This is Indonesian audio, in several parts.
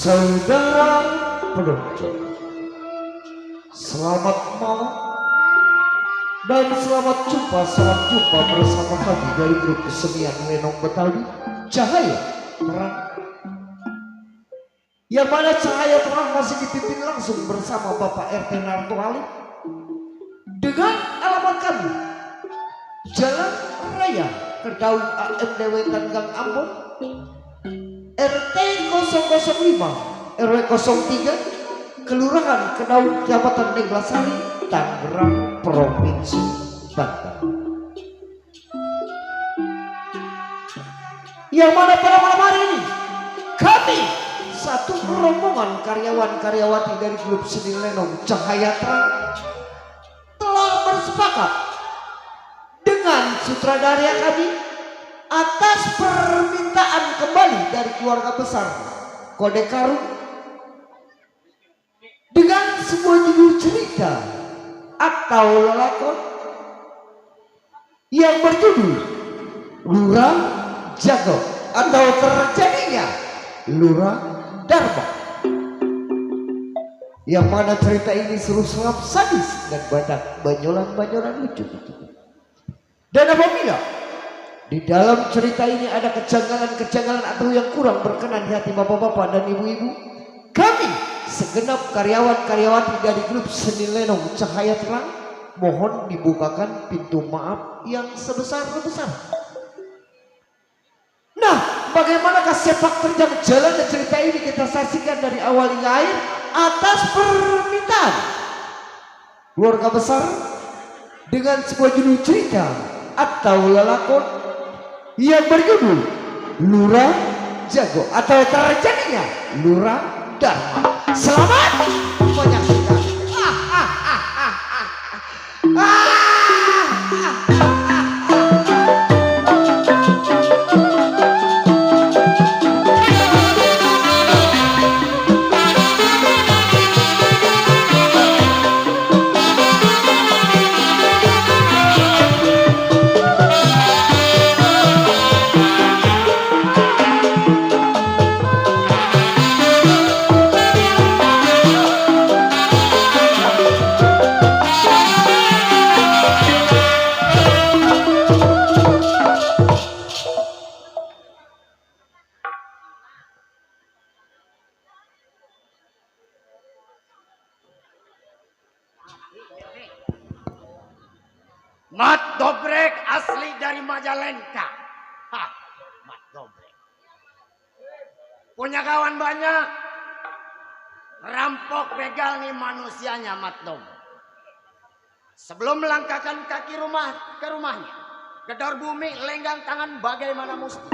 Saudara penonton, selamat malam dan selamat jumpa bersama kami dari grup kesenian Lenong Betawi Cahaya Terang, yang mana Cahaya Terang masih dipimpin langsung bersama Bapak RT Narto Halim dengan alamat kami Jalan Raya Kedaung AMDW Tanggang Ambon, RT 005 RW 03, Kelurahan Kedaung, Kecamatan Neglasari, Tangerang, Provinsi Banten. Yang mana pada malam hari ini kami satu rombongan karyawan-karyawati dari grup seni Lenong Cahaya Terang telah bersepakat dengan sutradara kami atas permintaan kembali dari keluarga besar Kode Karung dengan sebuah judul cerita atau lelakon yang berjudul Lurah Jago atau Terjadinya Lurah Dharma, yang mana cerita ini seru-seram sadis dan banyak banyolan-banyolan lucu. Dan apabila di dalam cerita ini ada kejanggalan-kejanggalan atau yang kurang berkenan di hati bapak-bapak dan ibu-ibu, kami segenap karyawan-karyawati dari grup seni Lenong Cahaya Terang mohon dibukakan pintu maaf yang sebesar-besar. Nah, bagaimanakah sepak terjang jalan dan cerita ini kita saksikan dari awal hingga akhir atas permintaan keluarga besar dengan sebuah judul cerita atau lelakon yang berjudul Lurah Jago atau Terjadinya Lurah Dharma. Selamat menyaksikan. Mat Dobrek asli dari Majalengka. Hah, Mat Dobrek. Punya kawan banyak. Rampok begal nih manusianya Mat Dobrek. Sebelum melangkahkan kaki ke rumahnya, gedor bumi lenggang tangan bagaimana musti.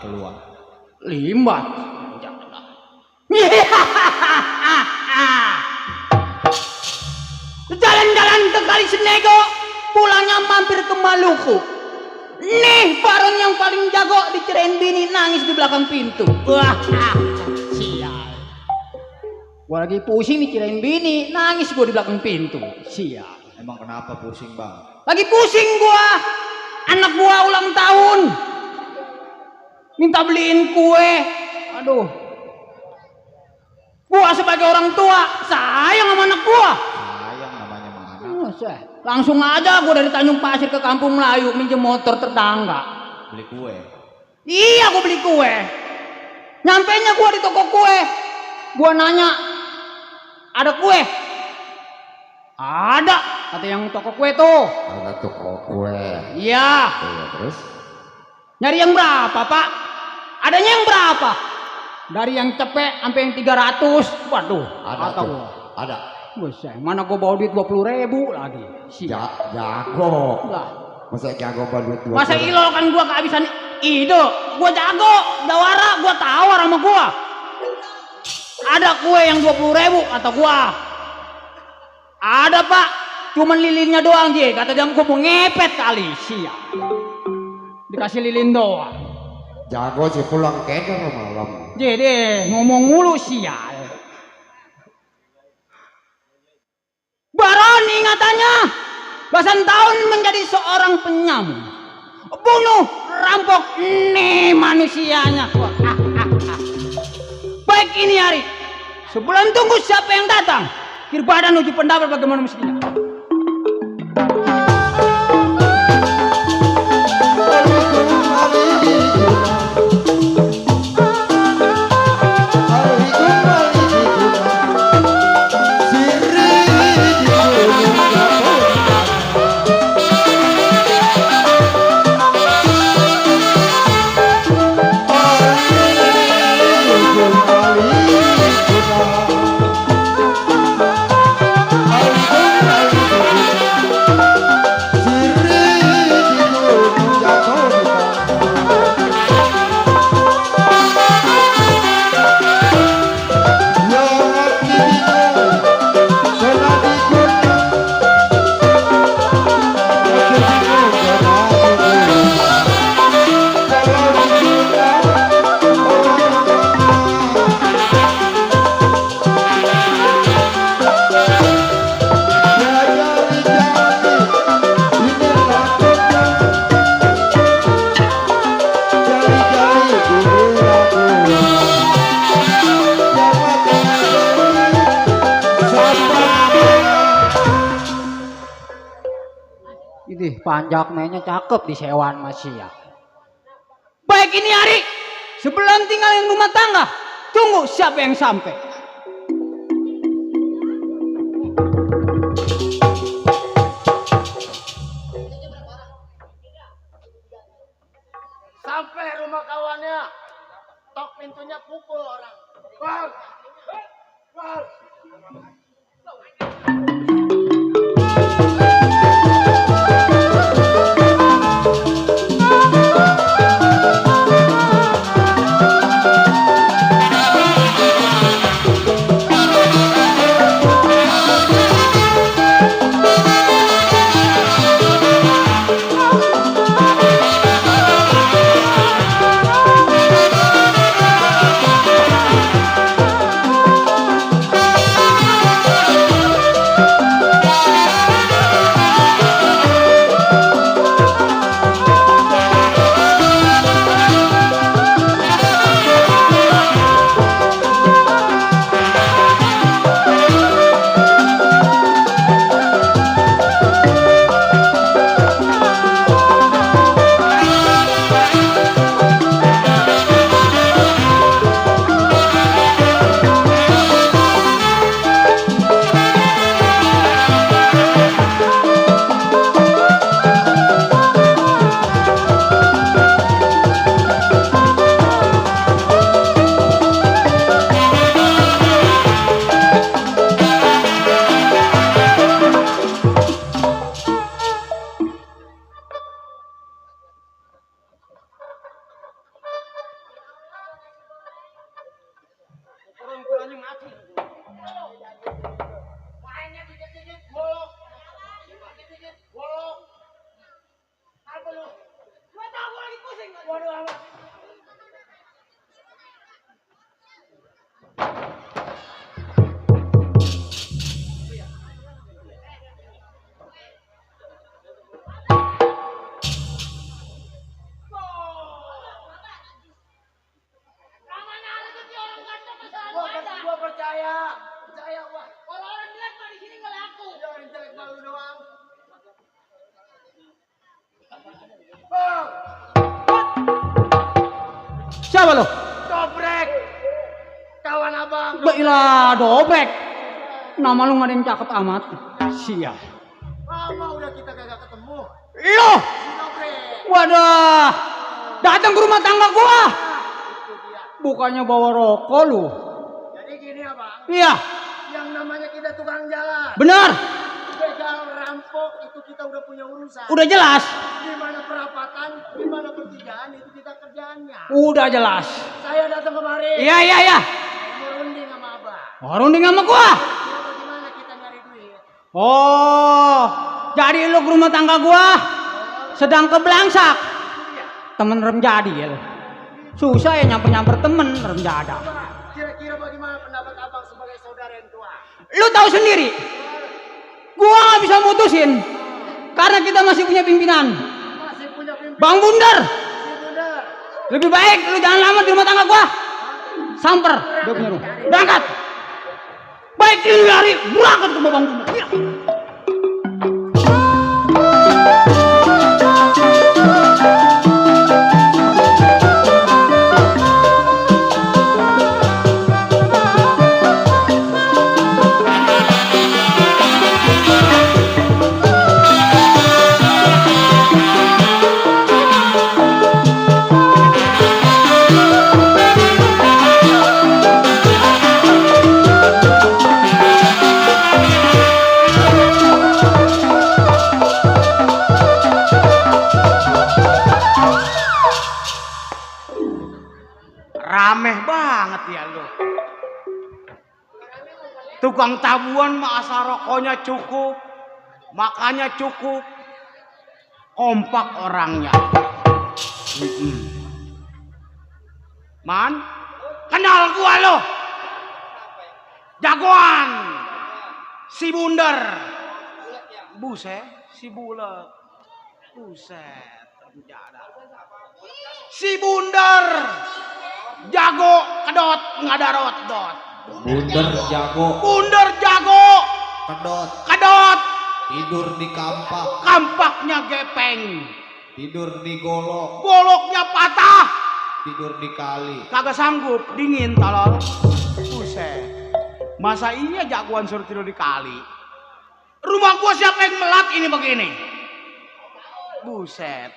keluar. Limbat. Jalan-jalan ke Kali Senego, pulangnya mampir ke Maluku. Nih barang yang paling jago dicerain bini nangis di belakang pintu. Wah, sial. Gua lagi pusing dicerain bini, nangis gua di belakang pintu. Sial. Emang kenapa pusing bang? Lagi pusing gua. Anak gua ulang tahun. Minta beliin kue. Aduh. Gua sebagai orang tua sayang sama anak gua. Sayang namanya mah anak. Langsung aja gua dari Tanjung Pasir ke Kampung Melayu minjem motor tetangga. Beli kue. Iya gua beli kue. Nyampenya gua di toko kue. Gua nanya, ada kue? Ada, kata yang toko kue tuh. Ada toko kue. Iya. Iya, terus? Nyari yang berapa, Pak? Adanya yang berapa? Dari yang cepek sampai yang 300. Waduh, Ada kata tuh. gua. Ada. Buset, mana gua bawa duit 20.000 lagi. Jago. Lah. Masa jago badut dua. Masa ilo kan gua kehabisan ide. Gua jago, jawara, gua tawar sama gua. Ada kue yang 20.000 kata gua. Ada, Pak. Cuman lilinnya doang, Ji. Kata dia gua mau ngepet kali. Siap. Dikasih lilin doang. Jago sih pulang keder malam. Jadi ngomong mulu sial. Baron ingatannya belasan tahun menjadi seorang penyamun, bunuh, rampok, nih manusianya. Baik ini hari, sebelum tunggu siapa yang datang, kir badan uji pendapat bagaimana mestinya. Panjak mainnya cakep di sewan masih ya. Baik ini hari, sebelum tinggalin rumah tangga, tunggu siapa yang sampai. Sampai rumah kawannya. Tok pintunya pukul orang. Bang. Bang. Percaya gua. Orang-orang jelek mah di sini nggak laku. Jangan jelek malu doang. Bang, Siapa lo? Dobrek. Kawan abang. Baiklah Dobrek. Nama lu nggak ada yang cakep amat. Siap. Lama udah kita kagak ketemu. Lo, Si Dobrek. wadah, datang ke rumah tangga gua. Itu dia. Bukannya bawa rokok lu. Jadi gini abang. Iya, Yang namanya kita tukang jalan. benar. Begal rampok itu kita udah punya urusan. Udah jelas. Di mana perapatan, di mana pertigaan itu kita kerjaannya. Udah jelas. Saya datang kemari. Iya. Mau runding sama abang. Oh, runding sama gua. Ya bagaimana kita nyari duit? Oh, jadi lu ke rumah tangga gua sedang kebelangsak. Temen rem jadi ya. Susah ya nyamper temen rem jada. Abang, kira-kira bagaimana pendapat abang sebagai saudara yang tua? Lu tahu sendiri. Gua nggak bisa mutusin karena kita masih punya pimpinan. Masih punya pimpinan. Bang Bundar, Si Bundar. lebih baik lu jangan lama di rumah tangga gua. Samper, dia punya rumah. Berangkat. Baik ini hari berangkat ke Bang Bundar. Iya. Rameh banget ya lu. Tukang tabuan mah asal rokoknya cukup, makannya cukup, kompak orangnya. Man, kenal gua lo, jagoan, si Bundar, buset, si bulat, buset, terjada. Si Bundar, jago kedot nggak ada rot-dot. Bundar jago, Bundar jago kedot, kedot, tidur di kampak, kampaknya gepeng, tidur di golok, goloknya patah, tidur di kali. kagak sanggup, dingin tolol. Buset, masa iya jagoan suruh tidur di kali? Rumah gua siapa yang melat ini begini? Buset.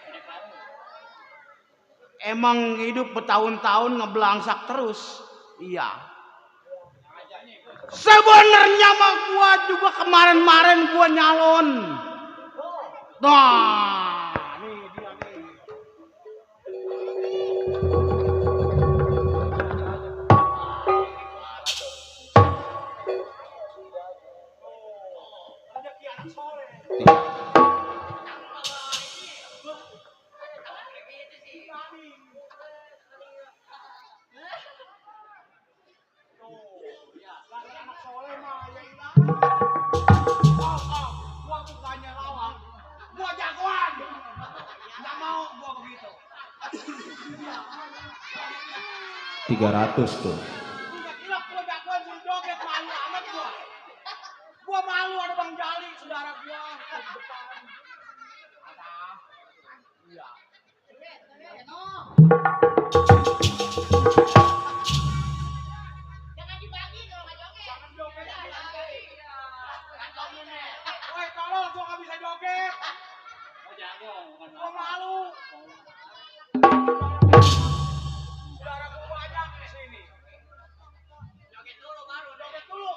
Emang hidup bertahun-tahun ngebelangsak terus. Iya. Sebenarnya mah gua juga kemarin-kemarin gua nyalon. Nah, nih dia nih. Gua bukannya lawak, gua jagoan. Nggak mau gua begitu. 300 tuh. Nggak kira gua jagoan suruh joget, malu amat gua. Gua malu ada Bang Jali, saudara gua di depan. Ada. Iya. Jangan dibagi kalau nggak joget. Jangan joget di lantai. Woi, tolong gua nggak bisa joget. Gua malu. Saudara gua banyak di sini. Joget dulu baru, joget dulu.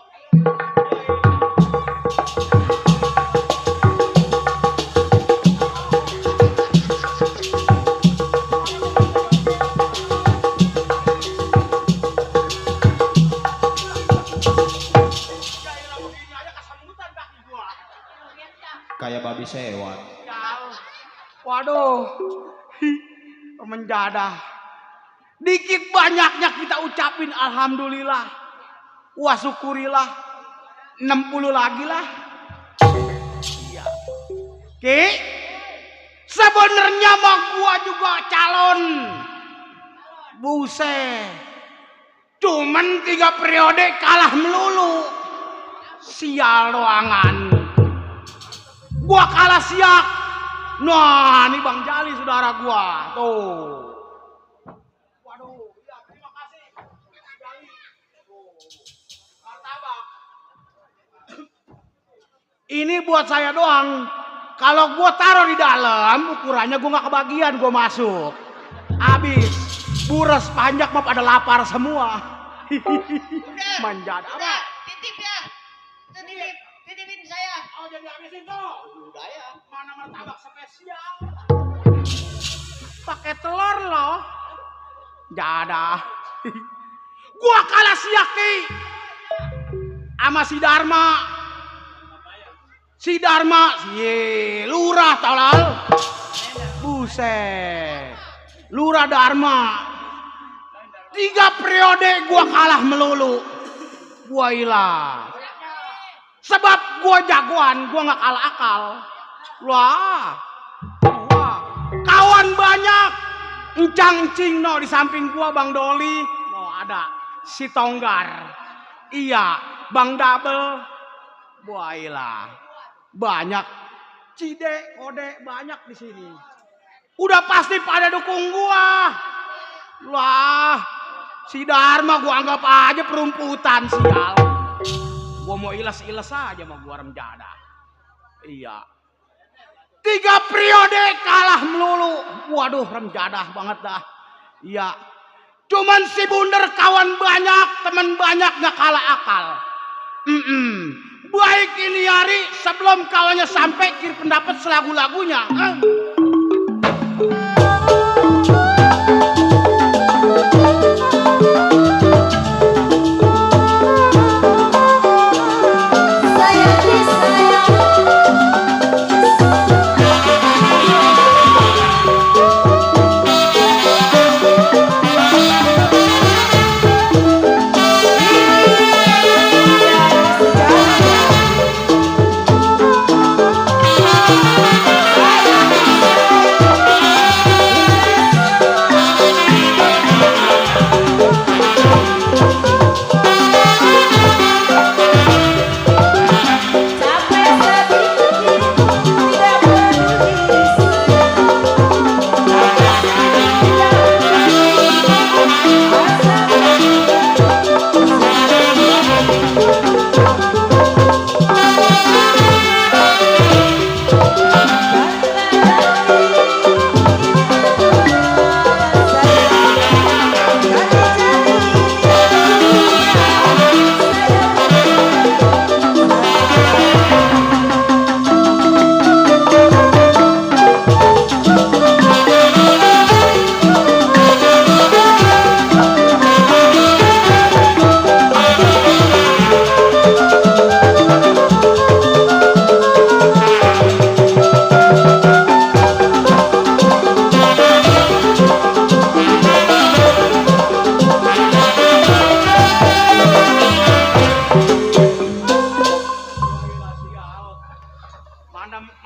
Gairah begini aja kesemutan kaki gua. Kayak babi sewan. Waduh, menjadah. Dikit banyaknya kita ucapin alhamdulillah. Wah syukurilah. 60 lagi lah. Iya. Ki, sebenarnya mah gua juga calon. Buset. Cuman 3 periode kalah melulu. Sial doangan. Gua kalah siak. Nah, ini Bang Jali saudara gua. Tuh. Waduh, ya, terima kasih. Jali. Tuh. Martabak. Ini buat saya doang. Kalau gua taruh di dalam, ukurannya gua nggak kebagian, gua masuk. Habis. Buras panjang mah pada lapar semua. Manjat apa? Titip ya. Titipin saya. Oh, jadi habisin tuh. Udah ya. Mana martabak spesial? Pakai telur loh. Jada. Gua kalah si Yaki. Sama si Dharma. Si Dharma, lurah tolol. Buset. Lurah Dharma. 3 periode gua kalah melulu. Gua hilang. Sebab gua jagoan, gua nggak kalah akal. Wah. Kawan banyak. Encang-encing no di samping gua Bang Doli. No ada si Tonggar. Iya, Bang Double. Gua hilang. Banyak. Cide, Kode banyak di sini. Udah pasti pada dukung gua. Wah. Si Dharma gua anggap aja perumputan sial. Gua mau iles-iles aja sama gua remjada. Iya. 3 periode kalah melulu. Waduh remjadah banget dah. Iya. Cuman si Bunder kawan banyak, teman banyak gak kalah akal. Baik ini hari sebelum kawannya sampai kirim pendapat selagu-lagunya.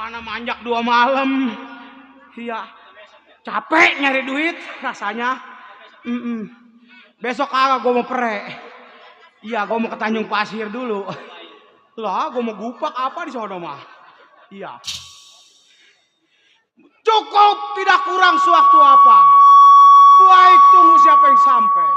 Mana manjak 2 malam. Iya. Capek nyari duit rasanya. Besok kagak gue mau pere. Iya, gue mau ke Tanjung Pasir dulu. Lah, gue mau gupak apa di sono mah. Iya. Cukup, tidak kurang sewaktu apa. Baik, tunggu siapa yang sampai.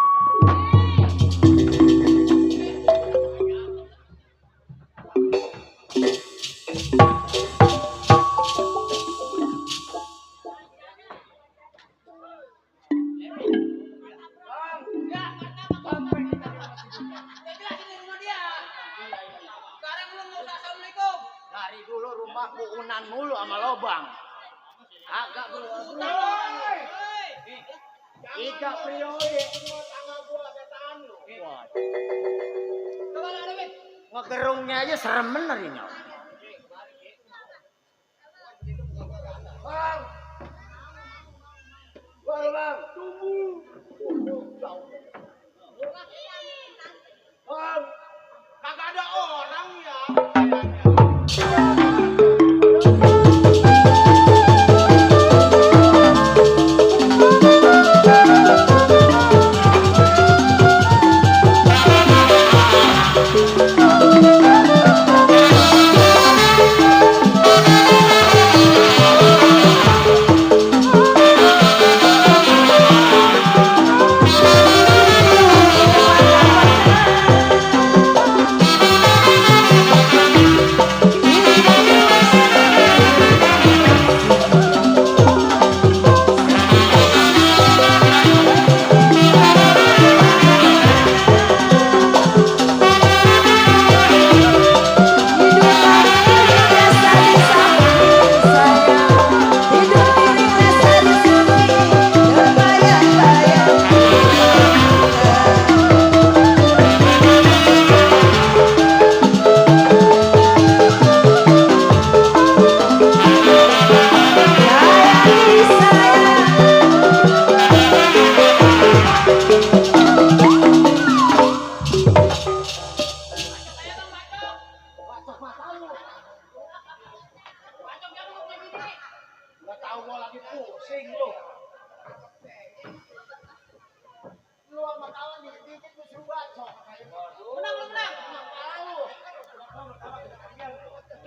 Dari dulu rumahku unan mulu sama lobang. Agak belum. 3 periode. Ngegerungnya aja serem bener ini. Bang. Bang, tunggu. Bang, Kagak ada orang ya.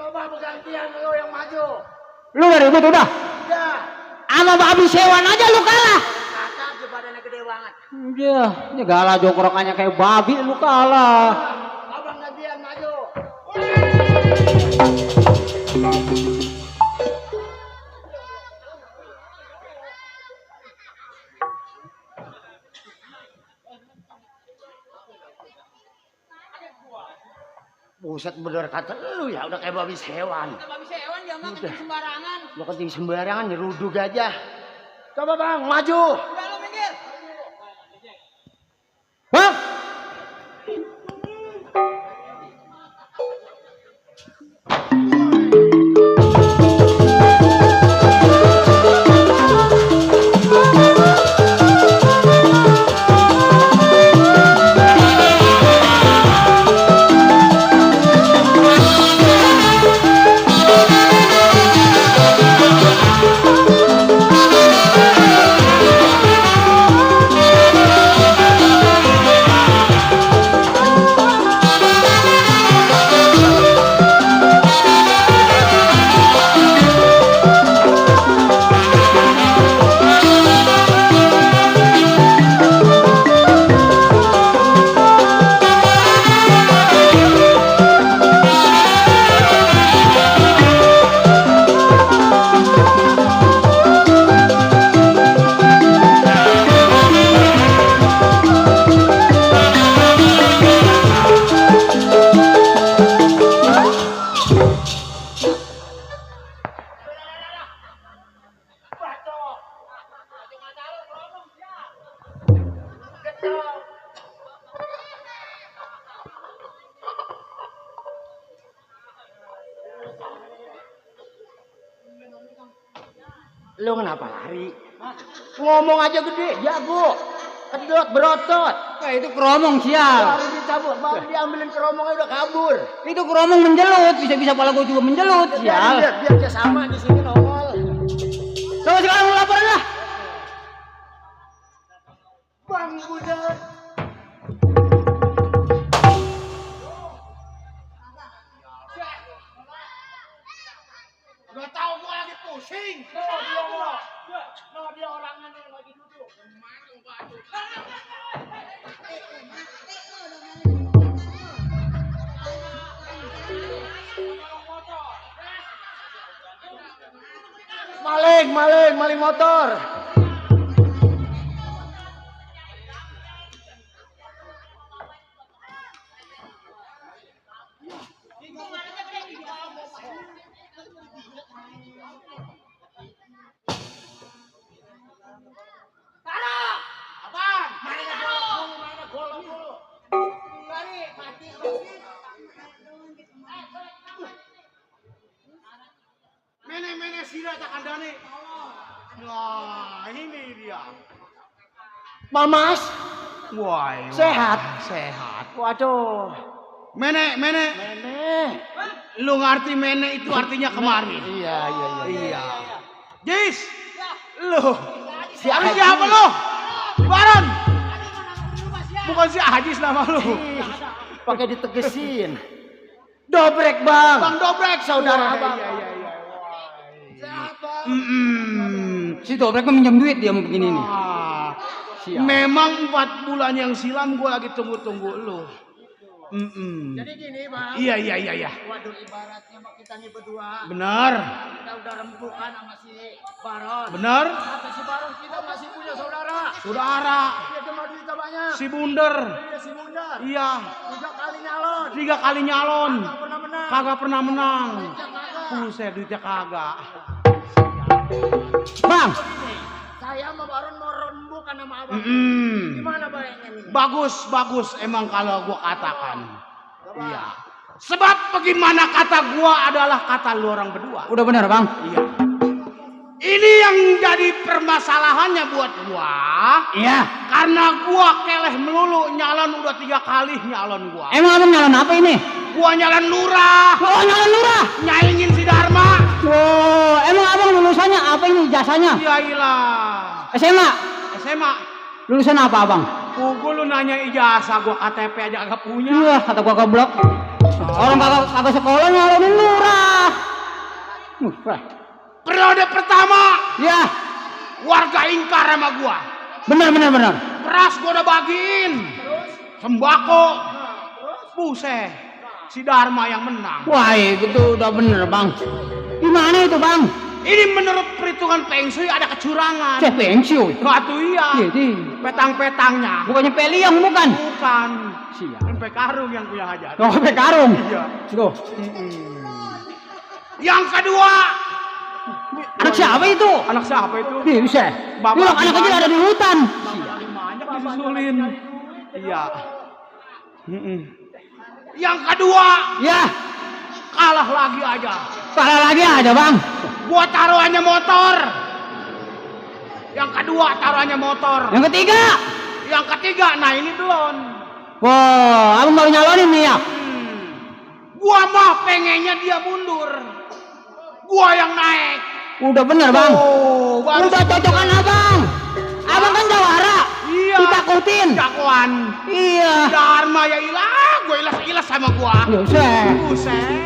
Coba bergantian lo yang maju. Lu gak ribut udah. Udah. Sama babi sewan aja lu kalah. Kakak aja badannya gede banget. Iya, ini galah jongkrokannya kayak babi lu kalah. Abang gantian maju. Buset bener kata lu ya udah kayak babi hewan. Babi sewan dia mah kencing sembarangan. Lu kencing sembarangan nyeruduk aja. Coba bang maju. Udah lu minggir. Bang, Lu kenapa lari? Ngomong aja gede, jago. Kedot berotot. nah itu keromong sial. Baru dicabut, baru diambilin keromongnya udah kabur. Itu keromong menjelut, bisa-bisa pala gua juga menjelut sial. Biar dia sama di sini nongol. Coba sekarang lu laporin lah. Bang budak. Gak tau gua lagi pusing. Dia orangnya nih lagi duduk. Maling motor. Mene sira tak kandane. Nah, ini dia. Mamas, Wah, sehat. sehat. Waduh. Mene. Mene. Lu ngerti mene itu artinya kemari? Iya. Jis, lu. Siapa Siapa lu? Baron. Bukan si Ajis nama lu. Pakai ditegesin. Dobrek bang. Bang Dobrek, Saudara Wah, abang. Iya. Si Dobrek mah minjem duit dia mau begini nih. Ah, Sial. memang 4 bulan yang silam gue lagi tunggu lu. Jadi gini bang. Iya. Waduh ibaratnya mak kita nih berdua. Benar. Kita udah rembukan sama si Baron. Benar. Kata si Baron kita masih punya saudara. Saudara. Dia cuma duitnya banyak. Si Bunder. Iya si Bundar. Iya. 3 kali 3 kali nyalon. nyalon. Nggak pernah menang. Kagak pernah menang. Duitnya kagak. Buset, duitnya kagak. Bang, Saya sama Baron mau rembukan sama abang. Mm-mm. Gimana bayangnya nih? Bagus emang kalau gua katakan. Iya. Sebab bagaimana kata gua adalah kata lu orang berdua. udah benar bang. Iya. Ini yang jadi permasalahannya buat gua. Iya. Karena gua keleh melulu nyalon udah 3 kali nyalon gua. Emang abang nyalon apa ini? Gua nyalon lurah, Oh nyalon lurah. nyaingin si Dharma. Oh emang abang lulusannya apa ini jasanya? Ya ilah. SMA. SMA. Lulusan apa abang? Gua lu nanya ijazah, gua KTP aja agak punya. Iya kata gua goblok. Orang kagak sekolah nyalonin lurah. Periode pertama, Ya, warga ingkar sama gua. benar. Beras gua udah bagiin. Sembako. Buset. Si Dharma yang menang. Wah, itu udah bener, Bang. Gimana itu, Bang? Ini menurut perhitungan Feng Shui ada kecurangan. Cek pensiun. Waktu iya. Jadi, Petang-petangnya. bukannya peliang bukan? Bukan. Siap. Sampai karung yang punya hajat. Oh, sampai karung. Iya. Tuh. Yang kedua. Anak siapa itu? Anak siapa itu? Bisa. Bapak Bilang anak kecil ada di hutan. Banyak disusulin. Iya. Yang kedua. Ya, Kalah lagi aja. kalah lagi ada, Bang. Gua taruhannya motor. Yang kedua taruhannya motor. Yang ketiga. Yang ketiga, nah ini belum. Wah, abang baru nyalonin nih ya. Gua mah pengennya dia mundur. Gua yang naik. Udah bener, Bang. Oh, baru Udah cocokan abang. Abang kan jawara. Iya. Ditakutin. Jagoan. Iya. Dharma ya ilah, gua ilas sama gua. Buset. Buset.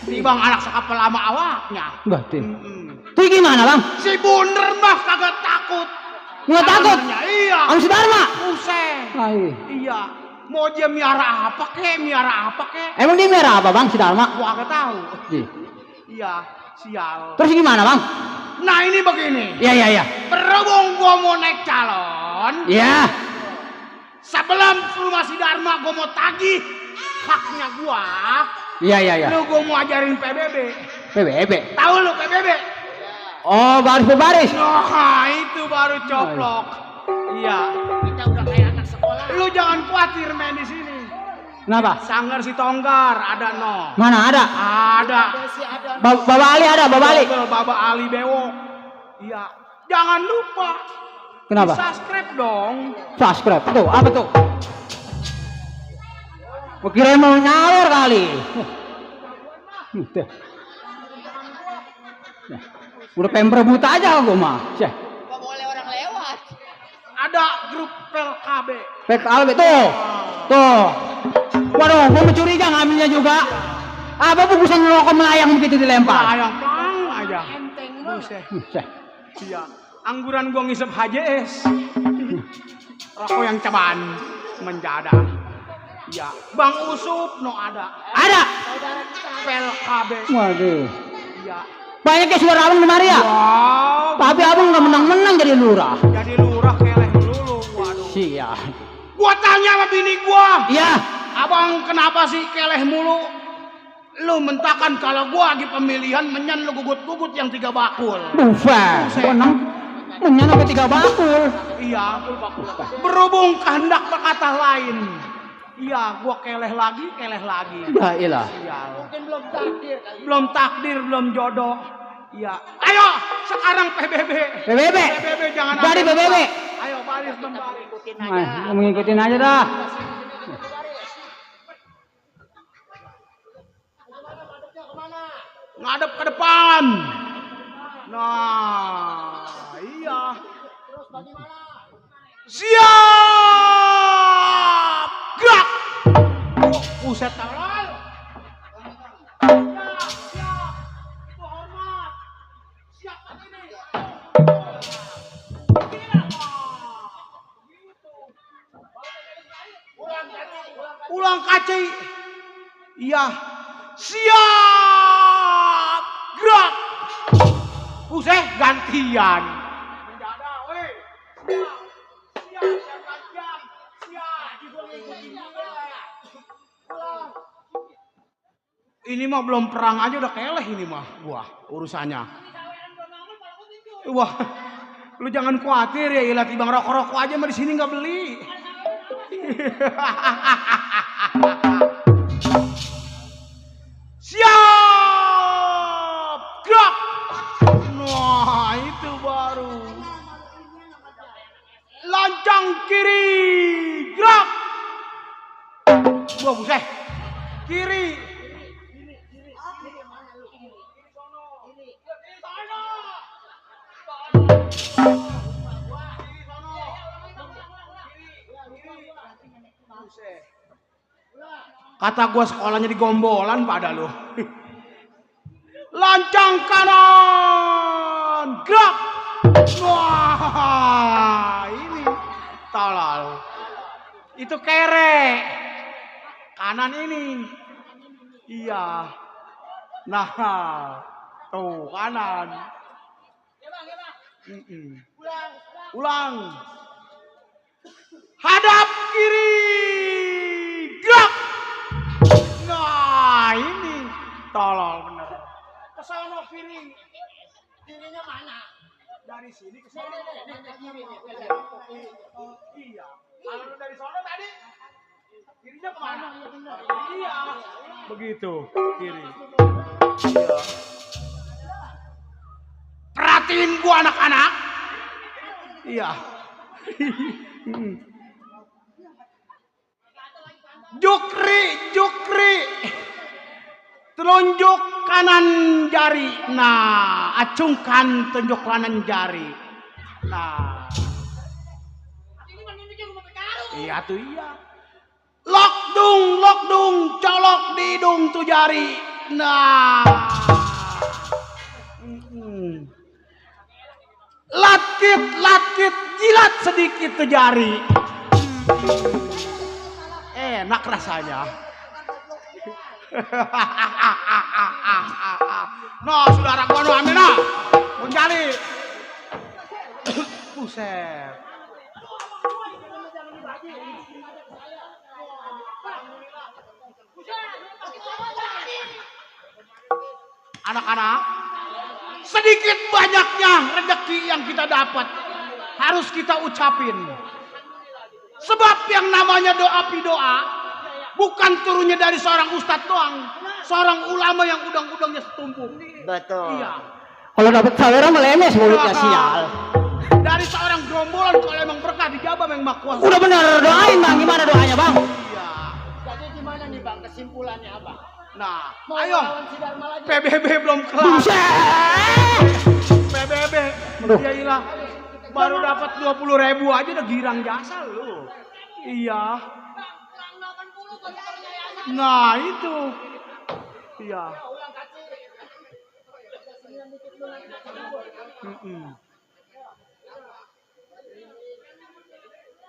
Dibang anak sekapal lama awaknya. Berarti. Itu gimana, Bang? Si Bunder mah kagak takut. Nggak takut? Sebenarnya, iya. Sama si Dharma? Buset. Ai. Iya. Mau dia miara apa kek? Emang dia merah apa, Bang, si Dharma? Gua kagak tahu. Iya. Iya, sial. Terus gimana, Bang? Nah ini begini. Iya. Berhubung gua mau naik calon. Iya. Sebelum rumah si Dharma gua mau tagih haknya gua. Iya. Lu gua mau ajarin PBB. PBB. Tahu lu PBB? Oh, baris. Nah itu baru coplok. Iya. Kita udah kayak anak sekolah. Lu jangan khawatir main di sini. Kenapa? Sanggar si Tonggar ada no. Mana ada? Ada. Masih ada. Baba Ali ada, Baba Ali. Baba Ali bewok. Iya. Jangan lupa. Kenapa? Subscribe dong. Subscribe. Tuh, apa tuh? Gua kira mau nyalor kali. Tuh. Nah, udah pengen berebut aja gua mah. Gak boleh orang lewat. Ada grup PLKB. PKB tuh. Waduh, gua mencuriga ngambilnya juga. Apa bungkusan rokok melayang begitu dilempar? Sayang pang aja. Enteng Buset. Buset. Iya. Angguran gua ngisep HJS. Rokok yang ceban menjadah. Iya. Bang Usup no ada. Ada. PLKB. Waduh. Iya. Banyak ya suara abang di mari ya. Wow. Tapi abang nggak menang-menang jadi lurah. Jadi lurah keleh melulu. Waduh. Iya. Gua tanya sama bini gua. Iya. Abang kenapa sih keleh mulu? Lu mentakan kalau gua lagi pemilihan menyan lu gugut-gugut yang 3 bakul. Buset. Gua menyan sampai 3 bakul. Iya. Berhubung kehendak berkata lain. Iya, gua keleh lagi. Ya ilah. Iya. Mungkin belum takdir kali. Belum takdir, belum jodoh. Iya. Ayo, sekarang PBB. PBB. PBB jangan Bari sampai PBB. lupa. Ayo baris kembali. Ikutin Nah, aja. mengikutin aja dah. Ngadep ke depan. Nah, iya. Siap. Gerak. Oh, buset tangan. Siap. Itu hormat. Siap lagi nih. Ulang kaci. Iya. Siap. Gerak. Buset gantian. Mendadak, weh. Siap. Siap gantian. Siap. Ini mah belum perang aja udah keleh ini mah gua urusannya. Wah, lu jangan khawatir ya, ilah tibang rokok-rokok aja mah di sini nggak beli. Siap, gerak. Nah itu baru. Lancang kiri, gerak. Wah buset, kiri. Kata gua sekolahnya di Gombolan pada lu. Lancang kanan, gerak. Wah, ini tolol. Itu kere. Kanan ini. Iya. Nah, tuh kanan. Ulang. Hadap kiri. Gerak. Nah, ini tolol bener. Kesana kiri. Kirinya mana? Dari sini ke sana. Iya. Kalau dari sana tadi kirinya kemana? Iya. Begitu kiri. Iya. Perhatiin gua anak-anak. Iya. Jukri. Telunjuk kanan jari. Nah, acungkan tunjuk kanan jari. Nah. Iya tuh iya. Lokdung, colok di hidung tuh jari. Nah. Latkit, jilat sedikit tuh jari. Enak rasanya. No, saudara gua no amena. Menjali. Buset. Anak-anak, sedikit banyaknya rezeki yang kita dapat harus kita ucapin. Sebab yang namanya doa bukan turunnya dari seorang ustadz doang, seorang ulama yang udang-udangnya setumpuk. Betul. Iya. Kalau dapat saweran melemes mulutnya sial. Dari seorang gerombolan kalau emang berkah dijabah memang kuasa. Udah bener doain bang, gimana doanya bang? Iya. Jadi gimana nih Bang kesimpulannya apa? Nah, Mau ayo. lawan si Dharma lagi? PBB belum kelar. PBB. Ya ilah. Baru dapat 20.000 aja udah girang jasa lu. Iya. Nah, itu. Iya.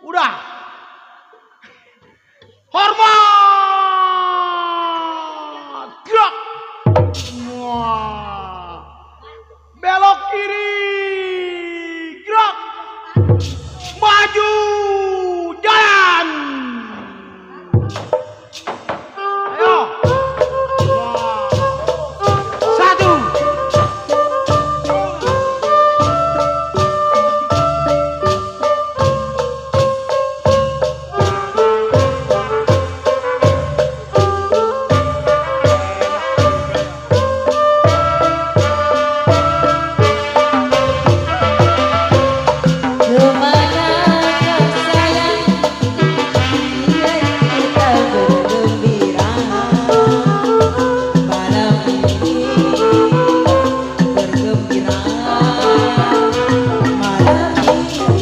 Udah. Hormat. Gerak. Wah. Belok kiri. Gerak. Maju. Jalan. Ayo. Wah. Satu. Kemana kau sayang, biar kita bergembira malam ini, bergembira malam ini.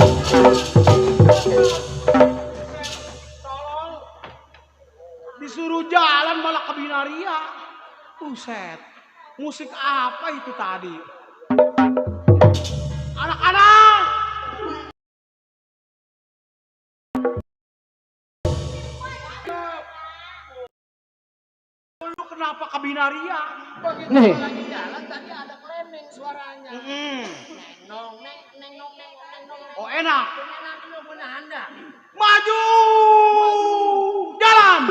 Tolong. Disuruh jalan malah ke binaria. Buset. Musik apa itu tadi? Anak-anak. Lu kenapa ke binaria? Begitu Nih. lagi jalan tadi ada klemming suaranya. Neng nong. Oh enak. Nanti lo menanda. Maju. Jalan.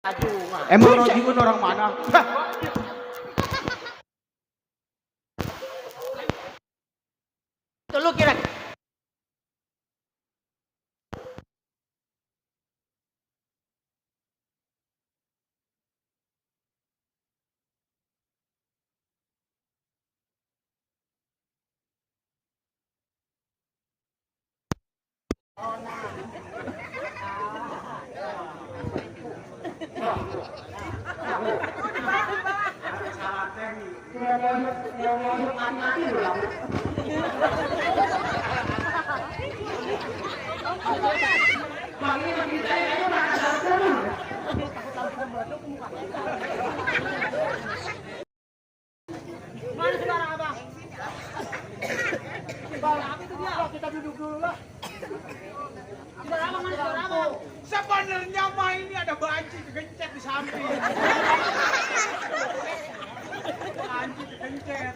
Emang Rojiun orang mana? Itu lu kira Sebenarnya mah ini ada banci kegencet di samping. Banci kegencet.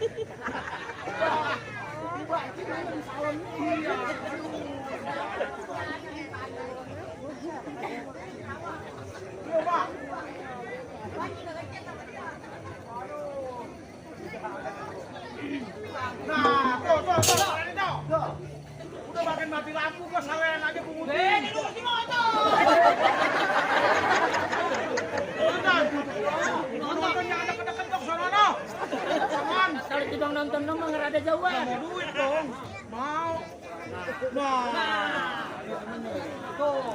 Nah, tuh, ini tuh. Udah makin mati lampu kok sawean aja pemutih. Ini dulu si motor. Nonton jangan deket-deket dong sono. Jangan. Kalau tibang nonton lo mah ngerada jauhan. Mau duit dong. Mau. Tuh.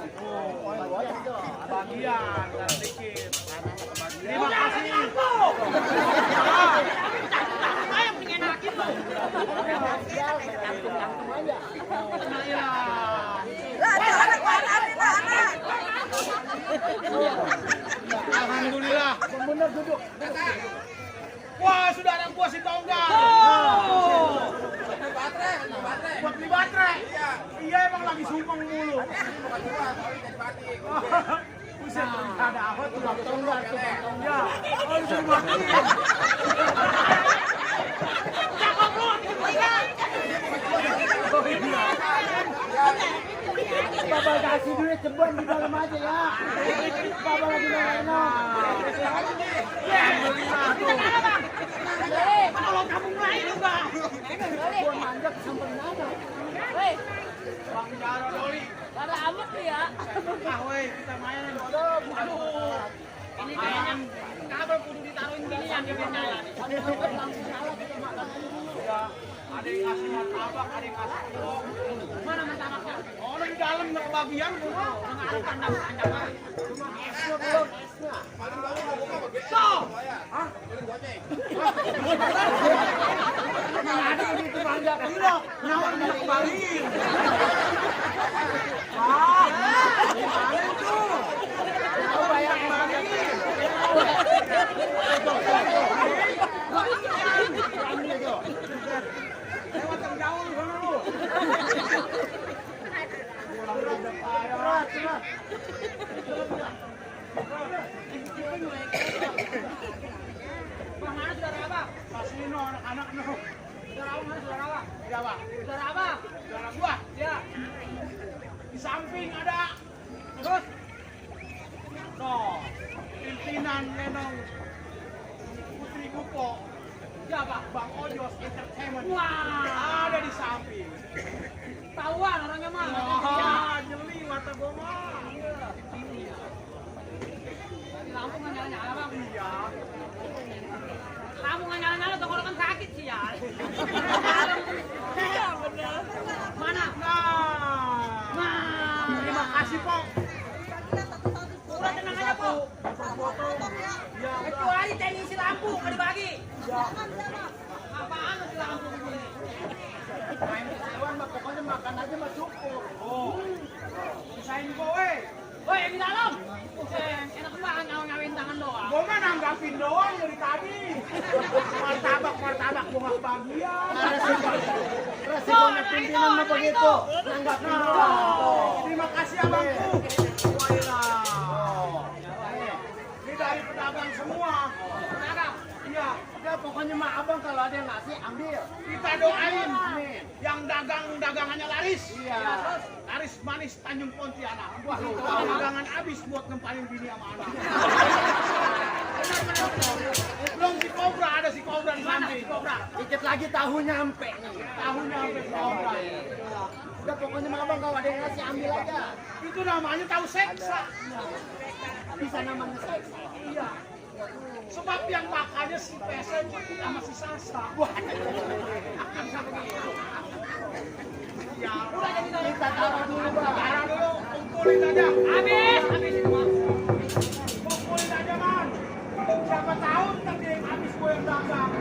Bagian sedikit. Terima kasih. Ayo pengen lagi lo. Alhamdulillah. Benar duduk. Wah, saudara gua si Tonggar. Buat beli baterai. Iya, emang lagi sumbang mulu. Buset, ada apa tuh Tonggar tuh. Ya, oh disuruh matiin. Cakep lu. Bapak kasih duit ceban di dalam aja ya. Bapak lagi enak. Kalau kamu mulai juga. Gua manjak sampai mana? Hei, Bang Jaro Doli. pada amat lu ya. Ah, woi, kita main. Aduh. Ini kayaknya kabel kudu ditaruhin gini yang dia nyala. Ya, ada yang kasih martabak, ada yang kasih telur. Mana martabaknya? Oh, di dalam nggak kebagian gua. Mengarah pandang-pandang. Tuh. Mana ada begitu panjang. Iya, nyawa nggak kembaliin. Ah, gimana itu? Kau bayar kembaliin. Lewat yang jauh di sana lu. Berat. Mana saudara apa? Mas Nino, anak-anak no. Saudara apa? Saudara apa? Siapa? Saudara apa? Saudara gua. Ya. Di samping ada. Terus. Tuh. Pimpinan Lenong Putri Gupo. Siapa? Bang Ojos Entertainment. Wah. Ada di samping. Tahuan orangnya mah. Wah, jeli mata gua mah. Lampu nggak nyala-nyala bang. Iya. Lampu nggak nyala-nyala, tenggorokan sakit sih ya. Mana? Nah, terima kasih Pok. Udah tenang aja po. Foto. Ya, Kecuali teknisi lampu nggak dibagi. Apaan si lampu begini? main kecewan mah pokoknya makan aja mah cukup. Oh. Pisahin gua weh. Woi yang di dalam. Buset, enak banget ngawin tangan doang. Gua mah nanggapin doang dari tadi. Martabak gua nggak kebagian. Resikonya pimpinan mah begitu. Nanggapin doang. Terima kasih abangku. Wailah. Ini dari pedagang semua. Pedagang. Iya, dia Pokoknya mah abang kalau ada yang ngasih ambil. Kita doain yang dagangannya laris. Iya. Laris manis Tanjung Pontianak. Wah, dagangan habis buat nempanin bini sama anak. Belum si Kobra, ada si Kobra di samping. Kobra. Dikit lagi tahu nyampe nih. Tahunya sampai Kobra. Udah pokoknya mah abang kalau ada yang ngasih ambil aja. Itu namanya tahu seksa. Bisa namanya seksa. Iya. Sebab yang makannya si Pesen sama si Sasa. Wah. Ya, udah jadi Kita taruh dulu bang. taruh dulu, kumpulin aja. Habis itu mah. Kumpulin aja, Man. Siapa tahu ntar dia yang habis gue yang dagang.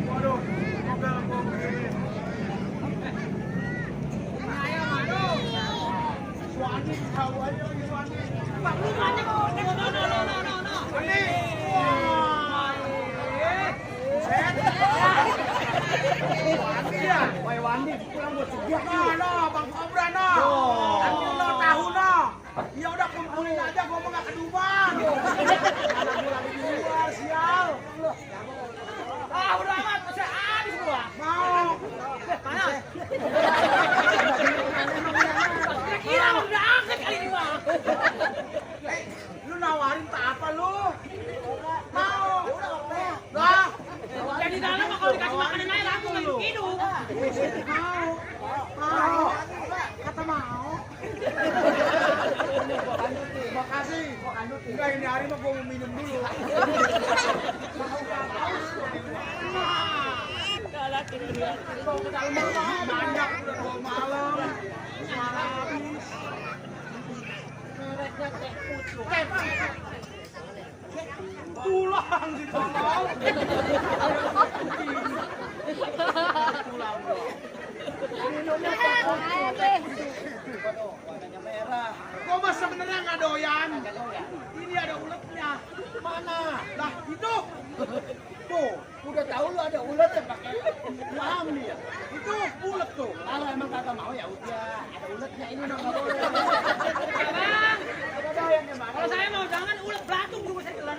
Waduh, udah mau begini. Suami tahu aja lagi Suami. Bang, lu mana kok? Ini. Woi Wandi, pulang buat sedia. No, Bang Kobra no. Ambil no, tahu no. Ya udah kumpulin aja, gua mah gak keduman. Anak gua lagi di luar, sial. Ah, udah amat, bisa habis gua. Mau. Panas. Kira udah angkat kali ini mah. Lu nawarin tak apa lu? Mau. Lah. Jadi dalam mah kalau dikasih makanan aja langsung hidup hidup. Mau. Mau. Kata mau. Makasih. Enggak, ini hari mah gua mau minum dulu. Bawa ke dalam rumah, banyak udah 2 malam. Malah habis. Mereknya teh pucuk. Tulang ditolong. Pulang dong. Minumnya teh pucuk. Waduh, warnanya merah. Gua mah sebenarnya nggak doyan. Ini ada uletnya. Mana? Lah, itu. Tuh, udah tahu lu ada ulet ya pakai paham nih ya. Itu ulet tuh. Kalau emang kagak mau ya udah, ada uletnya ini udah nggak boleh. Bang, Ada doyan ya bang. kalau saya mau jangan ulet belatung dulu saya telan.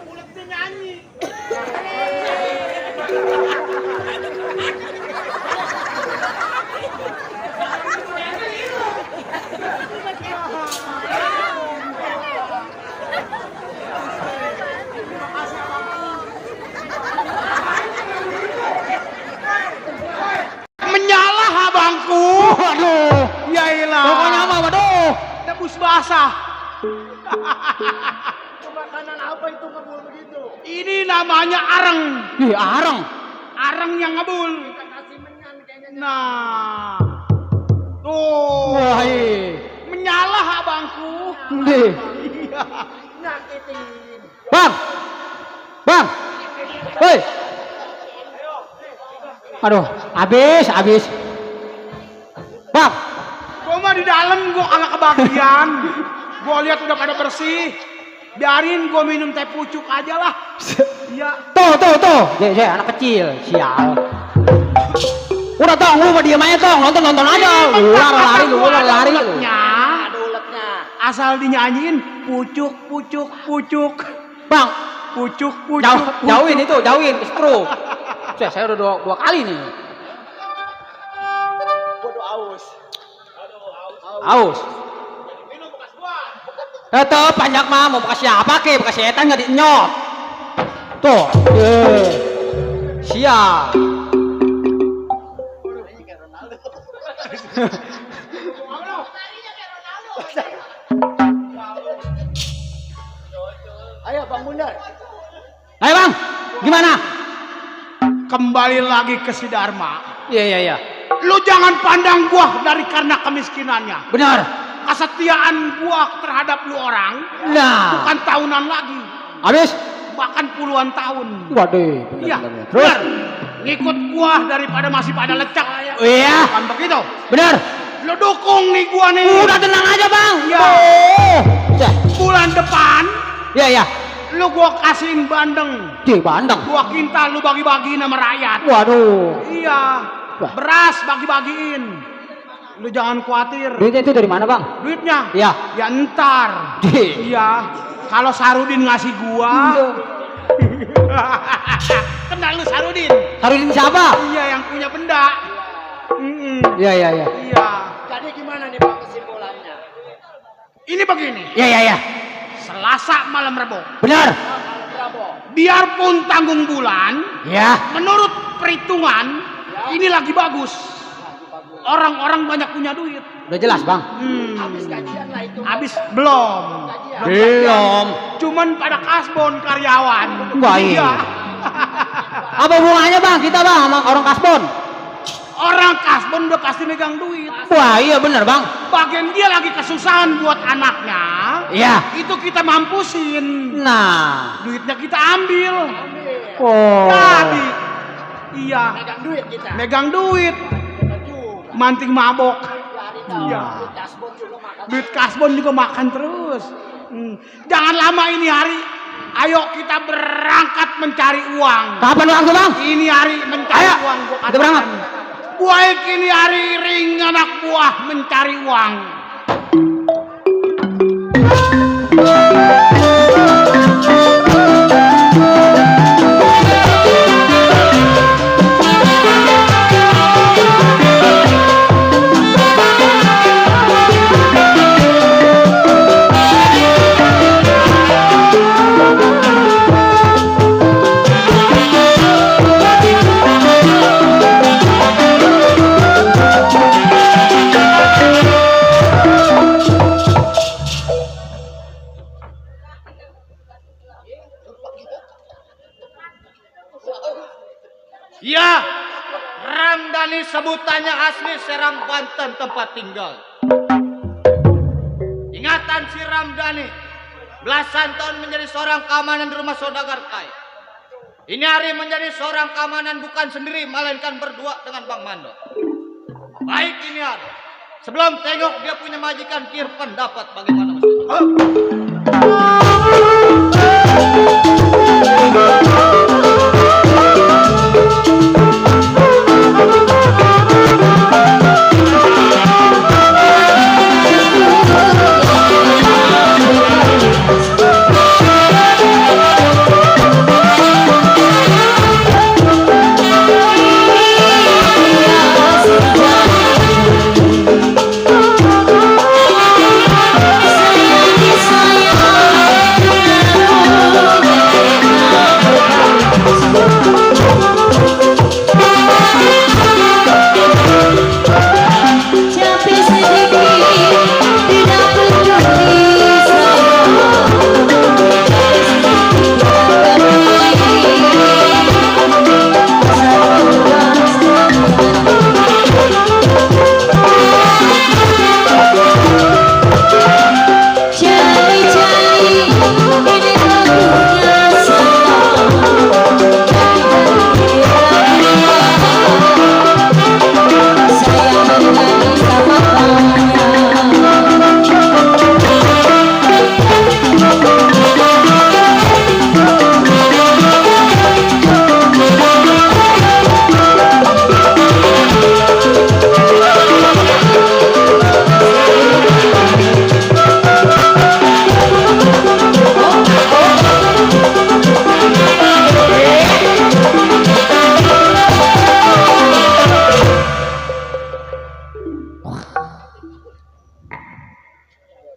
Uletnya nyanyi. Menyalah abangku. Waduh. Yailah. Pokoknya apa, waduh. Debus basah. Itu makanan apa itu ngebul begitu? Ini namanya areng. Ih, areng. Areng yang ngebul. Kita kasih menyan kayaknya. Nah. Tuh. Wah, iya. Menyalah abangku. Nih. Iya. Nyakitin. Bang. Bang. Hei. Aduh, habis. Bang. Gua mah di dalam gua kagak kebagian. Gua lihat udah pada bersih. Biarin gua minum teh pucuk aja lah. Iya. Tuh. Saya anak kecil, sial. Udah tong, lu mah diem aja tong, nonton aja. Ular lari. Uletnya. Ada uletnya. Asal dinyanyiin pucuk. Bang, Pucuk. jauhin, stro. Saya udah dua kali nih. Gua udah aus. Aus. Tetep banyak mah mau bekas siapa ke? Bekas setan nggak dinyot. Tuh, siap. Ayo Bang Bundar. Ayo bang, gimana? Kembali lagi ke si Dharma. Iya. Lu jangan pandang gua dari karena kemiskinannya. Benar. Kesetiaan gua terhadap lu orang Nah, bukan tahunan lagi, habis. bahkan puluhan tahun. Waduh. Iya. Terus? Benar. Ngikut gua daripada masih pada lecak. Iya. Kan begitu. Benar. Lu dukung nih gua nih. Udah tenang aja bang. Iya. Oh. Bulan depan Iya. lu gua kasihin bandeng. Di bandeng. 2 kintal lu bagi-bagiin sama rakyat. Waduh. Iya. Beras bagi-bagiin. Lu jangan khawatir. Duitnya itu dari mana, Bang? Duitnya? Iya. Ya ntar. Iya. Kalau Sarudin ngasih gua. Kenal lu Sarudin? Sarudin siapa? Iya, yang punya benda. Iya, iya, iya. Iya. Jadi gimana nih Bang kesimpulannya? Ini begini. Iya, iya, iya. Selasa malam Rebo. Benar. Biarpun tanggung bulan, Ya. menurut perhitungan ini lagi bagus. Orang-orang banyak punya duit. Udah jelas, Bang. Habis gajian lah itu. Habis belum. Belum. Cuman pada kasbon karyawan. Baik. Iya. Apa hubungannya, Bang? Kita, Bang, sama orang kasbon. Orang kasbon udah pasti megang duit. Wah, iya bener, Bang. Bagian dia lagi kesusahan buat anaknya. Iya. Itu kita mampusin. Nah. Duitnya kita ambil. Oh. Jadi. Iya. Megang duit kita. Megang duit. Manting mabok. Iya. Duit kasbon juga makan terus. Jangan lama ini hari. Ayo kita berangkat mencari uang. Kapan uang tuh, Bang? Ini hari mencari Ayo, uang. kita berangkat. Baik ini hari ring anak buah mencari uang. Ya, Ramdhani sebutannya asli Serang Banten tempat tinggal. Ingatan si Ramdhani, belasan tahun menjadi seorang keamanan di rumah saudagar kaya. Ini hari menjadi seorang keamanan bukan sendiri, melainkan berdua dengan Bang Mando. Baik ini hari, sebelum tengok dia punya majikan kir pendapat bagaimana Ustaz.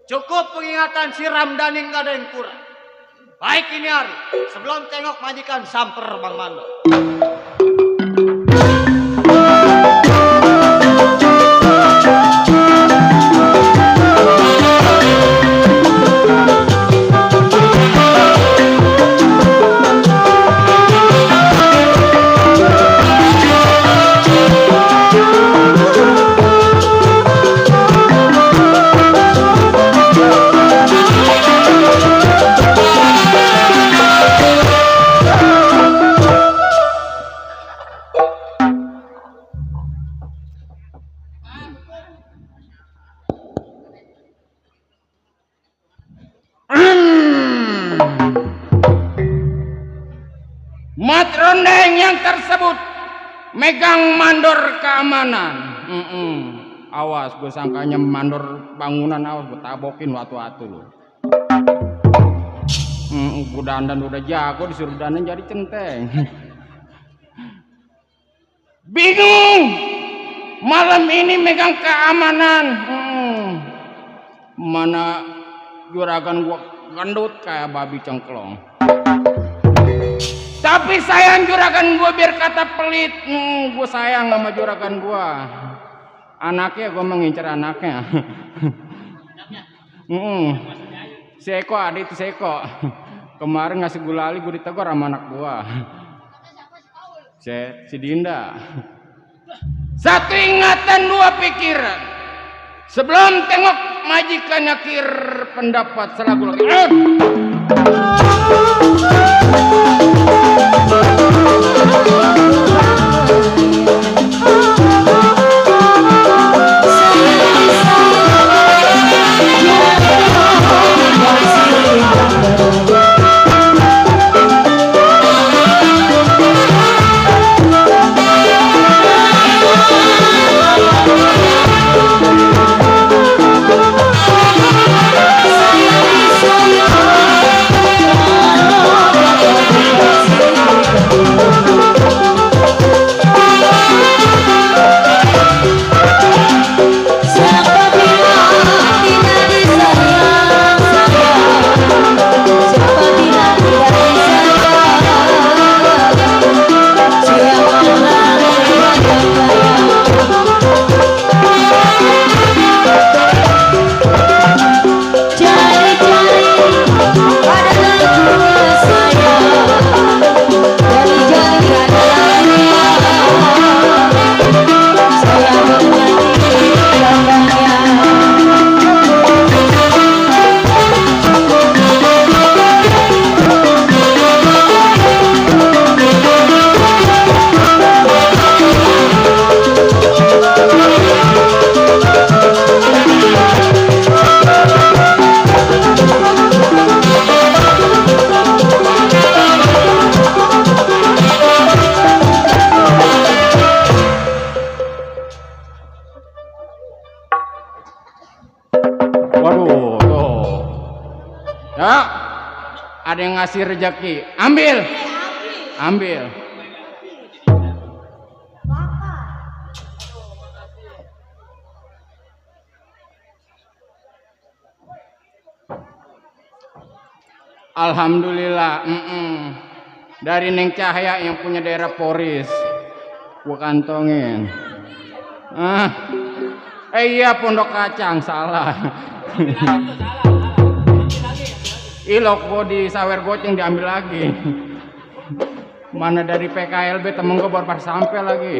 Cukup pengingatan si Ramdhani, nggak ada yang kurang. Baik ini hari, sebelum tengok majikan samper Bang Mando. Mat Rondeng yang tersebut megang mandor keamanan. Awas, gue sangkanya mandor bangunan, awas gue tabokin waktu-waktu lu. Gue dandan udah jago, disuruh dandan jadi centeng. Bingung, malam ini megang keamanan. Mana juragan gua gendut kayak babi cengklong. Tapi sayang juragan gua biar kata pelit. Gua sayang sama juragan gua. Anaknya gua mengincar anaknya. Si Eko, adik itu si Eko. Kemarin ngasih gulali gua ditegur sama anak gua. Si Dinda. Satu ingatan dua pikiran. Sebelum tengok majikan nyakir pendapat selaku lagi. Waduh, tuh. Ya, ada yang ngasih rejeki. Ambil. Ambil. Alhamdulillah. Dari Neng Cahaya yang punya daerah Poris. Gua kantongin. Iya, Pondok Kacang, salah. Ilok gua di sawer goceng diambil lagi. Mana dari PKLB temen gua baru pas sampai lagi.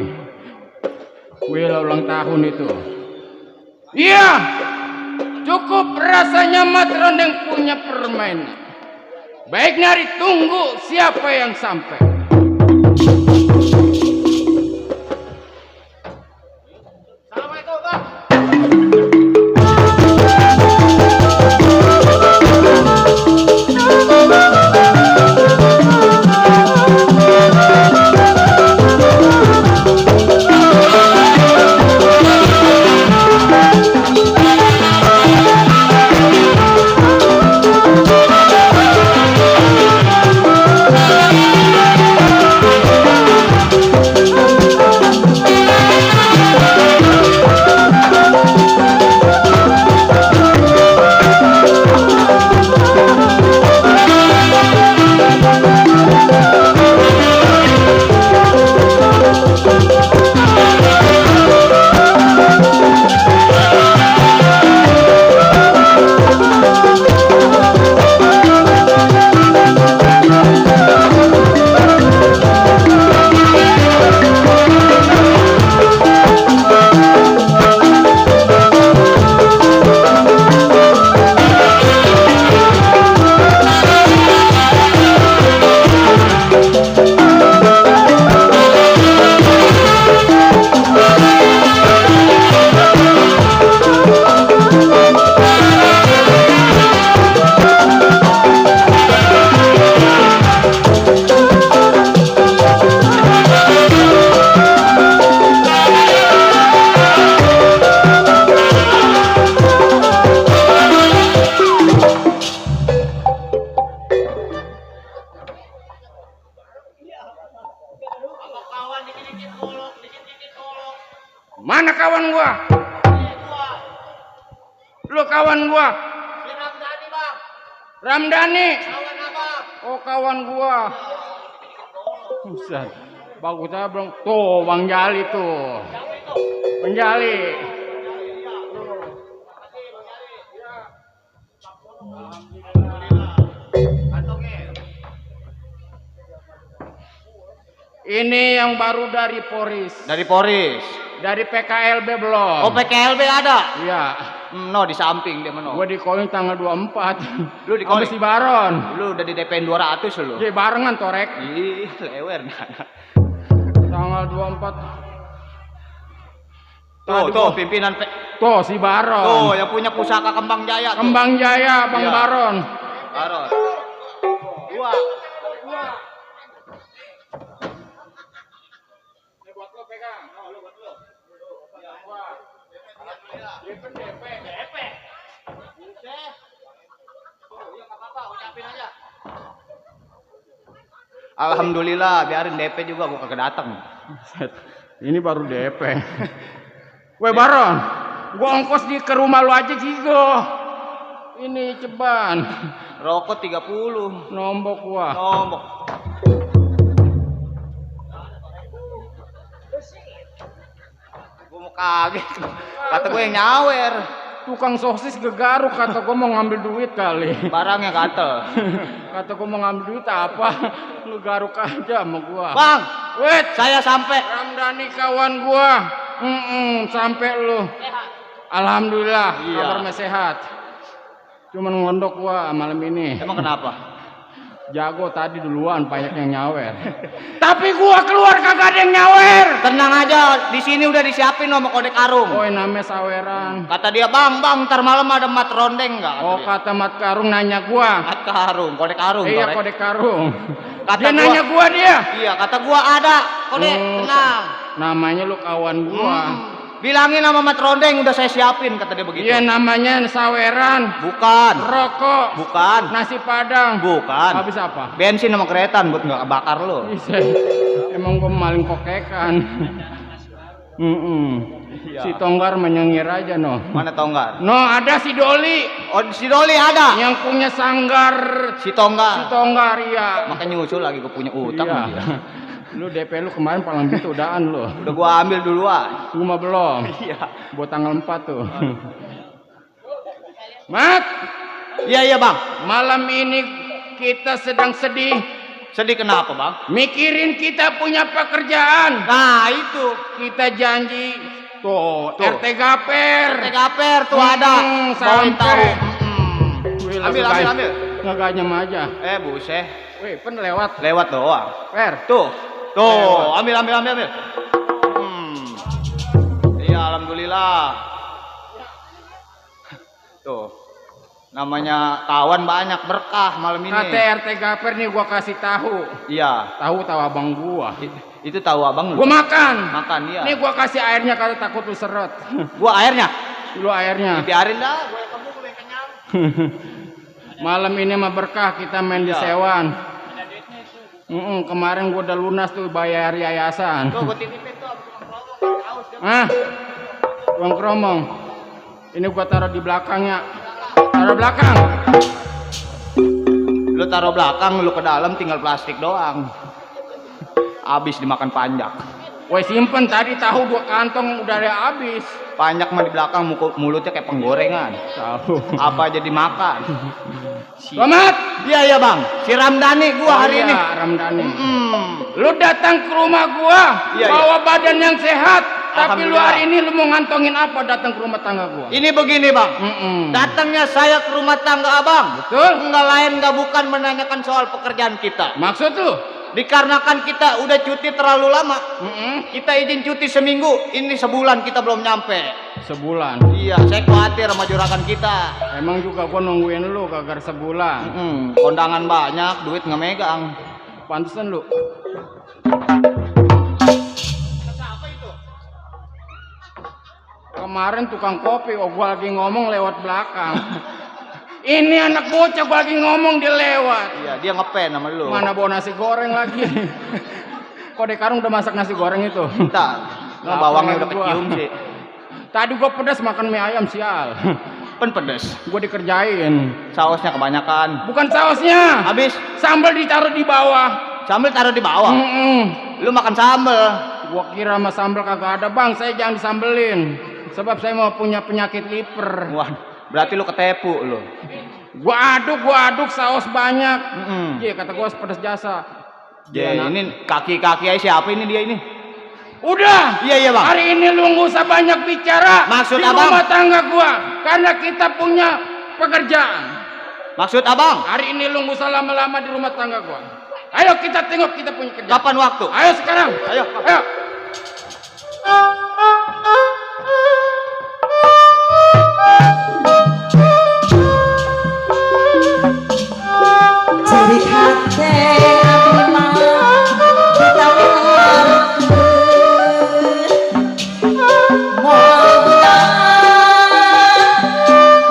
Wila ulang tahun itu. Iya, cukup rasanya Mat Rondeng punya permainan. Baik nyari, tunggu siapa yang sampai. Assalamualaikum, Bang. kawan gua? Si Ramdhani, Bang. Ramdhani. Kawan Abang. Oh, kawan gua. Buset. Bagus aja belum. Tuh, Bang Jali tuh. Bang Jali. Ini yang baru dari Poris. Dari Poris. Dari PKLB belum. Oh, PKLB ada. Iya. No, di samping dia mano. Gua di calling tanggal 24. Lu di calling? Sama si Baron. Lu udah di DP 200 lu. Jadi barengan torek. Ih, lewer. Tanggal 24. Tuh, pimpinan Tuh si Baron. Tuh, yang punya pusaka Kembang Jaya tuh. Kembang Jaya, Bang Iya. Baron. Baron. Dua. Alhamdulillah, biarin DP juga gua kagak datang. Ini baru DP. Weh Baron, gua ongkos ke rumah lu aja Cigo. Ini ceban. Rokok 30. Nombok gua. Nombok. Gua mau kaget. Kata gue yang nyawer. Tukang sosis gegaruk kata gua mau ngambil duit kali. Barangnya gatel. Kata gua mau ngambil duit apa? Lu garuk aja sama gua. Bang, Wait, saya sampai. Ramdhani kawan gua. Sampai lu. Alhamdulillah, Iya. kabarnya sehat. Cuman ngondok gua malam ini. Emang kenapa? Jago tadi duluan banyak yang nyawer. Tapi gua keluar kagak ada yang nyawer. Tenang aja, di sini udah disiapin sama kode karung. Oh, namanya saweran. Kata dia, bang, ntar malam ada mat rondeng nggak? Oh, kata Mat Karung nanya gua. Mat karung, kode karung. Iya, Torek. kode karung. Kata Dia gua- nanya gua dia. Iya, kata gua ada kode, Oh, tenang. Namanya lu kawan gua. Bilangin sama mat rondeng udah saya siapin, kata dia begitu. Iya, namanya saweran, Bukan, rokok, bukan, nasi padang. bukan. Habis apa? Bensin sama keretan buat nggak bakar lo. Bisa. Emang gua maling kokekan. Iya. Si Tonggar menyengir aja no. Mana tau nggak? No, ada si Doli Oh, si Doli ada. yang punya sanggar Si Tongga. si Tonggar ya. Makanya nyusul lagi gue punya utang Iya. sama dia. Lu DP lu kemarin paling gitu udaan lu. Udah gua ambil duluan. Gua mah belum. Iya. Buat tanggal 4 tuh. Mat, Iya, iya, Bang. malam ini kita sedang sedih. Sedih kenapa, Bang? Mikirin kita punya pekerjaan. Nah, itu. Kita janji tuh, Tuh. RT Gaper. TKPR tuh ada. Bawain tahu. Sampai. Wih, Ambil, lagu ambil, guys. ambil. Ngeganyam aja. Buset. Wih, pen lewat. Lewat doang. Per. Tuh. Tuh, Lewat. ambil, ambil, ambil, ambil. Iya, alhamdulillah. Tuh. Namanya kawan banyak berkah malam ini. Kata RT Gaper nih gua kasih tahu. Iya. Tahu abang gua. Itu tahu abang lu. Gua makan. Makan iya. Nih gua kasih airnya kata takut lu seret. Gua airnya. Lu airnya. Biarin dah, gua yang kamu yang kenyang. Malam ini mah berkah kita main di Iya. Sewan. Kemarin gua udah lunas tuh bayar yayasan. Tuh, gua titipin tuh abang ngomong haus dia. Hah? Uang keromong. Ini gua taruh di belakangnya. Taruh belakang. Lu taruh belakang, lu ke dalam tinggal plastik doang. Abis dimakan panjak. Woi simpen tadi tahu gua kantong udah ada habis. Panjak mah di belakang mulutnya kayak penggorengan. Tahu. Apa aja dimakan. Selamat. Iya iya bang, si Ramdhani gua hari ini. Ramdhani. Hmm. Lu datang ke rumah gua, Iya, bawa badan yang sehat. Tapi lu Alhamdulillah. hari ini lu mau ngantongin apa datang ke rumah tangga gua? Ini begini bang, datangnya saya ke rumah tangga abang. Betul. Enggak lain enggak bukan menanyakan soal pekerjaan kita. Maksud lu? Dikarenakan kita udah cuti terlalu lama. Kita izin cuti seminggu, ini sebulan kita belum nyampe. Sebulan. Iya, saya khawatir sama juragan kita. Emang juga gua nungguin lu kagak sebulan. Kondangan banyak, duit nggak megang. Pantesan lu. Kemarin tukang kopi, gua lagi ngomong lewat belakang. Ini anak bocah gua lagi ngomong dia lewat. Iya, dia ngepen sama lu. Mana bawa nasi goreng lagi. Kode Karung udah masak nasi goreng itu. Entar. Nah, bawangnya udah Lapar gua. kecium sih. Tadi gua pedas makan mie ayam sial. Pen pedes. Gue dikerjain. Sausnya kebanyakan. Bukan sausnya. Habis Sambal ditaruh di bawah. sambal taruh di bawah. Lu makan sambal. Gua kira sama sambal kagak ada, Bang. Saya jangan disambelin. Sebab saya mau punya penyakit liver. Wah, berarti lu ketepu lu. Gua aduk saus banyak. Iya, kata gua pedas jasa. Ya, ini kaki-kaki aja siapa ini dia ini? Udah. Iya, Bang. Hari ini lu nggak usah banyak bicara. Maksud di Abang? rumah tangga gua, karena kita punya pekerjaan. Maksud Abang? Hari ini lu nggak usah lama-lama di rumah tangga gua. Ayo kita tengok kita punya kerjaan. Kapan waktu? Ayo sekarang. Ayo. Ciri hati abdi mah kita moal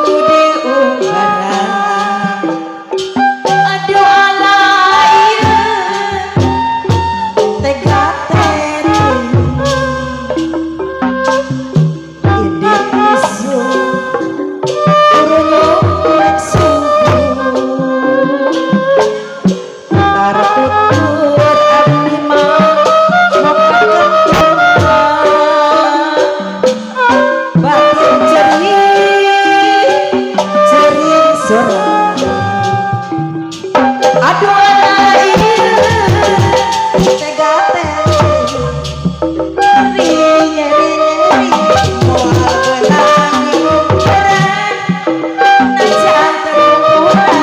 budi unggaran. Aduh alay tega tetu idit isu urung urek sungguh tutur abdi mah moga batin cering sorang. Aduh alay tega teh nyeri moal benang unggaran najan terungguran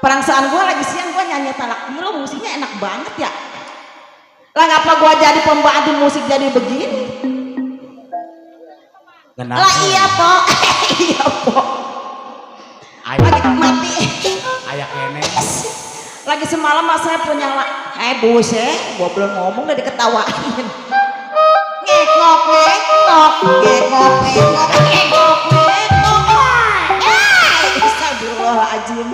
perasaan gue lagi siang gue nyanyi talak bilo musiknya enak banget ya. Lah ngapa gue jadi pembantu musik jadi begini? Kenapa? Lah iya po, iya po. Lagi mati. Ayak kene. Lagi semalam mas saya punya buset, gue belum ngomong udah diketawain. Ngekok ngekok ngekok ngekok ngekok ngekok. Astagfirullahaladzim.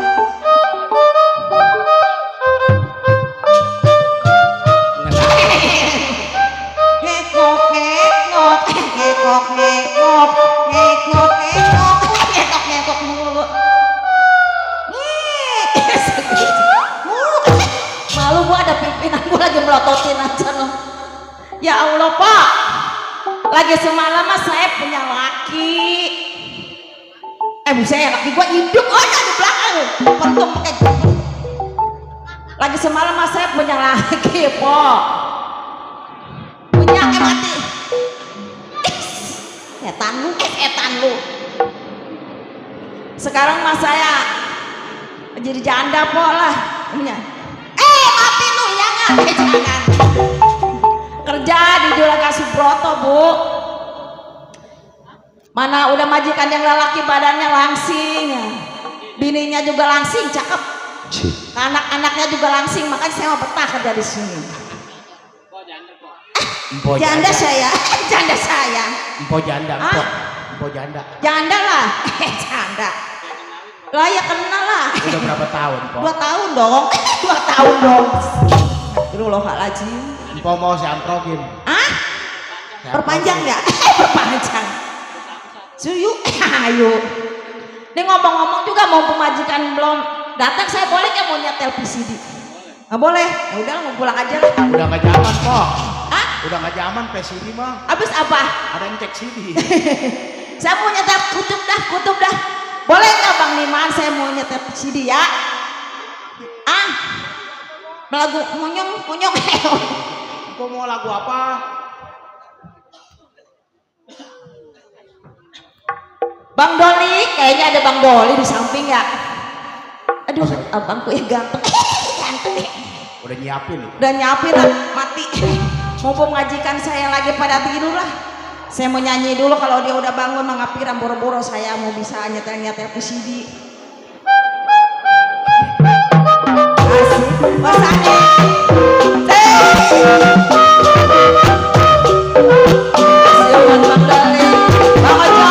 Ngekok ngekok ngekok ngekok ngekok ngekok ngekok ngekok mulu. Malu gua ada pimpinan gua lagi melototin aja loh. Ya Allah Pak, lagi semalam mas saya punya laki. Saya laki gua hidup aja di belakang. Pentung pakai. Lagi semalam mas saya punya laki, Po. Punya mati. setan lu. Sekarang mas saya jadi janda po lah. Mati lu jangan. Jangan. Kerja di Juragan Subroto bu. Mana udah majikan yang lelaki badannya langsing, bininya juga langsing, cakep. Anak-anaknya juga langsing, makanya saya mau betah kerja di sini. Janda saya, janda saya. Empo janda, empo janda. Janda lah, janda. Lah ya kenal lah. Udah berapa tahun, Po? 2 tahun dong, 2 tahun dong. Astagfirullahaladzim. Empo mau saya amprokin. Perpanjang ya? Perpanjang. Suyu, ayo. Ini ngomong-ngomong juga mau pemajikan belum datang, saya boleh nggak mau nyetel VCD? Nggak boleh. Ya udah mau pulang aja lah. Udah nggak zaman, Po. Udah nggak zaman PCD mah. Abis apa? Ada yang cek CD. Saya mau nyetel kutub dah. Boleh nggak Bang Niman? Saya mau nyetel VCD ya. Lagu munyung. Kau mau lagu apa? Bang Doli, kayaknya ada Bang Doli di samping ya. Aduh, abangku ya ganteng. Ganteng. Udah nyiapin nih. Udah nyiapin lah, mati. Mumpung majikan saya lagi pada tidur lah. Saya mau nyanyi dulu, kalau dia udah bangun mengapiran boro-boro saya mau bisa nyetel VCD. Asik, masanya. Silakan Bang Doli. Bang Ojon.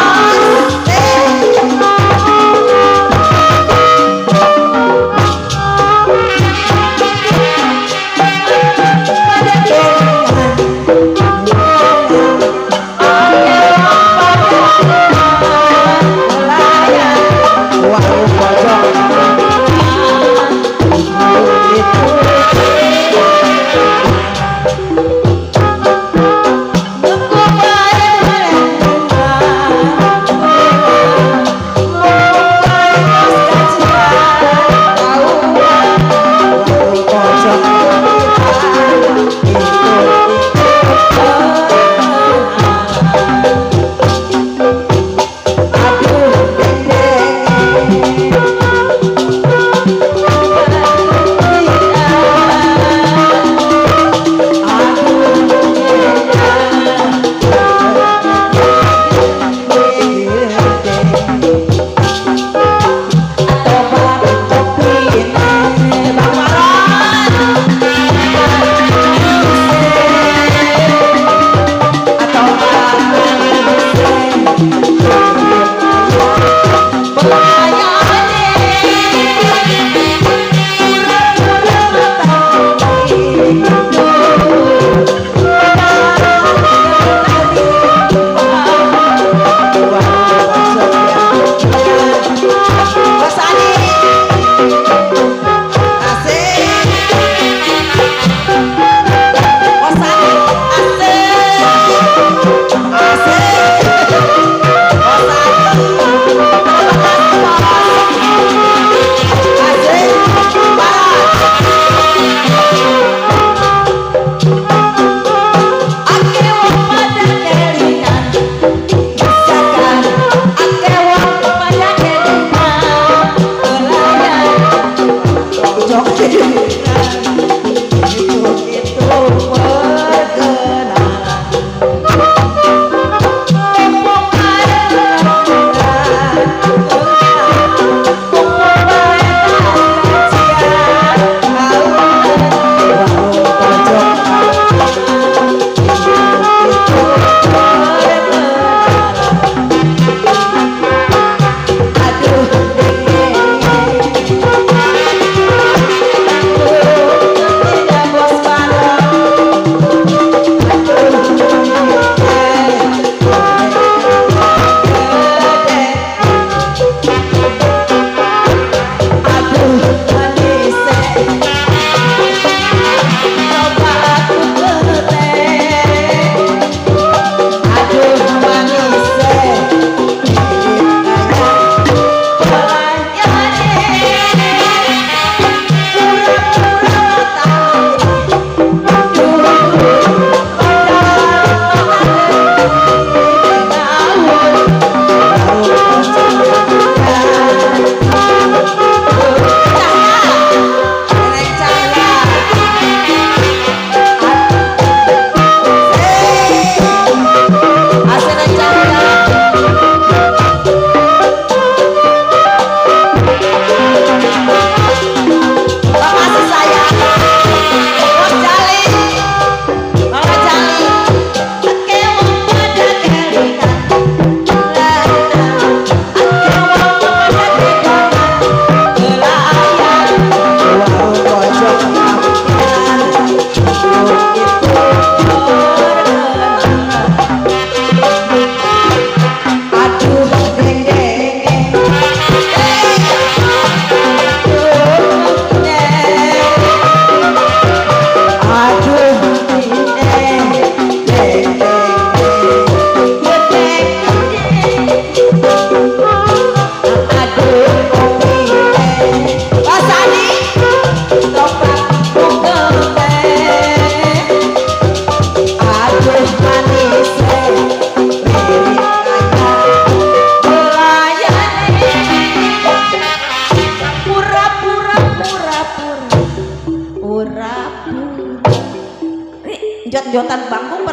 jot-jotan panggung,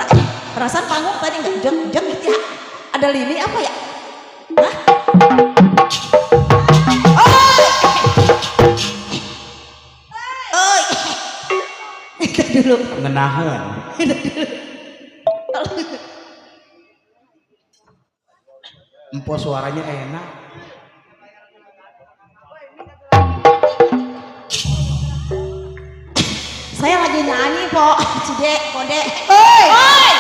perasaan panggung tadi nggak jot-jot gitu ya. Ada lini apa ya? Hah? Oi. Kita dulu. Ngenahan. Empo suaranya enak. Saya lagi nyanyi po, Cide, kode. Oi, oi,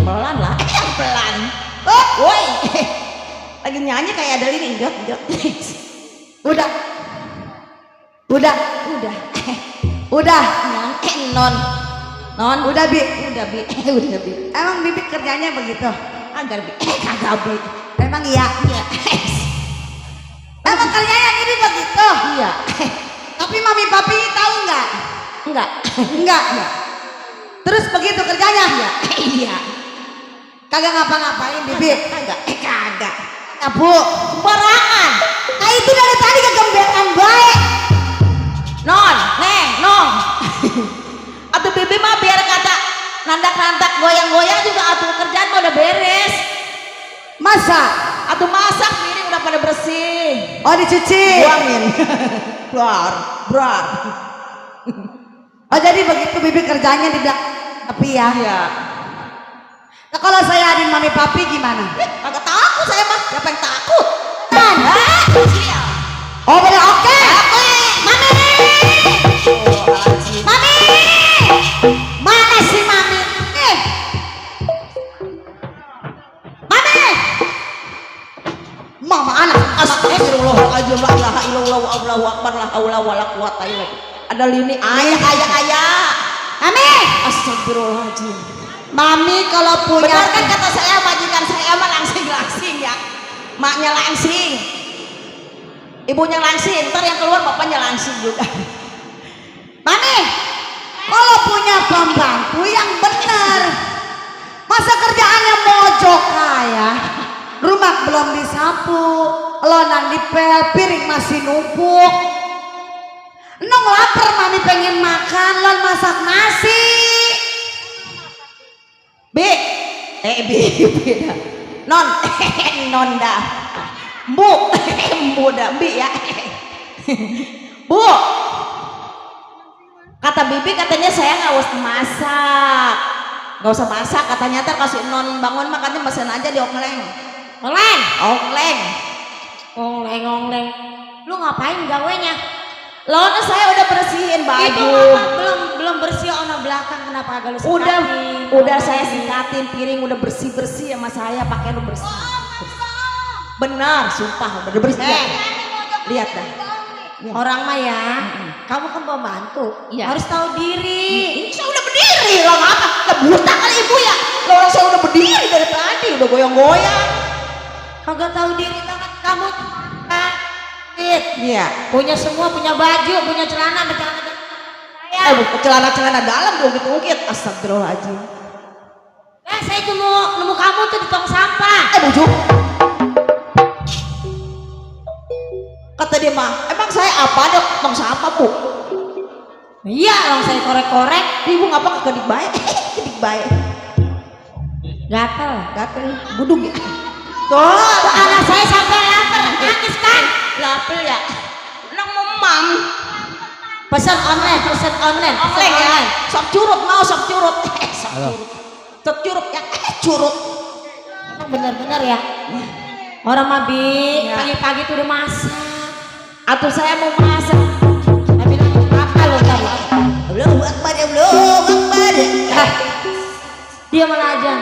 pelan lah, pelan. Woi, lagi nyanyi kayak ada lini, jot. Udah, non, udah bi. Emang Bibi kerjanya begitu? Agar bi, kagak bi. Emang iya? Iya, Emang kerjanya Bibi begitu? iya, Tapi mami papi tahu nggak? enggak, Enggak. Terus begitu kerjanya? iya, Kagak ngapa-ngapain Bibi? kagak, kagak. Nah, Bu, Sembarangan. nah itu dari tadi kegembekan baik. Non, nong. Atuh bibi mah biar kata nandak-nandak goyang-goyang juga atuh kerjaan mah udah beres. Masa? Atuh masak piring udah pada bersih. Oh dicuci. Buangin. Brar. Oh jadi begitu Bibi kerjanya di belakang tapi ya. Iya. Nah kalau saya adin mami papi gimana? Kagak takut saya mah. Siapa yang takut? Kan? Iya. Oh bener oke. Mami. Mami. Mana sih mami? Mami. Mama anak. Astagfirullahaladzim, la ilaha illallah, Allahu akbar, la haula wala quwata illa billah. Ada lini ayah. Mami. Astagfirullahaladzim. Mami kalau punya Benar kan kata saya majikan saya mah langsing ya. Maknya langsing. Ibunya langsing, ntar yang keluar bapaknya langsing juga. Mami, kalau punya pembantu yang benar, masa kerjaannya mojok kaya, rumah belum disapu, lonan dipel, piring masih numpuk. Nong lapar mami pengen makan, lon masak nasi. Bi, dah. Non dah. Bu dah, Bi ya. Bu, kata Bibi katanya saya nggak usah masak, katanya ntar kasih non bangun makanya mesen aja di ongleng. Ongleng. Lu ngapain gawenya? Loh, saya udah bersihin baju. Itu mama belum bersih ono belakang, kenapa agak lu sikatin? Udah saya sikatin piring udah bersih sama saya pakai lu bersih. Benar, sumpah udah bersih. Lihat dah. Orang mah ya, kamu kan pembantu, Iya. harus tahu diri. Saya udah berdiri loh, apa? Lah buta kali ibu ya. Loh, orang saya udah berdiri dari tadi, udah goyang-goyang. Kagak tahu diri banget kamu. Iya. Punya semua, punya baju, punya celana, saya. Celana dalam dong ungkit. Astagfirullahaladzim. Saya nemu kamu tuh di tong sampah. Bujuk. Kata dia mah, emang saya apa ada tong sampah bu? Iya, orang saya korek-korek. Ibu ngapa kagak dikbaik? Dikbaik. Gatel. Budung ya. Tuh, anak saya sampai lapar, nangis kan? Lapel ya. Nang memam. Pesan online. Onleng ya. Sok curut mau sok curut. Sok curut ya. Curut. Bener-bener ya. Orang mah Bi, pagi-pagi tuh udah masak. Atau saya mau masak. Tapi apa lo tadi? Allahu Akbar ya Allahu Akbar. Dia malah aja.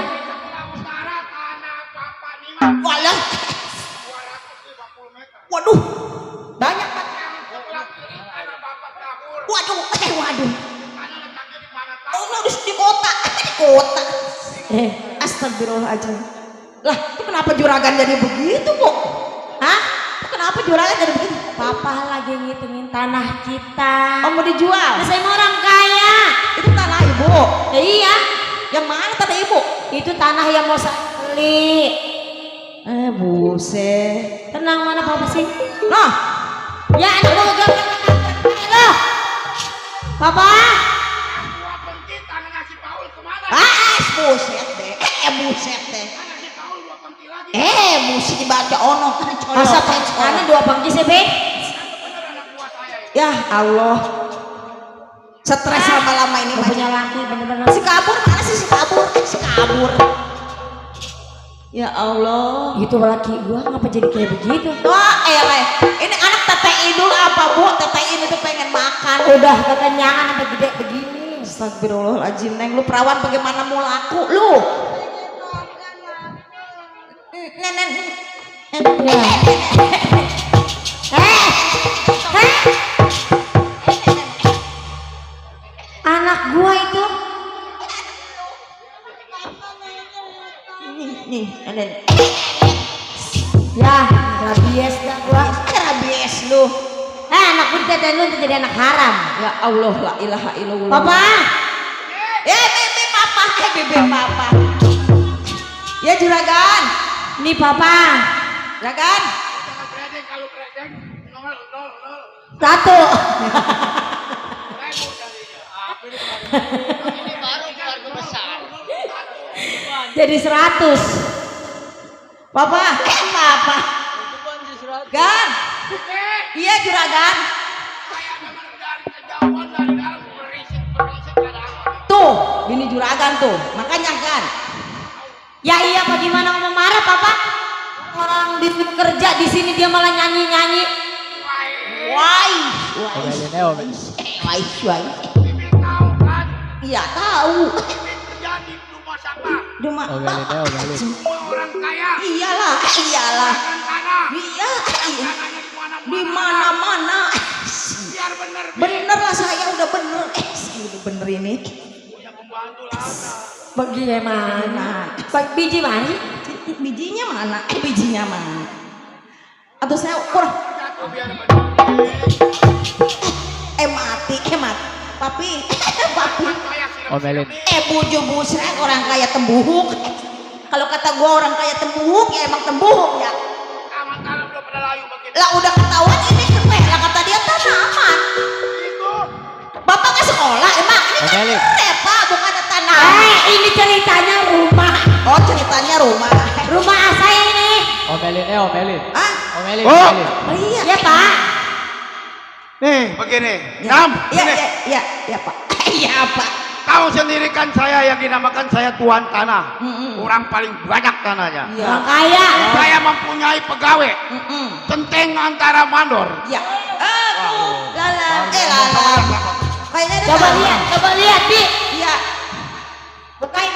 Walah. Waduh. Banyak Pak. Waduh. Oh, harus di kota. Astagfirullahaladzim. Lah, itu kenapa juragan jadi begitu, Bu? Hah? Kenapa juragan jadi begitu? Papa lagi ngitungin tanah kita. Oh, mau dijual? Saya mau orang kaya. Itu tanah Ibu. Ya, iya. Yang mana tanah Ibu? Itu tanah yang mau saya beli. Buset. Tenang, mana Papa sih? Nah, Ya, ini mau gak loh. Papa. buset deh. Buset deh. Mesti dibaca ono. Masa pacarannya 2 pangki sih, Be? Ya Allah. Stres lama-lama ini Gak punya laki bener-bener. Si kabur mana sih si kabur? Si kabur. Ya Allah. Gitu laki gua ngapa jadi kayak begitu? Wah, ini anak Teteh Idul apa bu? Teteh Idul tuh pengen makan. Udah kekenyangan sampai gede begini. Astagfirullahaladzim, Neng, lu perawan bagaimana mau laku lu? Nenek. Ya. Anak gua itu Nih, nenek. ya rabies dah gua. Rabies lu. Anak gua dan lu jadi anak haram. Ya Allah, la ilaha illallah. Papa, Bebe papa, bebe papa. Ya juragan. nih papa. Juragan. Satu. Jadi 100. Papa, papa. Gan. Iya juragan. Tuh, bini juragan tuh. Makanya kan. Ya iya, apa gimana ngomong marah papa? Orang di kerja di sini dia malah nyanyi-nyanyi. Why? Iya tahu. Rumah Orang kaya. Iyalah. Iya. Di mana-mana. Biar bener. Bener lah saya udah bener. Saya udah bener ini. Bagaimana? Biji mana? Bijinya mana? Bijinya mana? Atau saya kurang. Mati. Papi. Omelin. Buju busrek orang kaya tembuhuk. Kalau kata gua orang kaya tembuhuk ya emang tembuhuk ya. Lah udah ketahuan ini kepek lah kata dia tanaman. Bapak ke sekolah emang ini kan repa bukan tanaman. Ini ceritanya rumah. Oh ceritanya rumah. Rumah saya ini. Omelin. Ah? Omelin. Oh. Oh iya. Ya pak. Nih, begini. Ya. Nam, Iya Pak. Iya Pak. tahu sendiri kan saya yang dinamakan saya tuan tanah. Orang paling banyak tanahnya. Iya. Orang kaya. Saya mempunyai pegawai. Centeng antara mandor. Ya. Lala. Kayaknya ada Coba lihat, Bi. Iya. Bukain.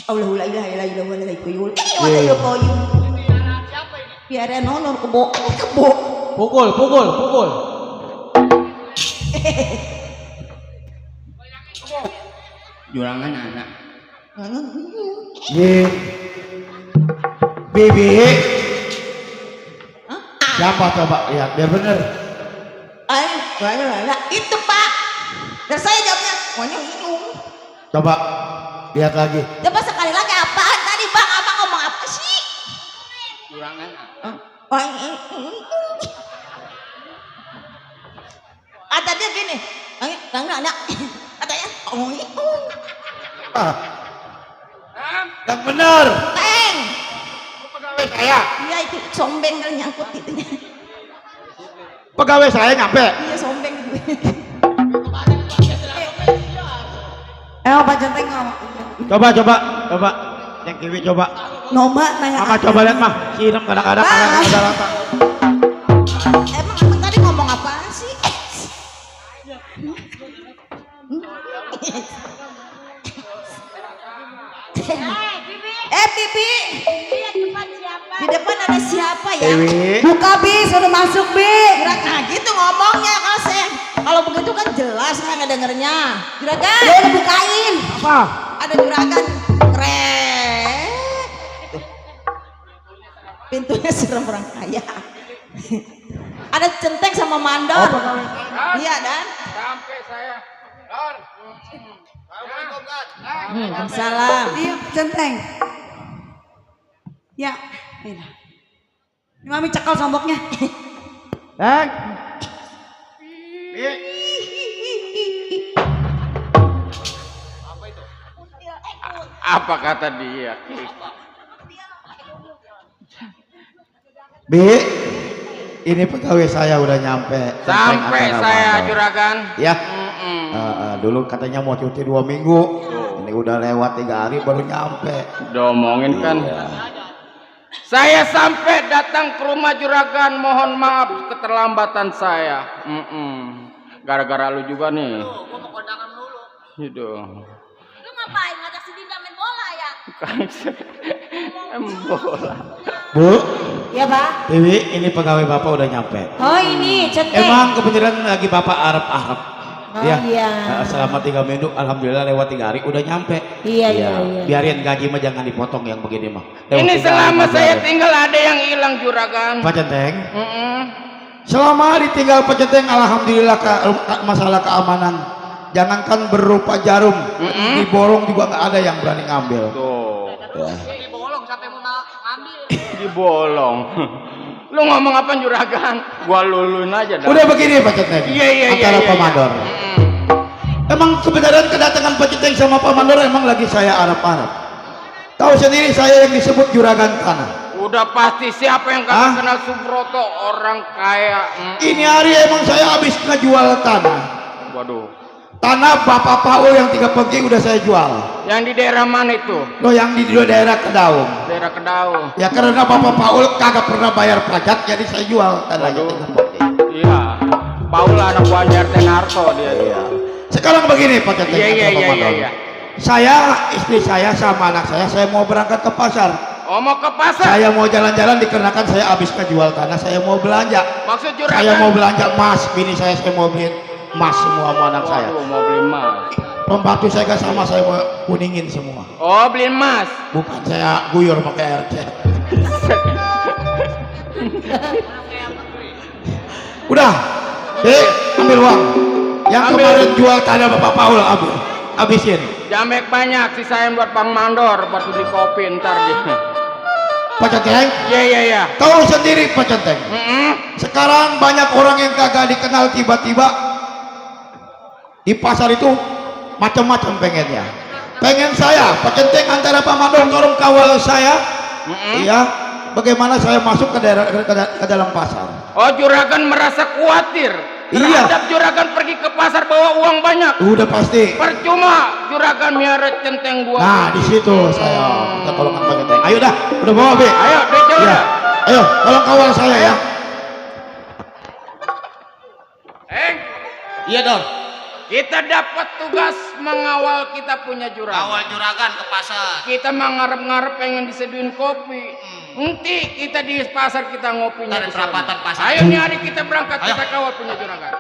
Allah la ilaha illallah wa la ilaha illallah. Biar nonor kebo. Pukul. Jurangan anak. Ye. Bibi. Siapa coba lihat biar bener. Itu Pak. Dan saya jawabnya, pokoknya minum. Coba lihat lagi. Coba sekali lagi apaan tadi Bang? Abang ngomong apa sih? Jurangan anak. Kata dia gini, enggak. Katanya, Yang bener. Teng. Pegawai saya. Iya itu sombeng kali nyangkut itu. Pegawai saya nyampe. Iya sombeng itu. Pak Centeng ngomong. Coba. Yang kiwi coba. Noma nanya. Mama coba lihat mah. Siram kadang-kadang ada rata. Emang abang tadi ngomong apa sih? Bibi. Di depan ada siapa ya? Dewi. Buka Bi, sudah masuk Bi. Nah gitu ngomongnya kalau begitu kan jelas saya ngedengernya. Juragan. Ya udah bukain. Apa? Ada juragan keren. Pintunya serem orang kaya. Ada centeng sama mandor. Iya dan. Sampai saya. Dor. Assalamualaikum kan. Salam. Iya, Centeng. Ya. Ini Mami cekal somboknya. Apa kata dia? Bi, ini pegawai saya udah nyampe. Sampai Antara saya mandor. juragan. Ya. Dulu katanya mau cuti 2 minggu. Ini udah lewat 3 hari baru nyampe. Domongin kan. Iya. Saya sampai datang ke rumah juragan. Mohon maaf keterlambatan saya. Gara-gara lu juga nih. Gua mau kondangan dulu. Gitu. Lu ngapain ngajak si Dinda main bola ya? Bola. Bu, Ya, Pak. Dewi, ini pegawai Bapak udah nyampe. Oh, ini centeng. Emang kebetulan lagi Bapak Arab-Arab. Oh, iya. Selama 3 minggu, alhamdulillah lewat 3 hari udah nyampe. Iya. Biarin gaji mah jangan dipotong yang begini mah. Lewat Ini 3 hari selama mah saya biarin. tinggal ada yang hilang juragan. Pak Centeng, Mm-mm. selama ditinggal Pak Centeng, alhamdulillah masalah keamanan. Jangankan berupa jarum, diborong juga nggak ada yang berani ngambil. Tuh. Ya. Dibolong sampai mau ngambil. Dibolong. Lu ngomong apa juragan? Gua luluin aja dah. Udah begini Pak Centeng, Iya. antara Pak Mandor. Emang kebenaran kedatangan Pak Centeng sama Pak Mandor emang lagi saya Arab-Arab. Tahu sendiri saya yang disebut juragan tanah. Udah pasti siapa yang kagak kenal Subroto, orang kaya. Ini hari emang saya habis ngejual tanah. Waduh. Tanah Bapak Paul yang 3 pegi udah saya jual. Yang di daerah mana itu? Loh yang di daerah Kedaung. Daerah Kedaung. Ya karena Bapak Paul kagak pernah bayar pajak jadi saya jual tanahnya Waduh. 3 pegi. Iya. Paul anak Banjar Tenarto dia. Iya. Sekarang begini Pak Centeng. Iya. Saya, istri saya sama anak saya mau berangkat ke pasar. Oh, mau ke pasar? Saya mau jalan-jalan dikarenakan saya habis ngejual tanah, saya mau belanja. Maksud juragan? Saya mau belanja emas, bini saya mau beli emas semua sama anak saya. Waduh, mau beli emas. Pembantu saya kan sama saya mau kuningin semua. Oh, beli emas. Bukan saya guyur pakai air cat. Udah, ambil uang. Yang Ambil. kemarin jual tanah Bapak Paul habisin. Jamek banyak sisain buat Bang Mandor buat beli kopi ntar dia. Pak Centeng, Iya. tahu sendiri Pak Centeng. Sekarang banyak orang yang kagak dikenal tiba-tiba di pasar itu macam-macam pengennya. Pengen saya, Pak Centeng antara Pak Mandor tolong kawal saya. Iya, bagaimana saya masuk ke dalam pasar. Oh, juragan merasa khawatir terhadap juragan pergi ke pasar bawa uang banyak. Udah pasti. Percuma juragan miara centeng gua. Nah, di situ saya minta tolongan Pak Centeng. Ayo dah, udah bawa Be. Ayo, coba Ya. dah. Ayo, tolong kawal saya ya. Iya, Don. Kita dapat tugas mengawal kita punya juragan. Awal juragan ke pasar. Kita mengarep-ngarep pengen diseduin kopi. Nanti kita di pasar kita ngopinya. Ada di sana. perapatan pasar. Ayo nih hari kita berangkat kita kawal punya juragan.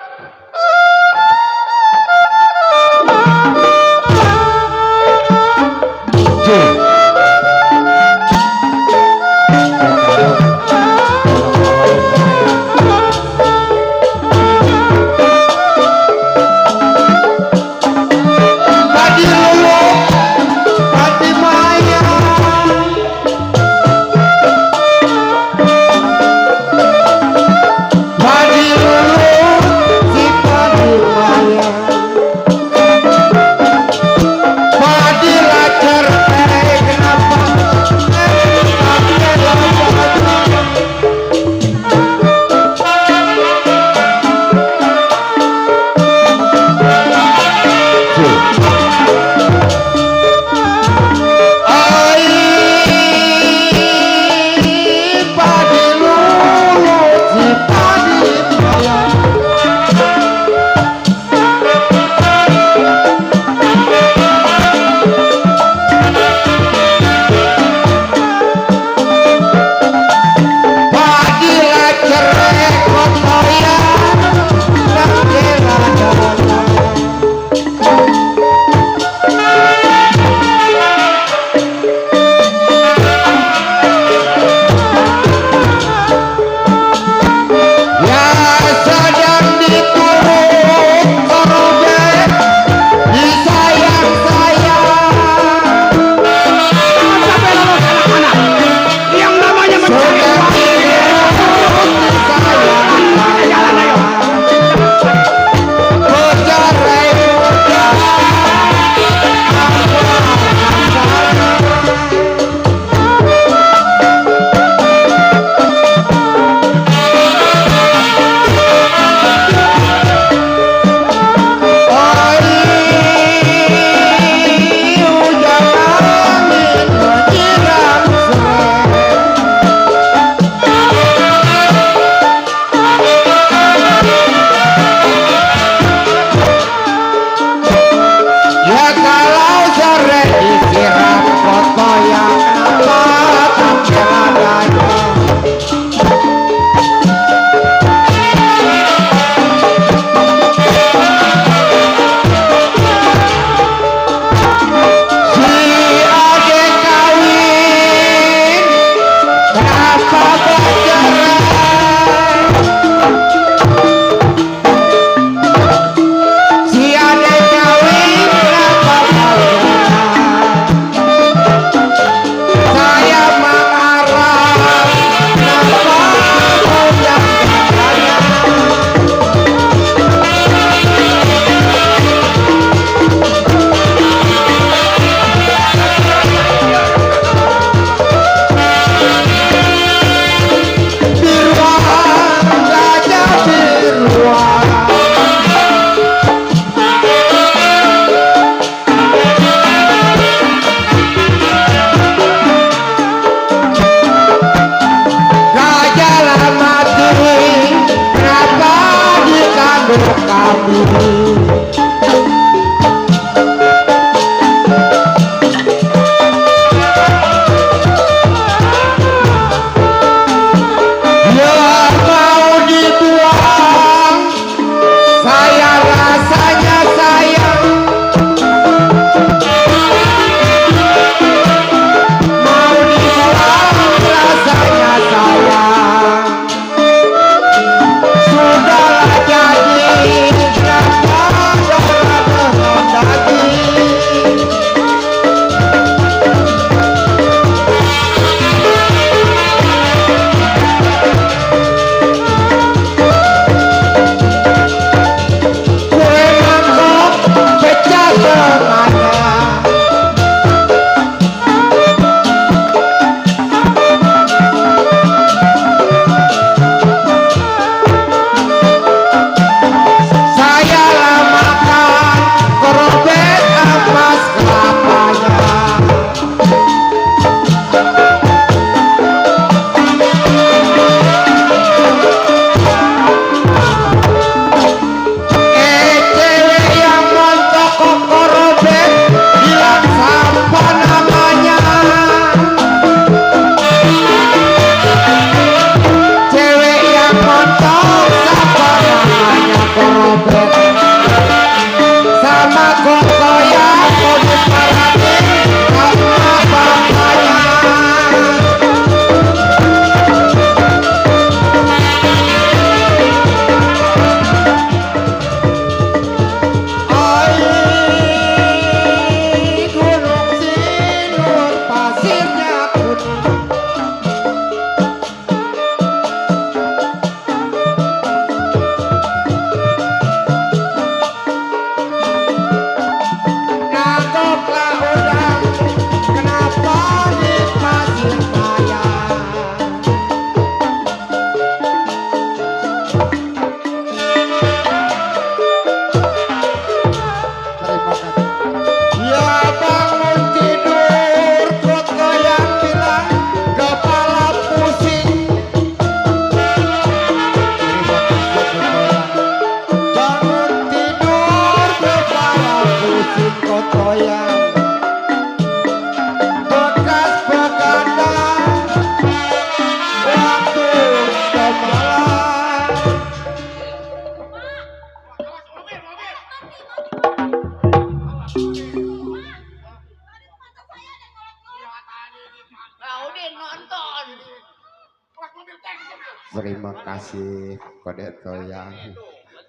Terima kasih Kode Toyang,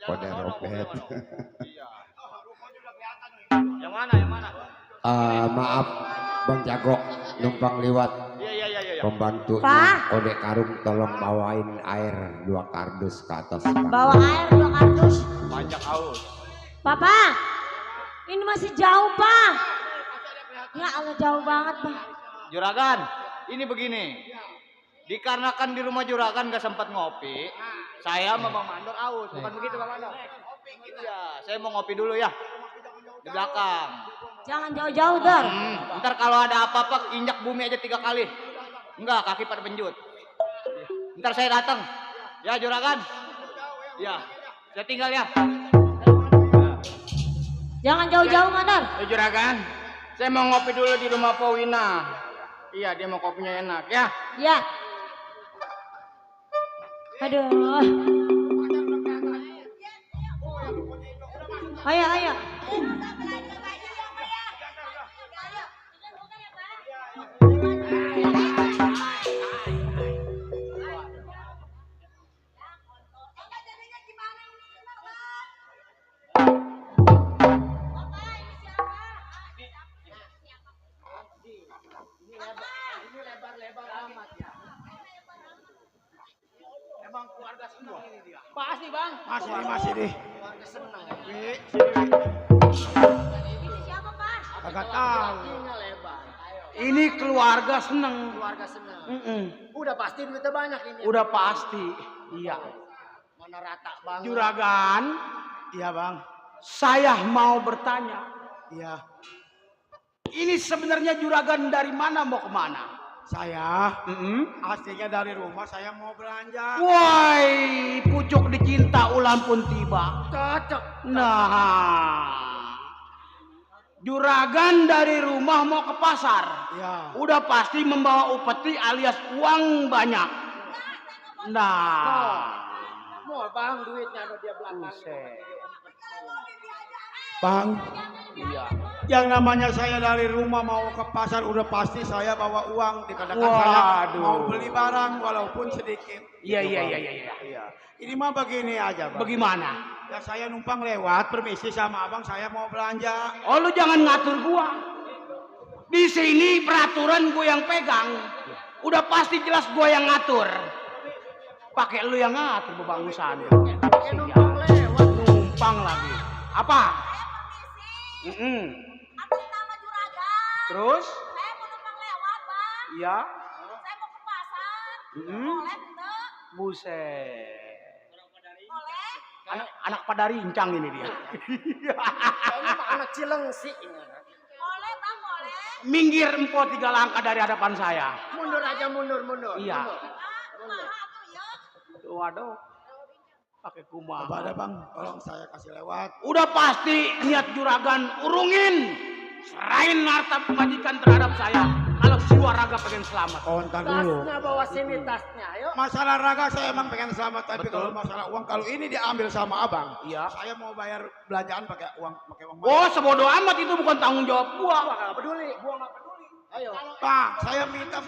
Kode Robet. Yang mana? Maaf Bang Jago, numpang lewat. Iya. Pembantunya Pak. Kode Karung tolong bawain air 2 kardus ke atas. Bawa air 2 kardus. Banyak haus. Papa, ini masih jauh, Pak. Ya Allah, jauh banget, Pak. Juragan, ini begini. Dikarenakan di rumah juragan gak sempat ngopi, saya sama Bang Mandor aus. Bukan begitu Bang Mandor? Iya, saya mau ngopi dulu ya. Di belakang. Jangan jauh-jauh, Dor. Ntar kalau ada apa-apa injak bumi aja 3 kali. Enggak, kaki pada benjut. Ntar saya datang. Ya juragan. Ya, saya tinggal ya. Jangan jauh-jauh, Mandor. Juragan, saya mau ngopi dulu di rumah Powina. Iya, dia mau kopinya enak ya. Ya. Aduh. Ayo. Emang keluarga semua ini dia. Pasti bang. Masih deh. Keluarga senang. Siapa, Pak? Kagak tahu. Kakinya lebar. Ini keluarga seneng. Keluarga senang. Mm-mm. Udah pasti duitnya banyak ini. Udah pasti. Iya. Mana rata banget. Juragan. Iya bang. Saya mau bertanya. Iya. Ini sebenarnya juragan dari mana mau kemana? Saya aslinya dari rumah, saya mau belanja. Woi, pucuk dicinta ulang pun tiba. Cocok. Nah, juragan dari rumah mau ke pasar. Ya. Udah pasti membawa upeti alias uang banyak. Nah, Mau bang duitnya ada dia belakang. Bang, iya. yang namanya saya dari rumah mau ke pasar udah pasti saya bawa uang. Dikarenakan saya Waduh. mau beli barang walaupun sedikit. Iya. Ini mah begini aja, Bang. Bagaimana? Ya saya numpang lewat, permisi sama abang, saya mau belanja. Oh, lu jangan ngatur gua. Di sini peraturan gua yang pegang. Udah pasti jelas gua yang ngatur. Pakai lu yang ngatur bebangusan. Numpang lewat. Numpang lagi. Apa? Atas nama juragan. Terus? Saya mau numpang lewat, Bang. Iya. Saya mau ke pasar. Boleh, enggak? Buset. Boleh. Anak pada rincang ini dia. Kayaknya mah anak Cilengsi ini. Boleh, Bang, boleh. Minggir empot 3 langkah dari hadapan saya. Mundur aja mundur. Iya. Kumaha tuh ya? Waduh. Pakai Apa kumaha. ada Bang? Tolong saya kasih lewat. Udah pasti niat juragan urungin. Serahin harta pemajikan terhadap saya. Kalau jiwa raga pengen selamat. Oh, ntar dulu. Tasnya bawa sini tasnya. Ayo. Masalah raga saya emang pengen selamat, tapi kalau masalah uang, kalau ini diambil sama abang, Iya. saya mau bayar belanjaan pakai uang Oh, sebodoh amat itu bukan tanggung jawab gua. Gak peduli. Gua gak peduli. Ayo. Pak, saya minta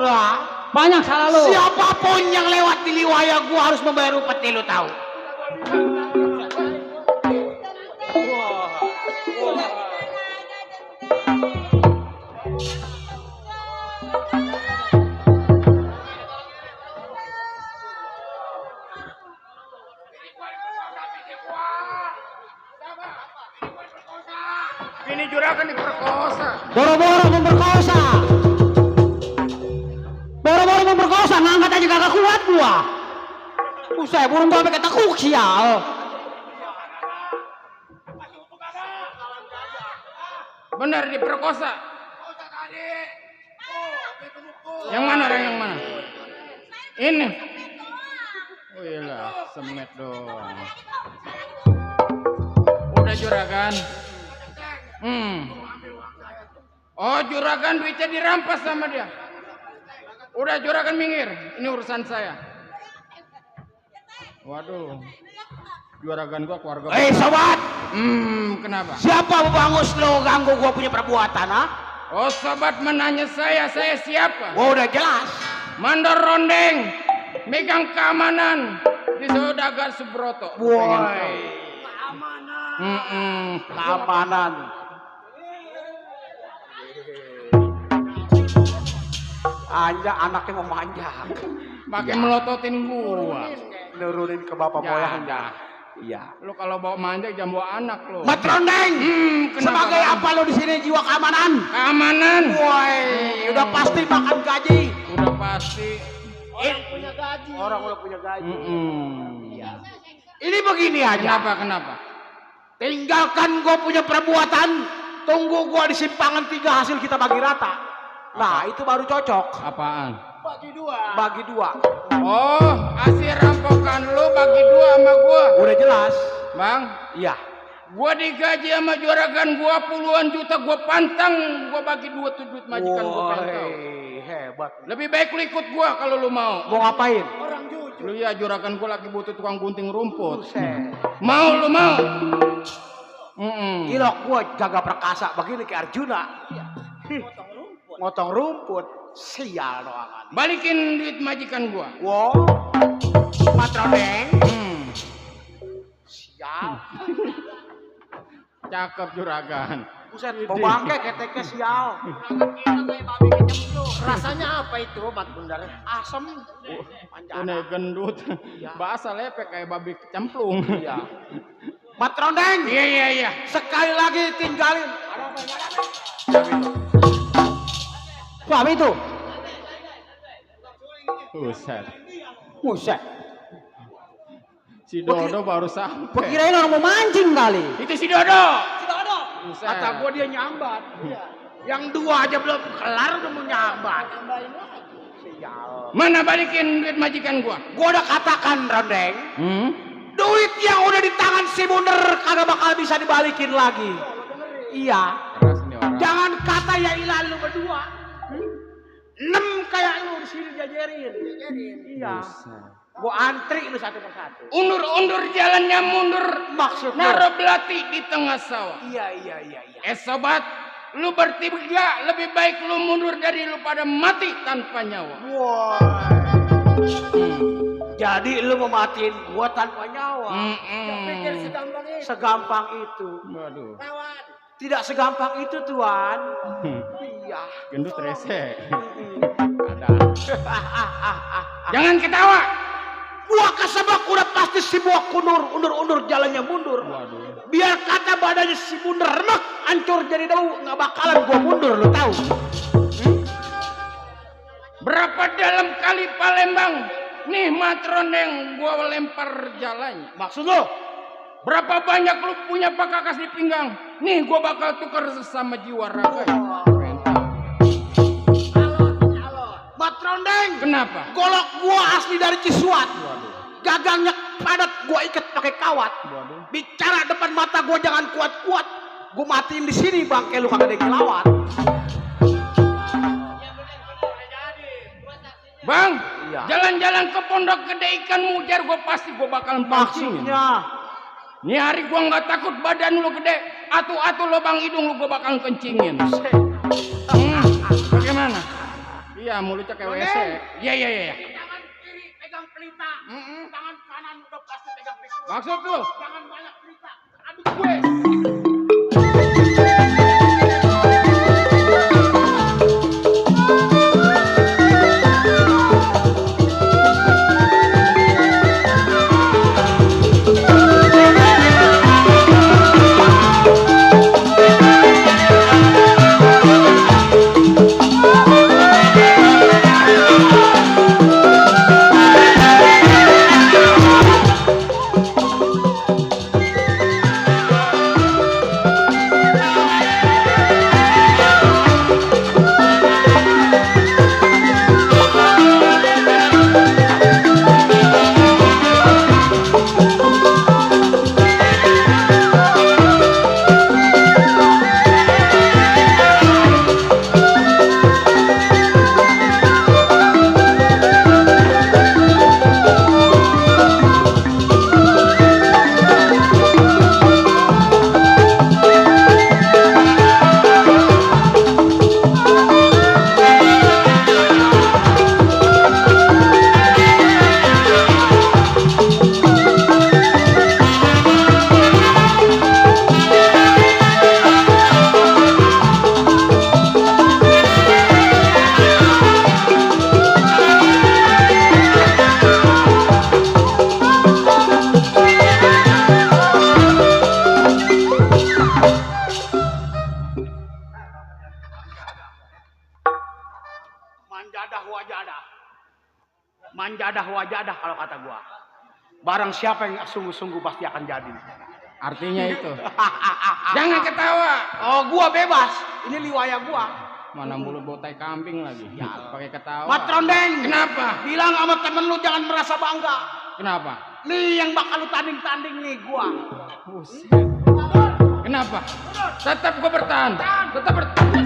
Lah, Banyak salah lu. siapapun yang lewat di liwaya gua harus membayar upeti, lu tahu. Ini juragan diperkosa. Boro-boro memperkosa. Boro-boro memperkosa, ngangkat aja kagak kuat gua. Usai burung gua pakai tekuk sial. Benar diperkosa. Yang mana orang yang mana? Ini. Oh iyalah, semet doang. Udah juragan. Oh juragan duitnya dirampas sama dia. Udah juragan minggir, ini urusan saya. Waduh, juragan gua keluarga. sobat, Kenapa? siapa bangus lo ganggu gua punya perbuatan, ha? Oh sobat menanya saya siapa? Gua udah jelas. Mandor Rondeng, megang keamanan di Saudagar Subroto. Woi, keamanan. Anja anaknya mau manjak, Pakai melototin gua. nurunin ke bapak Ya, moyangnya. Iya. Lu kalau bawa manja jangan bawa anak lu. Mat Rondeng, Kenapa, sebagai Bang? apa lo di sini jiwa keamanan? Keamanan. Woi, udah pasti makan gaji. Udah pasti. Orang udah punya gaji. Iya. Ini begini aja. Kenapa? Tinggalkan gue punya perbuatan. Tunggu gue di simpangan 3 hasil kita bagi rata. Nah itu baru cocok. Apaan? Bagi dua. Oh, hasil rampokan lu bagi 2 sama gua. Udah jelas. Bang, Iya. gua digaji sama juragan gua puluhan juta, gua pantang, gua bagi 2 tuh duit majikan gua pengen. Woi, hebat. Lebih baik lu ikut gua kalau lu mau. Mau ngapain? Lu ya juragan gua lagi butuh tukang gunting rumput. Buset. Mau lu mau? Gila gue jaga perkasa begini ke Arjuna. Ngotong rumput. Sial doangan. Balikin duit majikan gua. Wow. Mat Rondeng. Sial. Cakep juragan. Buset, mau bangke keteknya sial. Rasanya apa itu, Mat Bundar? Asem. Ini gendut. Bahasa lepek kayak babi kecemplung. Iya. Mat Rondeng. Iya. Sekali lagi tinggalin. Apa itu? Buset. Buset. Si Dodo baru sampai. Kirain orang mau mancing kali. Itu si Dodo. Buset. Kata gue dia nyambat. Yang 2 aja belum kelar udah mau nyambat. Sial. Mana balikin duit majikan gua? Gue udah katakan Rondeng. Duit yang udah di tangan si Bunder kagak bakal bisa dibalikin lagi. Iya. Keras nih orang. Jangan kata ya ilah lu berdua. 6 kayak lu di sini jajarin. Iya. Gua antri lu satu persatu. Undur-undur jalannya mundur. Maksudnya? Naruh belati di tengah sawah. Iya. Sobat, lu bertiga lebih baik lu mundur dari lu pada mati tanpa nyawa. Wah. Jadi lu mau matiin gua tanpa nyawa. Segampang itu. Waduh. Tidak segampang itu Tuan. Iya. Gendut rese. Ada. Jangan ketawa. Gua kesebak udah pasti si buah undur jalannya mundur. Waduh. Biar kata badannya si Bunder remek, hancur jadi debu, nggak bakalan gua mundur, lu tahu? Berapa dalam kali Palembang? Nih Mat Rondeng gua lempar jalannya. Maksud lo? Berapa banyak lu punya pakakas di pinggang? Nih gua bakal tukar sama jiwa raga. Mat Rondeng. Kenapa? Golok gua asli dari Cisuat. Gagangnya padat, gua ikat pakai kawat. Bicara depan mata gua jangan kuat-kuat. Gua matiin di sini bangke lu kagak ada yang ngelawat. Bang, Iya. jalan-jalan ke Pondok Gede Ikan Mujar gua pasti gua bakalan pancing. Maksudnya Nih hari gua nggak takut badan lu gede, atu-atu lubang hidung lu gua bakalan kencingin. Bagaimana? Iya Iya, mulutnya kayak WC. Iya. Tangan kiri pegang pelita. Tangan kanan udah pasti pegang pikul. Maksud tuh? Jangan banyak pelita. Aduh gue. Manjadah wajadah kalau kata gua. Barang siapa yang sungguh-sungguh pasti akan jadi. Artinya itu. Jangan ketawa. Oh, gua bebas. Ini liwaya gua. Mana mulut bau tai kambing lagi. Ya, pakai ketawa. Mat Rondeng. Kenapa? Bilang sama temen lu jangan merasa bangga. Kenapa? Nih yang bakal lu tanding-tanding nih gua. Kenapa? Tetap gua bertahan. Tetap bertahan.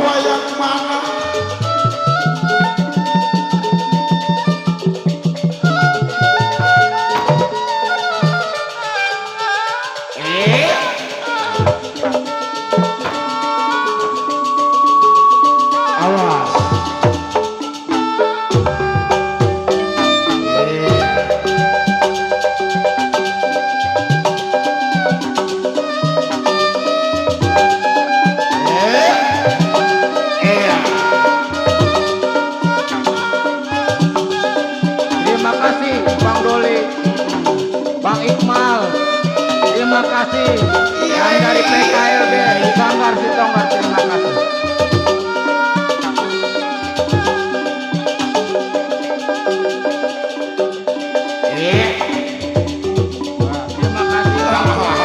Wayang mana? Awas. Terima kasih Bang Doli, Bang Iqmal. Terima kasih yang dari PKLB Sanggar Sitonggar. Terima kasih. Wah, terima kasih Bang. Terima kasih Bapak.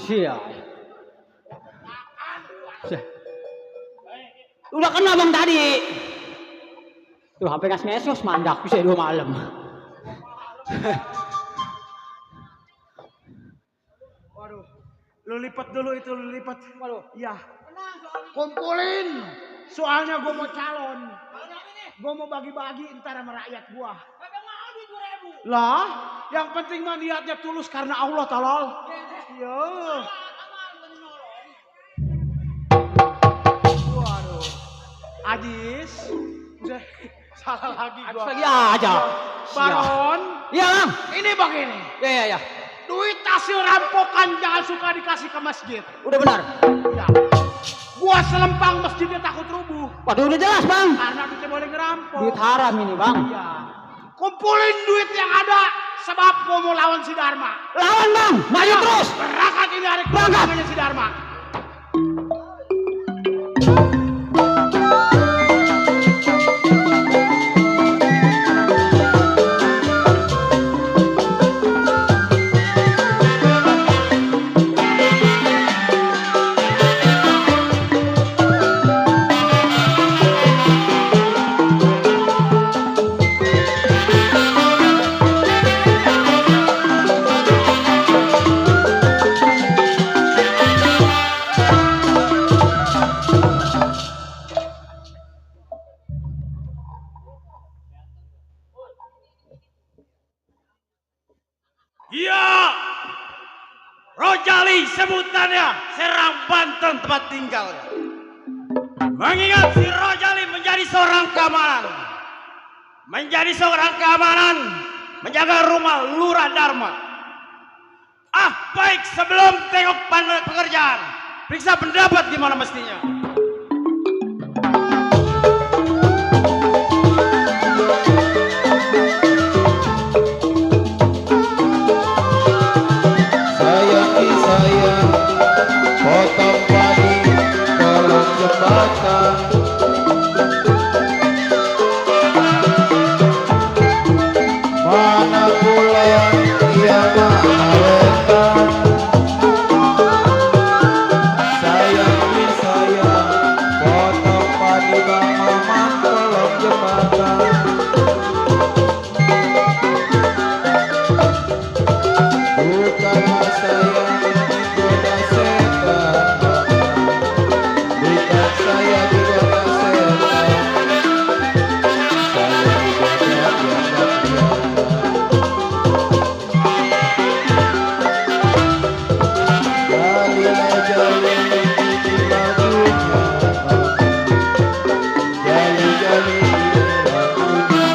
Siap. Udah kena bang tadi. Tuh HP nges-nges mandak bisa 2 malam. Waduh, lu lipat dulu itu, lu lipat. Waduh, iya. Kumpulin. Soalnya gue mau calon. Gue mau bagi-bagi ntar sama rakyat gue. Lah, yang penting mah niatnya tulus karena Allah tolol. Iya. Waduh. Ajis. Udah salah lagi gua. Lagi aja. Baron. Iya bang. Ini begini. Ya. Duit hasil rampokan jangan suka dikasih ke masjid. Udah benar. Ya. Gua selempang masjidnya takut rubuh. Waduh udah jelas bang. Karena kita boleh ngerampok. Duit haram ini bang. Iya. Kumpulin duit yang ada. Sebab gua mau lawan si Dharma. Lawan bang. Maju terus. Berangkat ini hari kedatangannya si Dharma. Iya, Rojali sebutannya, Serang Banten tempat tinggalnya. Mengingat si Rojali menjadi seorang keamanan, menjaga rumah Lurah Dharma. Baik, sebelum tengok pekerjaan, periksa pendapat gimana mestinya. Potong padi, kolong jembatan. Mana bulan, ia mana wetan. Sayang, potong padi bang maman, kolong jembatan. Bukanlah sayang digoda setan, bukan saya digoda setan, saya digoda biasa-biasa. Jali ini lagunya, jali ini lagunya.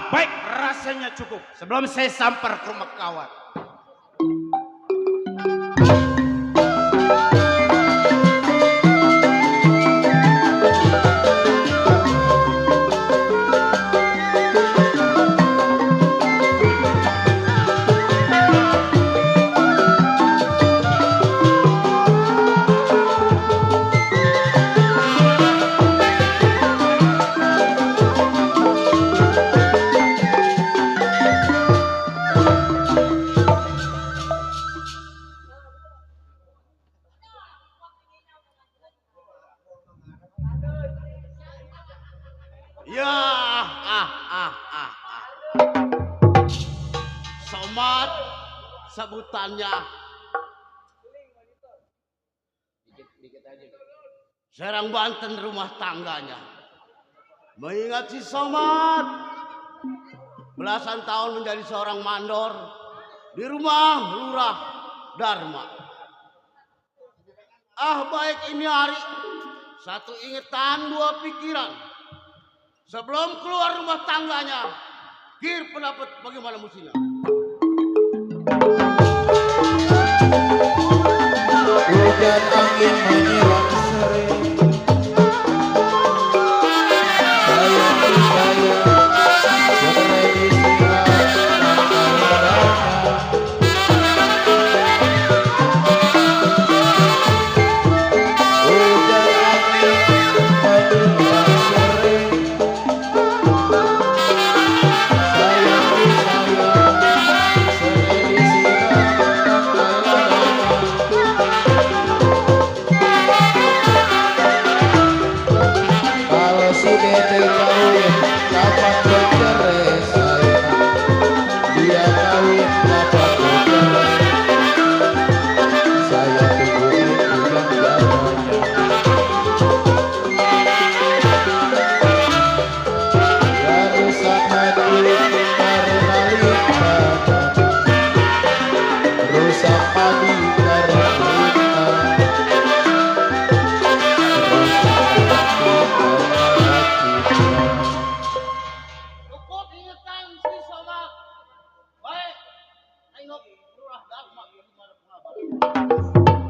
Baik, rasanya cukup. Sebelum saya samper ke rumah kawan. Ya, Somad sebutannya. Serang Banten rumah tangganya. Mengingat si Somad belasan tahun menjadi seorang mandor di rumah Lurah Dharma. Baik ini hari satu ingatan dua pikiran. Sebelum keluar rumah tangganya, kir pendapat bagaimana mestinya. Hujan angin menyiram sering. Hujan angin menyiram dede kawin dapat bercerai sayang. Dia kawin dapat bercerai. Saya tungguin bulan jalannya. Ya rusak hati karena lihat. Rusak hati karena lihat. Cukup ingatkan si Soma. Baik, tengok lurah Dharma gimana pengabaran.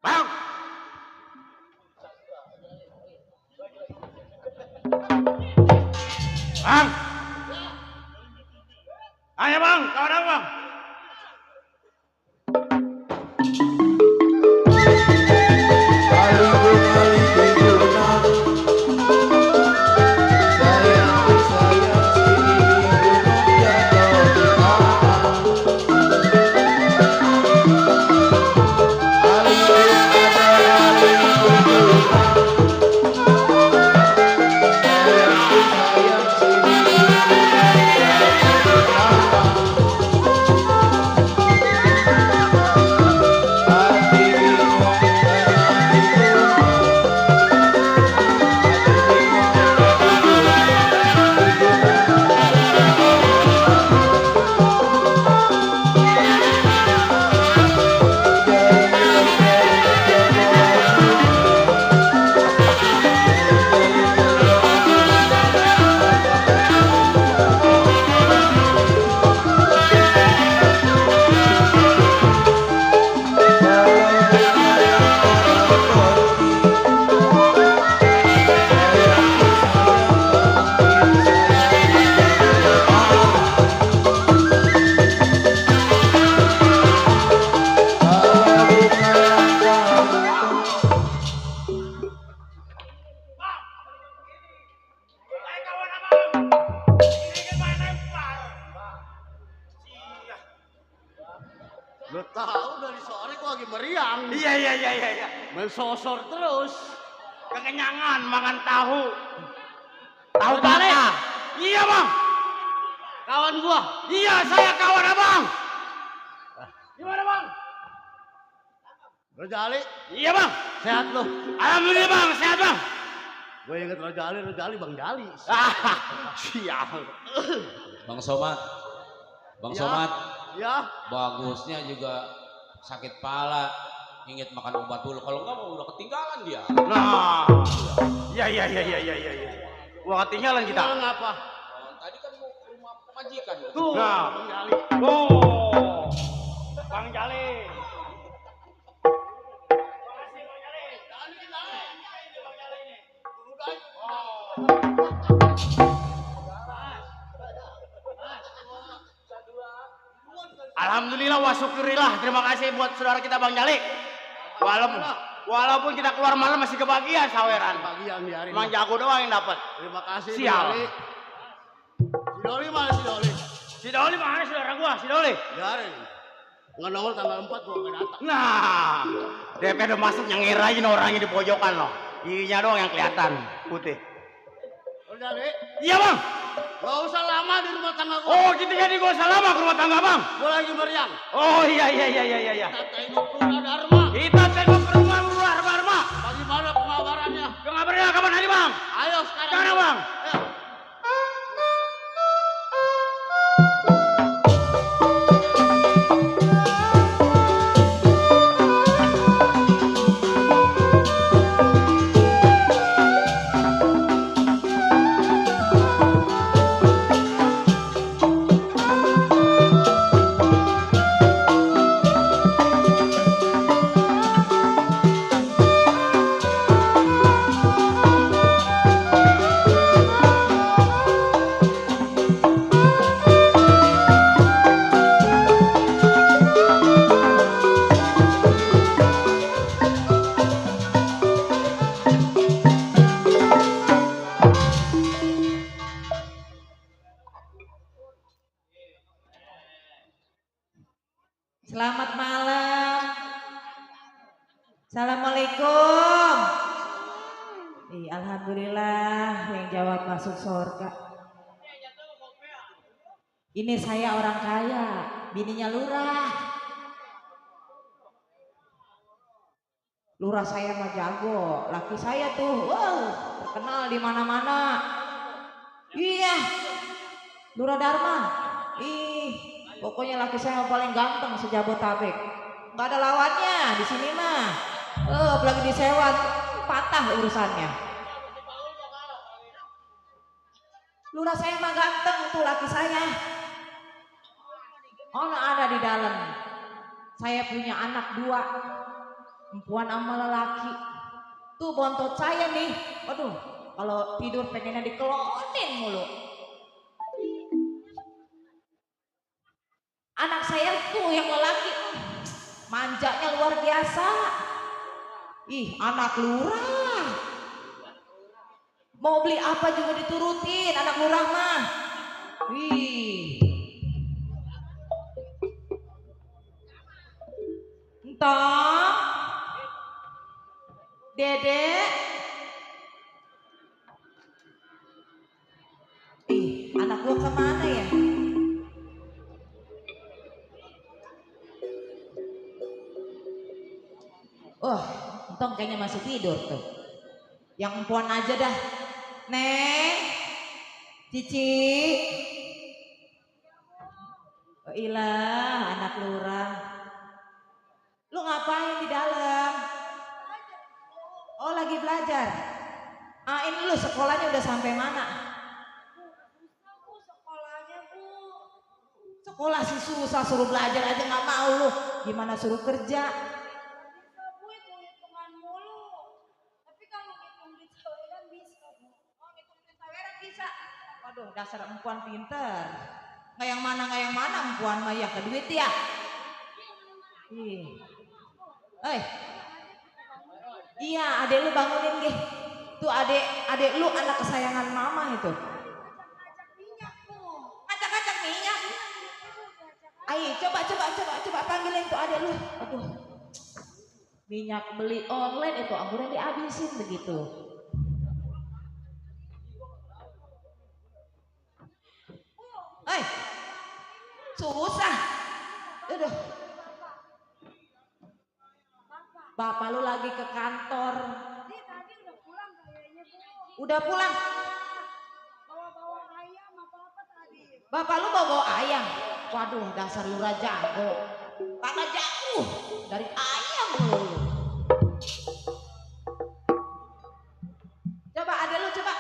Bang. Bang. Ayo bang, kawan apa bang? Kali bungali gunung, sayang sayang sini gunung jatuh di tanah. Alih ada alih gunung, sayang sini gunung jatuh di tanah. Hati bingung karena bingung. Ayo kawan abang. Ini kan main lempar. Iya. Lo tahu dari sore gua lagi meriang. Iya. Main sosor terus. Kekenyangan makan tahu. Tahu Balik. bakar. Iya bang. Kawan gua. Iya saya kawan abang. Gimana bang? Rojali, Iya bang. sehat lo. Alhamdulillah bang, sehat bang. Gue inget Rojali Bang Jali. Siap. Bang Somad, Bang Ya. Somad, Ya, bagusnya juga sakit pala, inget makan obat dulu. Kalau enggak mau udah ketinggalan dia. Nah. Iya. Gua ketinggalan kita. kita ngapa? Tadi kan mau ke rumah majikan. Tuh, Nah. Bang Jali. Oh. Bang Jali. Alhamdulillah wa syukurillah. Terima kasih buat saudara kita Bang Jali. Walaupun kita keluar malam masih kebagian saweran. Bagian biarin. Emang jago doang yang dapat. Terima kasih Sial. Bang Jali. Si Doli mana si Doli? Si Doli mana saudara gua? Si Doli. Biarin. Nggak nongol tanggal 4 gua nggak datang. Nah, DP udah masuk yang ngirain orangnya di pojokan loh. Giginya doang yang kelihatan putih. Bang Jali, Iya bang. gak usah lama di rumah tangga gua. Oh gitu jadi gua salah lama ke rumah tangga bang. Gua lagi meriang. Oh iya. Kita tengok lurah Dharma. Kita tengok ke rumah Lurah Dharma. Bagaimana pengabarannya? Pengabarannya kapan hari bang? Ayo sekarang. Sekarang bang. Ayo. Assalamualaikum. Alhamdulillah yang jawab masuk surga. Ini saya orang kaya, bininya lurah. Lurah saya mah jago, laki saya tuh, wow, terkenal di mana-mana. Iya, Lurah Dharma. Pokoknya laki saya paling ganteng sejabotabek. Gak ada lawannya di sini mah. Apalagi disewa patah urusannya. Lurah saya mah ganteng tuh laki saya. Ada di dalam. Saya punya anak 2, perempuan sama lelaki. Tuh bontot saya nih. Aduh, kalau tidur pengennya dikelonin mulu. Anak saya tuh yang lelaki manjanya luar biasa. Anak lurah. Mau beli apa juga diturutin anak lurah mah. Entah. Dede. Anak gua kemana ya? Entong kayaknya masih tidur tuh. Yang empuan aja dah. Neng, Cici. Ilah, anak lurah. Lu ngapain di dalam? Oh, lagi belajar. Ini lu sekolahnya udah sampai mana? Sekolah sih susah, suruh belajar aja nggak mau lu. Gimana suruh kerja? Waduh, dasar empuan pinter. Nggak yang mana empuan mah ya ke duit ya. Iya, adek lu bangunin gih. Tuh adek lu anak kesayangan mama itu. Ngacak-ngacak minyak. Ayo coba panggilin tuh adek lu. Aduh. Minyak beli online itu akhirnya dihabisin begitu. Susah. Aduh. Bapak lu lagi ke kantor. Udah pulang. Bawa ayam apa tadi? Bapak lu bawa ayam. Waduh, dasar lu jago. Karena jauh dari ayam lu. Coba adek lu coba.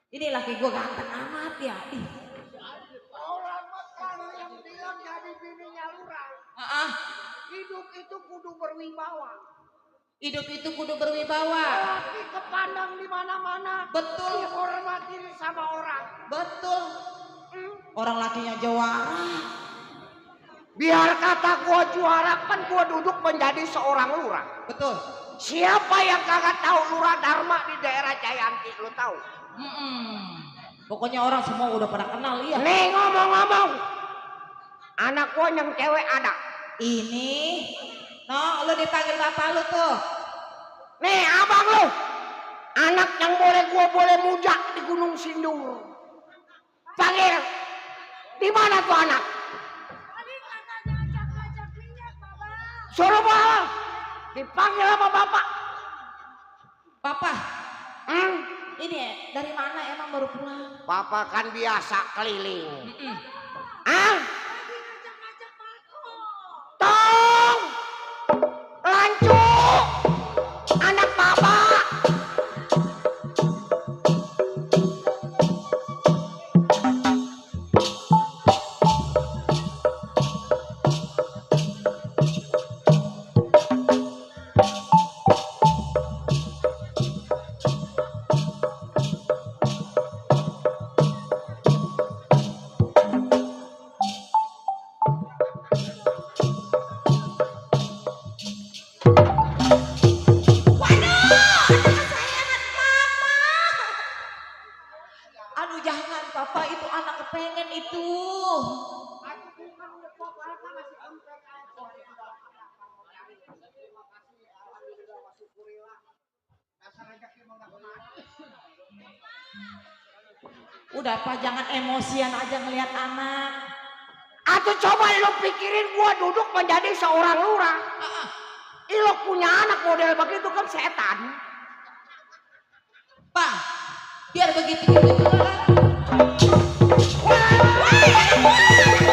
Ini laki gue ganteng amat ya. Orang kalau yang bilang jadi bininya lurah. Hidup itu kudu berwibawa. Hidup itu kudu berwibawa. Laki kepandang di mana-mana. Betul. Dihormatin sama orang. Betul. Orang lakinya jawara. Biar kata gua juara kan gua duduk menjadi seorang lurah. Betul. Siapa yang kagak tahu Lurah Dharma di daerah Jayanti, lu tahu? Pokoknya orang semua udah pada kenal ya. Nih ngomong-ngomong, anak gua yang cewek ada. Ini, lu dipanggil bapak lu tuh. Nih abang lu, anak yang boleh muja di Gunung Sindur. Panggil, di mana tuh anak? Suruh bawa, dipanggil sama bapak. Bapak, ini dari mana emang baru pulang? Bapak kan biasa keliling. Udah Pak, jangan emosian aja ngelihat anak. Atau coba lo pikirin gua duduk menjadi seorang lurah. Lo punya anak model begitu kan setan. Pak, biar begitu juga. Waduh, anak gua jadi maling HP.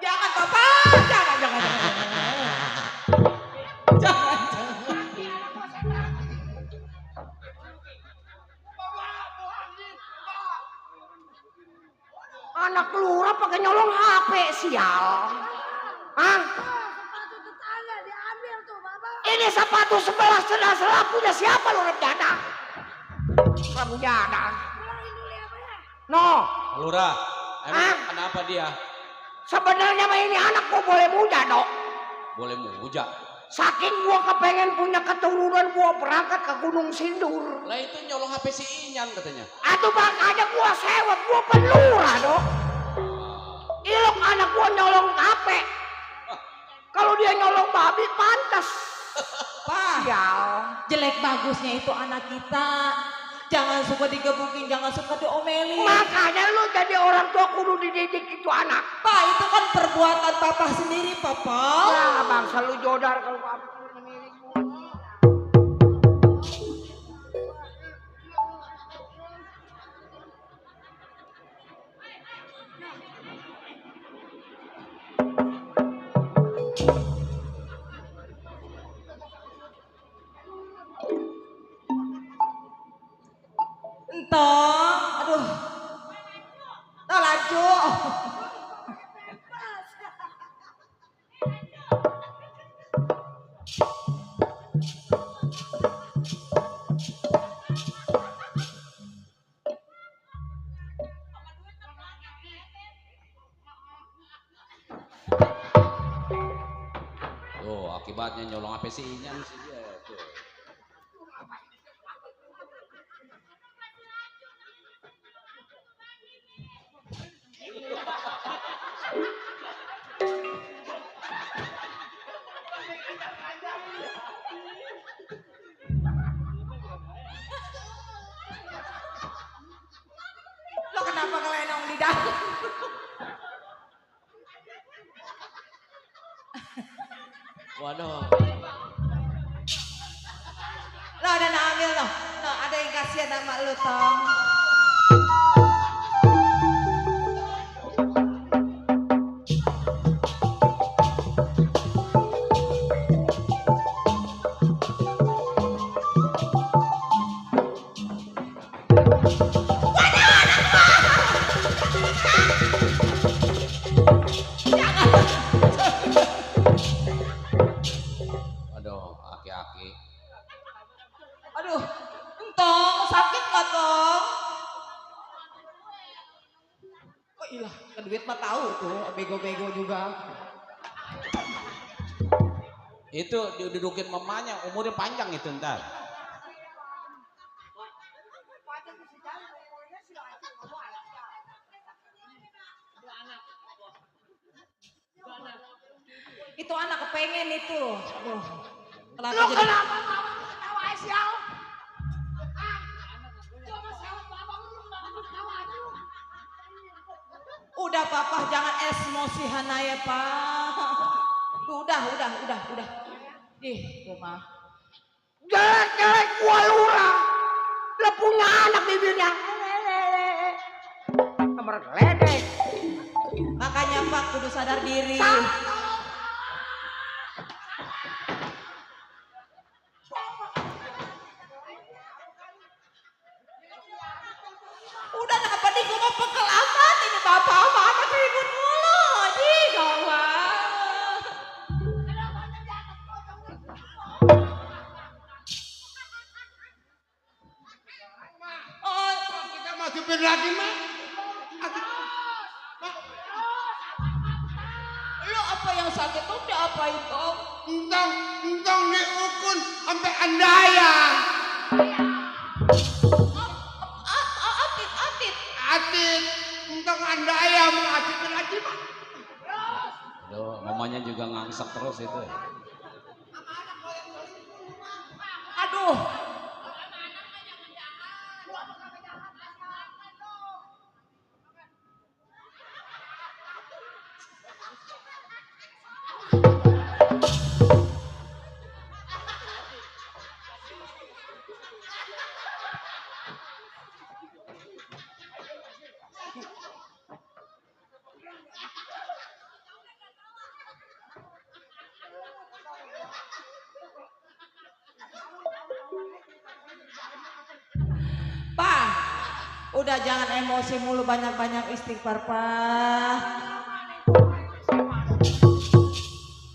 Jangan Papa, jangan. Anak lurah pakai nyolong HP sial. Hah? Ini sepatu sebelah sebelah punya siapa lu Ramjana? Ramjana. No. Lurah, emang Hah? kenapa dia? Sebenarnya mah ini anak gua boleh muda dok. Boleh muja. Saking gua kepengen punya keturunan gua berangkat ke Gunung Sindur. Lah itu nyolong HP si Inyan katanya. Atau makanya gua sewot, gua pelurah dok. Ilok anak gua nyolong HP. Kalau dia nyolong babi pantas. Pak, jelek bagusnya itu anak kita. Jangan suka digebukin, jangan suka diomelin. Makanya lu jadi orang tua kudu dididik itu anak. Pak, itu kan perbuatan papa sendiri, Papa. Ya bangsa lu jodar kalau papa sendiri. Entong, aduh. Nah, laju. Tuh akibatnya nyolong HP si Inyan sih dia tuh. Lo kenapa ngelenong di dalam? Waduh. Lo ada nak ambil lo. No, ada yang kasihan sama lo, Tong. Aduh, aki-aki. Aduh, Tong, sakit gak, Tong? Oh ilah, ke duit mah tahu tuh, bego-bego juga. Itu didudukin mamanya, umurnya panjang itu ntar. Itu anak kepengen itu. Aduh. Lu kenapa mau ketawa sial? Udah Papa, jangan emosihan aja, Pak. Udah. Ih, rumah. Jelek-jelek gua lurah. Lu punya anak bibirnya. Nomor geledek. Makanya Pak kudu sadar diri. Udah kenapa Nih gua mau pekel amat ini bapak sama anak ribut mulu. Di gawat. Oh, Kita masukin lagi, Mak. lu apa yang sakit tuh diapain tuh? Entong diukun sampai andaya. Atit, entong andaya mau atitin lagi, Mak. Aduh, mamanya juga ngangsak terus itu. Aduh. Pak, udah jangan emosi mulu, banyak-banyak istighfar, Pak.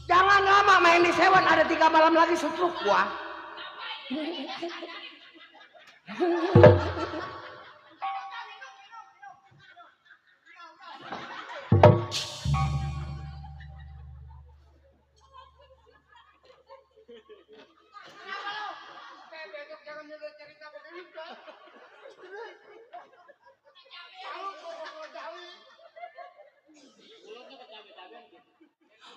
Jangan lama main di Sewan, ada 3 malam lagi sutruk gua.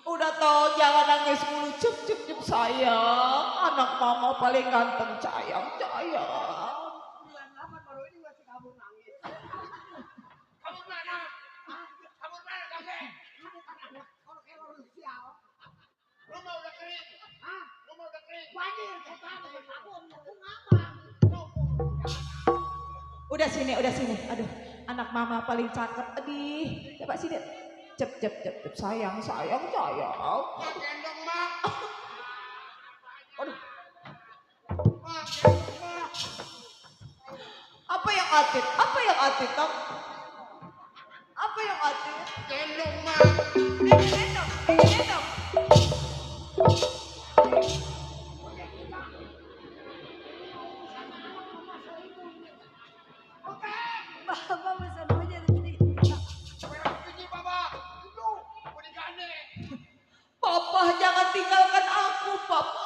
Udah tau jangan nangis mulu, cep sayang. Anak mama paling ganteng, sayang. Udah sini. Aduh, anak mama paling cakep. Aduh, coba sini. Cep, sayang. Gendong, Mak. Aduh. Apa yang atit, Tom? Apa yang atit? Gendong, Mak. Gendong. Bapak pesan aja tadi. Papa jangan tinggalkan aku, Papa.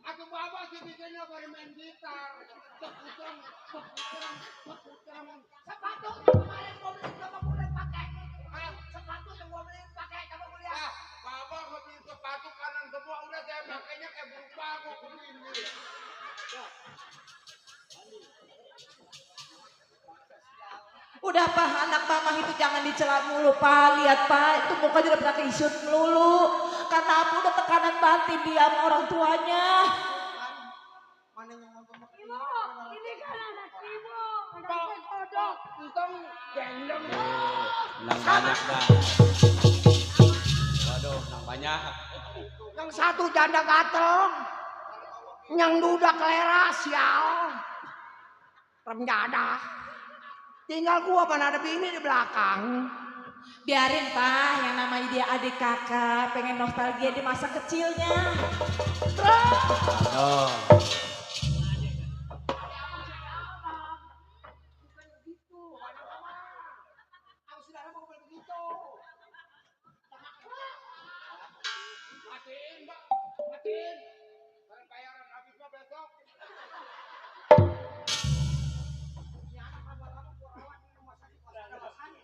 Aku bawa sih bikinnya baru main gitar. Sepatu kemarin gua beli coba boleh pakai. Sepatu yang gua beli pakai coba boleh. Bapak gua beli sepatu kanan semua udah saya pakainya kayak berubah gua begini. Udah Pak, anak mama itu jangan dicela mulu Pak. Lihat Pak, itu mukanya udah pernah keisut melulu. Karena apa udah tekanan batin dia sama orang tuanya. Ini kan anak ibu, udah kodok. Untung gendong. Menang banyak dah. Waduh, menang banyak. Yang satu janda gatel. Yang duda kelera sial. Remjada. Tinggal gua pan ada bini di belakang. Biarin Pak, yang namanya dia adik kakak, pengen nostalgia di masa kecilnya. Aduh. Matiin. Barang bayaran habis mah besok.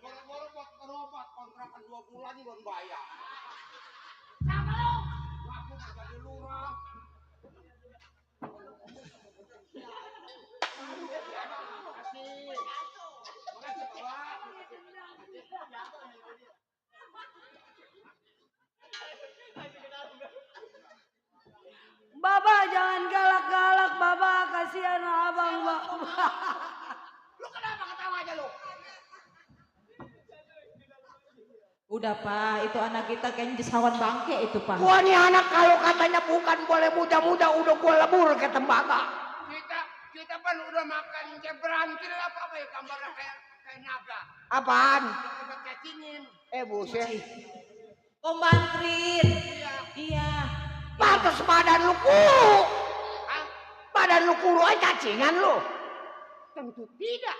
Boro-boro buat berobat kontrakan 2 bulan belum bayar. Sama lu. Aku mau jadi lurah. jangan galak-galak Bapak, kasihan abang Bapak. Lu kenapa ketawa aja lu? Udah Pak, itu anak kita kayaknya di sawan bangke itu Pak. Gua nih anak kalau katanya bukan boleh muda-muda udah gua lebur ke tembaga. Kita kan udah makan jebrantil apa ya gambarnya kayak naga. Apaan? Kita cacingin. Buset. Kombantrin. Iya. Pantes badan lu kuru. Badan lu kuru aja cacingan lu. Tentu tidak.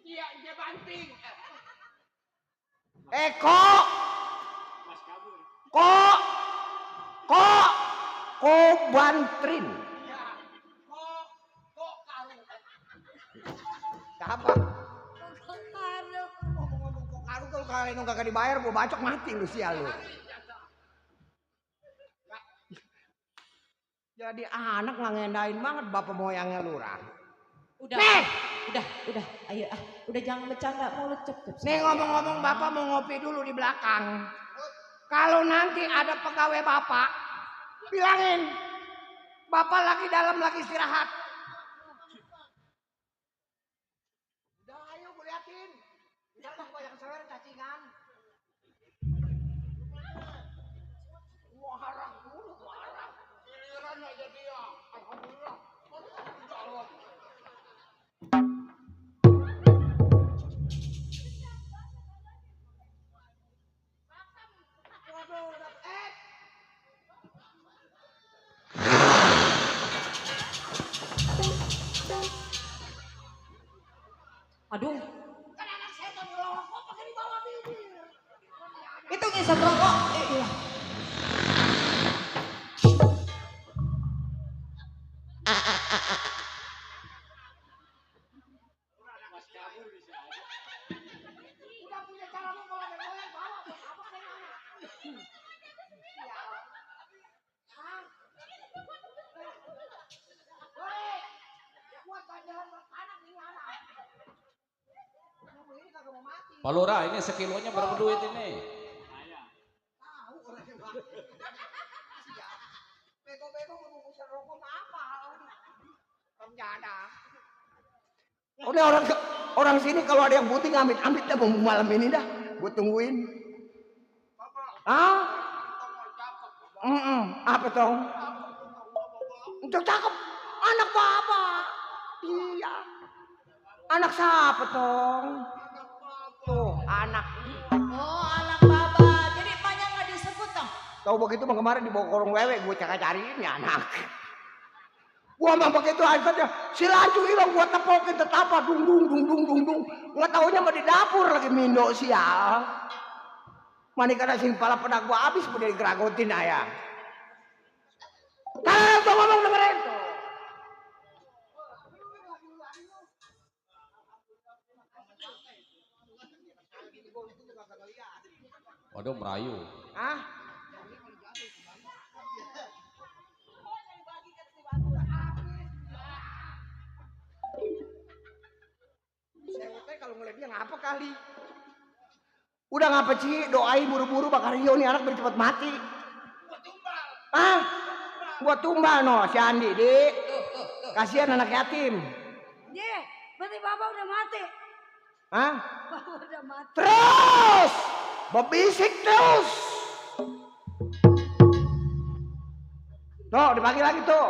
Iya, dia banting. Kok bantrin. Kok karu. Siapa? Ngomong-ngomong kok karu kalau kalian kagak dibayar gua bacok mati lu sial lu. Jadi anak ngendain banget bapak moyangnya lurah. Udah. Nih. Udah. Ayo udah jangan bercanda mulut cepet. Nih ngomong-ngomong bapak mau ngopi dulu di belakang. Kalau nanti ada pegawai bapak, bilangin bapak lagi dalam lagi istirahat. Udah ayo gue liatin. Jangan banyak sewer cacingan. Gua harap dulu, gua harap. Giliran aja dia. Alhamdulillah. Aduh, Kan anak setan ngelawak kok pakai di bawah bibir. itu ngisap rokok. Iya. Udah punya cara lu kalau ada goyang bawa buat apa kayak anak? Buat ganjalan buat anak ini anak. Ini kagak mau mati. Pak Lurah, ini sekilonya berapa duit ini? Tahu orang yang mati. Bego-bego ngebungkusin rokok mah apa? Rencana. Udah orang sini kalau ada yang putih ngambil dah malam ini dah. Gue tungguin. Apa tong? Untuk cakep. Anak bapak. Iya. Anak siapa tong? Tuh anak. Oh, anak Bapak. Jadi emaknya nggak disebut dong. Tahu begitu mah kemarin dibawa ke orang wewe gue cari-cariin ya anak. Gua mah begitu aja si lacu hilang gua tepokin tetapa dung. Nggak taunya mah di dapur lagi mindo sial. Mani kada sing pala pedak gua habis udah digeragotin ayah. Kalau tuh ngomong dengerin tuh. Waduh, merayu. Hah? Saya kalau ngeliat dia ngapa kali? Udah ngapa sih doain buru-buru bakar Rio nih anak bercepat mati. Buat tumbal no si Andi dik. Kasihan anak yatim. Berarti Bapak udah mati. Hah? Bapak udah mati. Terus berbisik terus. Tuh dipanggil lagi tuh.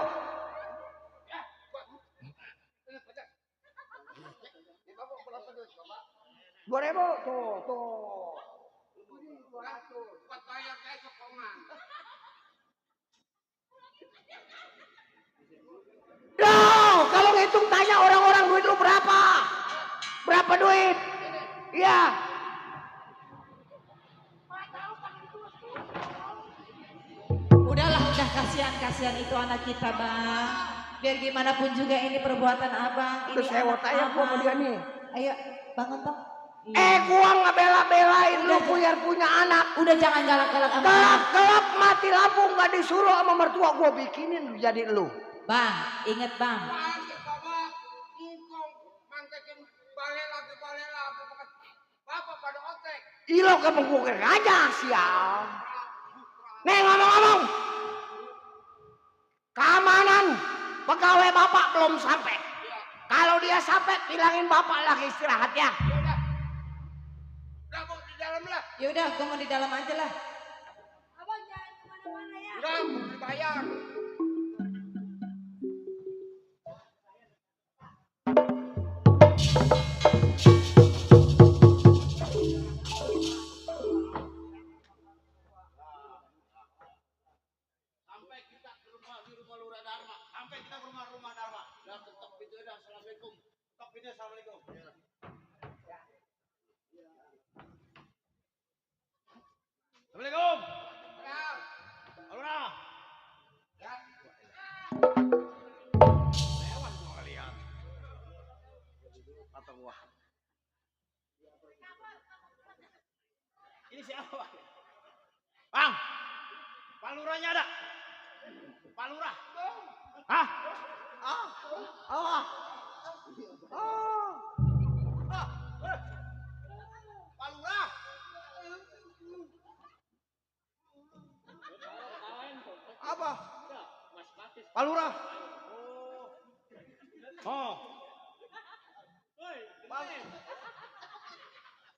2.000 tuh. Ini 200 Buat bayar kayak sokongan. Loh, kalau ngitung tanya orang-orang duit lu berapa? Berapa duit? Iya. Udahlah, udah kasihan itu anak kita bang. Biar gimana pun juga ini perbuatan abang. Terus Ini saya mau anak tanya gua sama dia nih. Ayo bangun bang. Gua ngebela-belain lu punya anak. Udah jangan galak-galak sama anak. Gelap-gelap mati lampu nggak disuruh sama mertua gua bikinin jadi lu. Bang, inget bang. Bapak, engkong mantekin balela ke bapak pada otek. Ilo ke pengkukir gajah sial. Nih ngomong-ngomong. Keamanan pegawai bapak belum sampai. Kalau dia sampai bilangin bapak lagi istirahat ya. Udah mau di dalam lah. Ya udah, gue mau di dalam aja lah. Abang jangan kemana-mana ya. Udah mau dibayar. Sampai kita ke rumah di rumah Lurah Dharma. Sampai kita ke rumah Dharma. Dan ketok pintu dah. Assalamualaikum. Ketok pintu assalamualaikum. Assalamualaikum. Lurah. Lewat gua kalian. Kata gua. Ini siapa? Bang. Pak Lurahnya ada? Pak Lurah. Hah? Pak Lurah. Apa? Pak Lurah. Oh.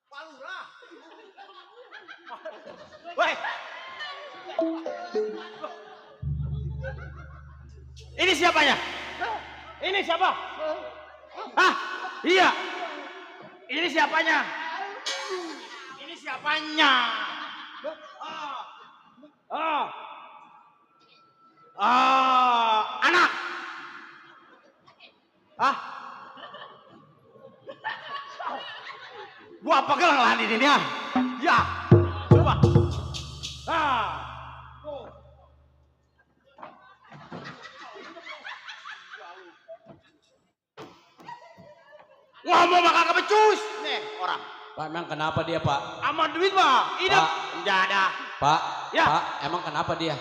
Pak Lurah. Woi. Ini siapanya? Ini siapa? Hah? Iya. Ini siapanya? Ini siapanya? Anak. Gua pegang lah ini ya. Ya. Coba. Tuh. Ngomong bakal kebecus nih orang. Pak, emang kenapa dia, Pak? Aman duit mah, hidup. Enggak ada. Pak, Ya. Pak, emang kenapa dia?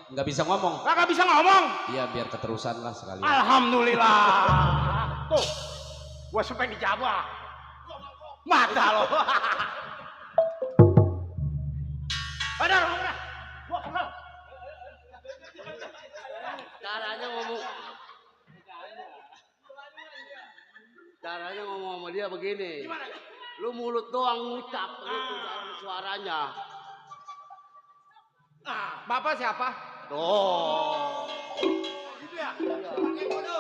Nggak bisa ngomong? Kakak bisa ngomong. Iya, biar keterusan lah sekalian. Alhamdulillah. Tuh, gua supaya dijabah. Mata lo. Benar. Gua kenal. Caranya ngomong sama dia begini. Gimana? Lu mulut doang ngucap gitu suaranya. Bapak siapa? Tuh. Gitu ya? Pakai kode.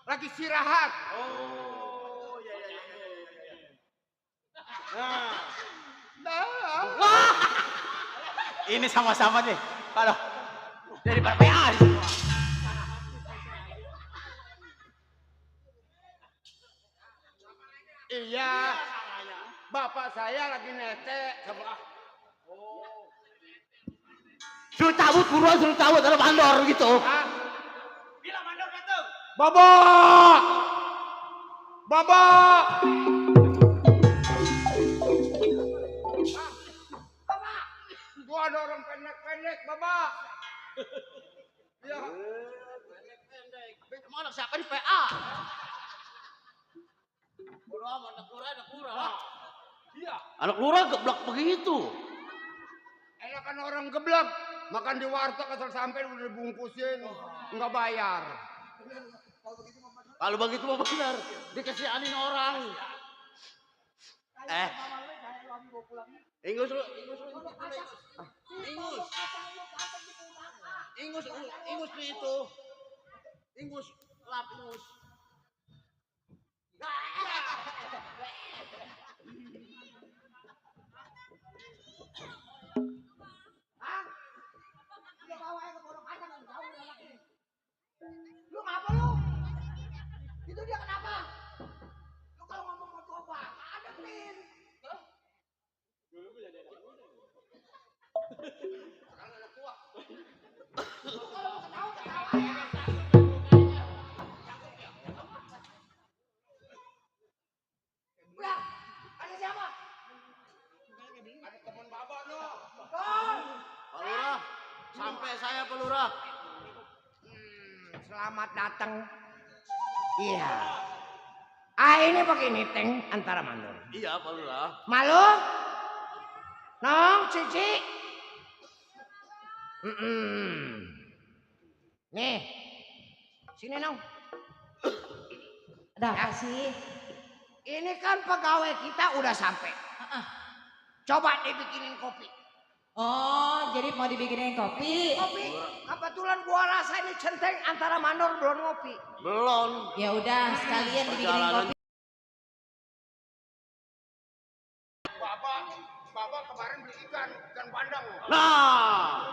Lagi istirahat. Oh, iya. Wah. Ini sama-sama nih. Kalau dari PPA semua. Iya. Bapak saya lagi netek sama Suruh cabut buruan, suruh cabut ada mandor gitu. bilang mandor datang. Babak. Gua ada orang pendek, Babak. Iya. Pendek. Mana siapa di PA? Bodoh amat, anak lurah. Iya. Anak lurah geblak begitu. Enakan orang geblek, makan di warteg asal sampai udah dibungkusin, nggak bayar. Kalau begitu mah benar, dikasihanin orang. Ingus lu. Ingus itu. Ingus lapus. Lu ngapa lu? Itu dia kenapa? Lu kalau ngomong mau coba, ada Min. Lu kalau mau ketawa ya. Udah, ada siapa? Ada teman Babak no. Pak Lurah, sampai saya Pak Lurah. Selamat datang. Iya. ini begini Teng antara mandor. Iya Pak Lurah. Malu? Nong, Cici. Nih, sini Nong. Ada apa sih? Ini kan pegawai kita udah sampai. Coba dibikinin kopi. Oh, jadi mau dibikinin kopi? Kopi. Kebetulan gua rasa ini centeng antara mandor belum ngopi. Belum. Ya udah, sekalian dibikinin kopi. Bapak kemarin beli ikan bandeng. Nah.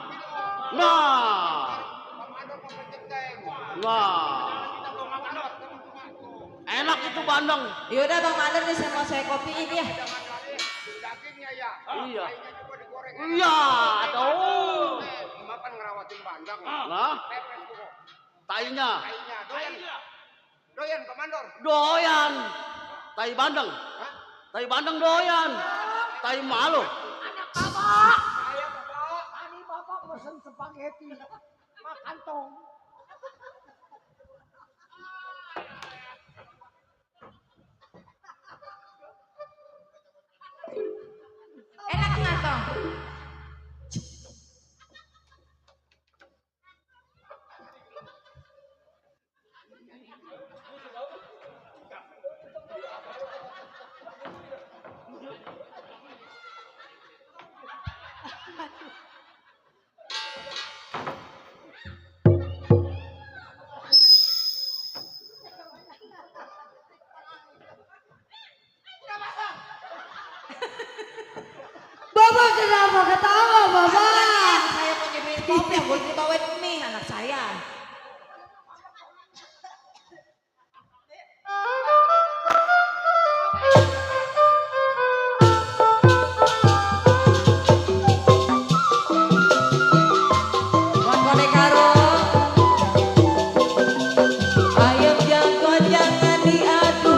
Enak itu bandeng. Ya udah Bang Mandor nih saya kopiin ya. Dagingnya ya. Iya. Tahunya juga digoreng. Iya, aduh. Makan ngerawatin bandeng. Lah, Pepes tuh. tainya. Kayaknya doyan. Doyan komandor. Doyan. Tai bandeng. Tai bandeng doyan. Tai malu. Saya bapak, tadi bapak pesen spaghetti. Makan tong. Enak nggak Tong? Bapak kenapa ketawa, Bapak? Saya mau nyobain kopi, yang boleh dibawain mie anak saya. Ayam jago jangan diadu,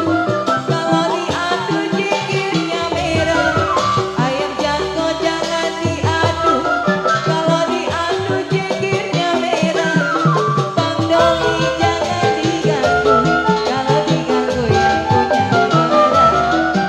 kalau diadu gigirnya merah. Ayam jago jangan diadu, kalau diadu gigirnya merah. Bang Doli jangan diganggu, kalau diganggu yang punya marah.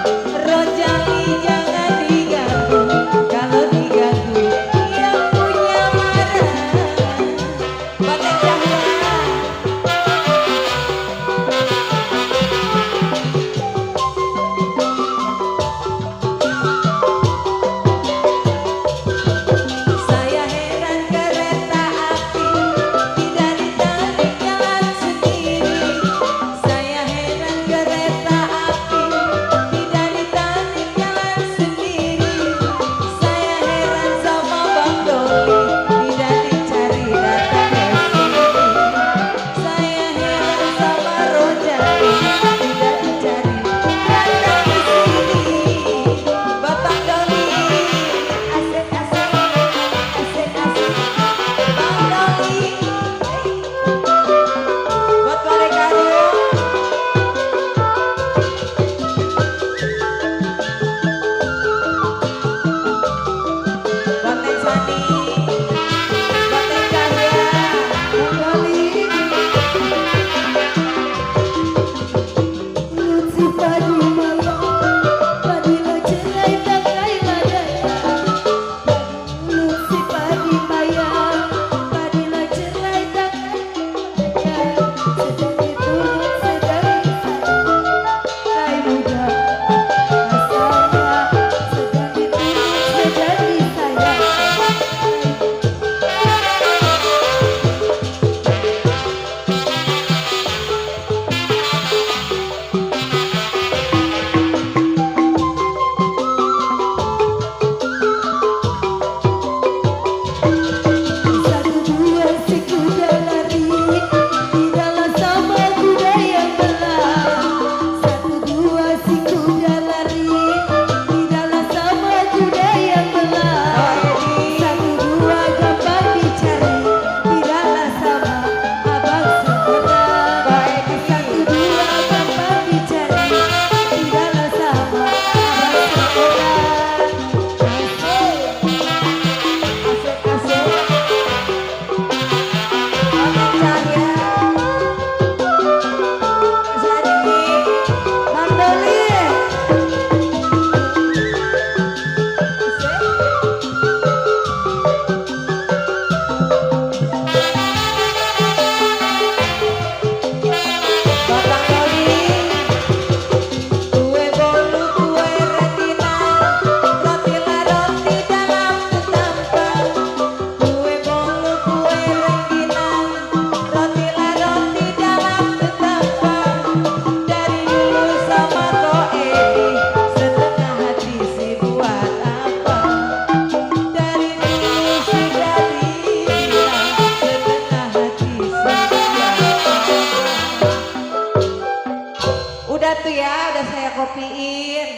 Udah tuh ya, udah saya kopiin.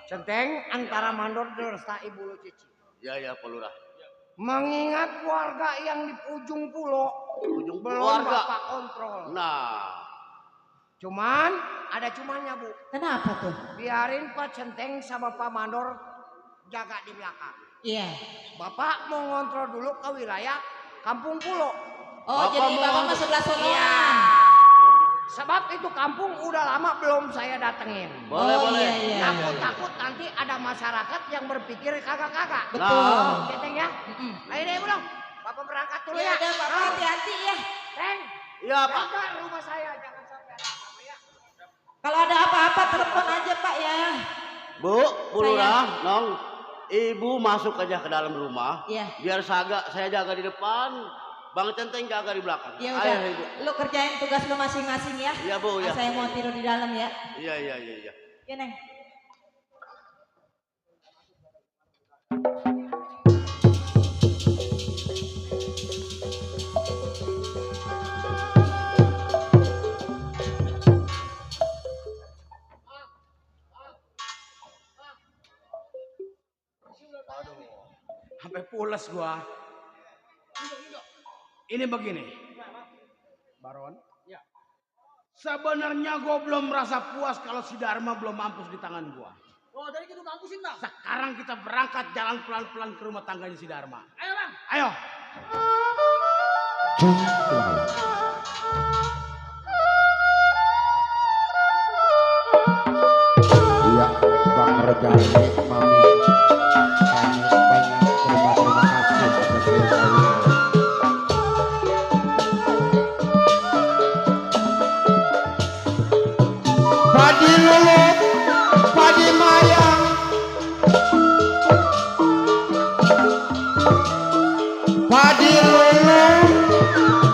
Centeng antara mandor dersta ibu lu Cici. Ya ya Pak Lurah. Mengingat warga yang di ujung pulau Ujung belum keluarga. Bapak kontrol. Nah, Cuman ada cumannya Bu. Kenapa tuh? Biarin Pak Centeng sama Pak Mandor jaga di belakang. Iya. Bapak mau ngontrol dulu ke wilayah Kampung Pulo. Oh, Bapak jadi mau Bapak untuk- masuk sebelah sonoan. Iya. Sebab itu kampung udah lama belum saya datengin. boleh Oh, boleh. iya, iya. Takut-takut nanti ada masyarakat yang berpikir kagak-kagak. Betul. Centeng ya. Ayo deh Bu dong. Bapak berangkat dulu Ya ya. udah Bapak hati-hati ya. Teng. Iya Pak. Jaga rumah saya jangan sampai ada apa-apa ya. Kalau ada apa-apa telepon aja Pak ya. Bu Lurah, Nong. Ibu masuk aja ke dalam rumah. Iya. Biar saya jaga di depan, Bang Centeng jaga di belakang. Ya udah. Ayo Ibu. Lu kerjain tugas lu masing-masing ya. Iya Bu ya. Saya mau tidur di dalam ya. Iya iya iya iya. Ya Neng. Sampai pules gua. Ini begini. Baron. Ya. Sebenarnya gua belum merasa puas kalau si Dharma belum mampus di tangan gua. Oh, tadi kita mampusin bang. Sekarang kita berangkat jalan pelan-pelan ke rumah tangganya si Dharma. Ayo bang. Ayo. Iya, Bang Rejani, Mami. Kami banyak terima kasih atas kehadirannya. Padi Lulut, Padi Mayang, Padi Lulut,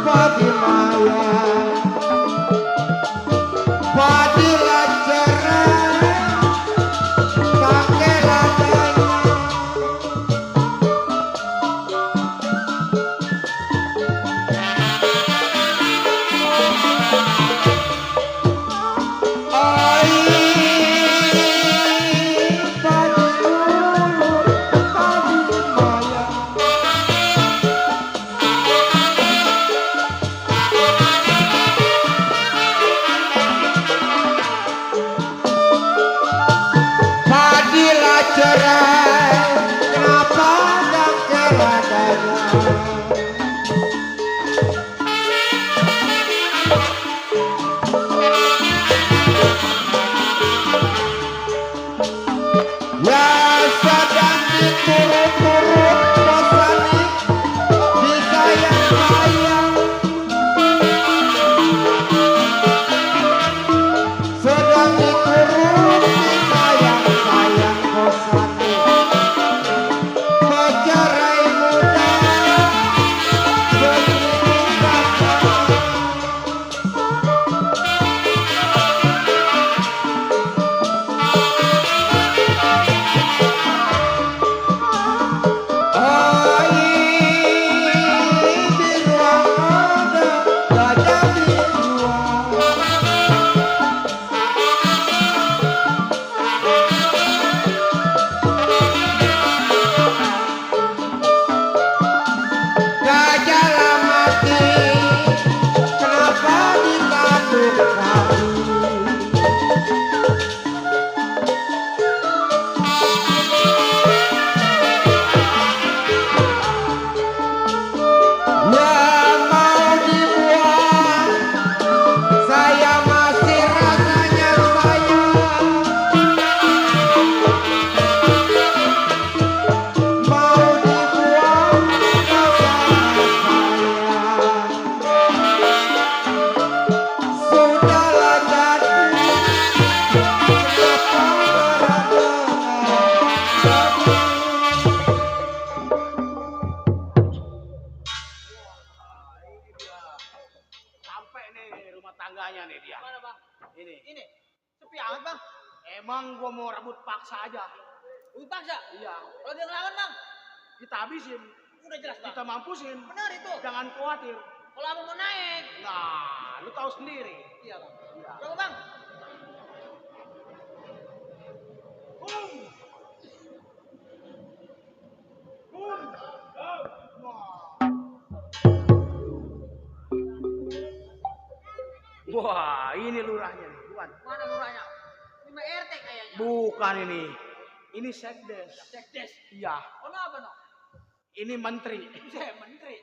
Padi Mayang, Padi Lajaran, kakek ladanya. Padilah cerai, kenapa dan keladanya? Ya sedang diturut-turut bosani, disayang-sayang. Sedang diturut disayang-sayang bosani. Bercerai muda, begini rasanya. Di ruang ada gajah biruan. Gajah mati, kenapa dikandung kami? Ya mau dibuang, saya masih rasanya sayang. Mau dibuang, rasanya sayang. Sudahlah jadi, kenapa Sampai nih rumah tangganya nih dia. Mana bang? Ini. Ini. Sepi amat bang. Emang gua mau rebut paksa aja. Paksa. Iya. Kalau dia ngelawan bang. Kita habisin. Udah jelas bang. Kita mampusin. Benar itu. Jangan khawatir. Kalau abang mau naik. Nah, lu tahu sendiri. Iya bang. Iya. Berapa bang? Bukan ini. Ini sekdes. Sekdes. Iya. Oh, apa no? Ini menteri. Saya menteri.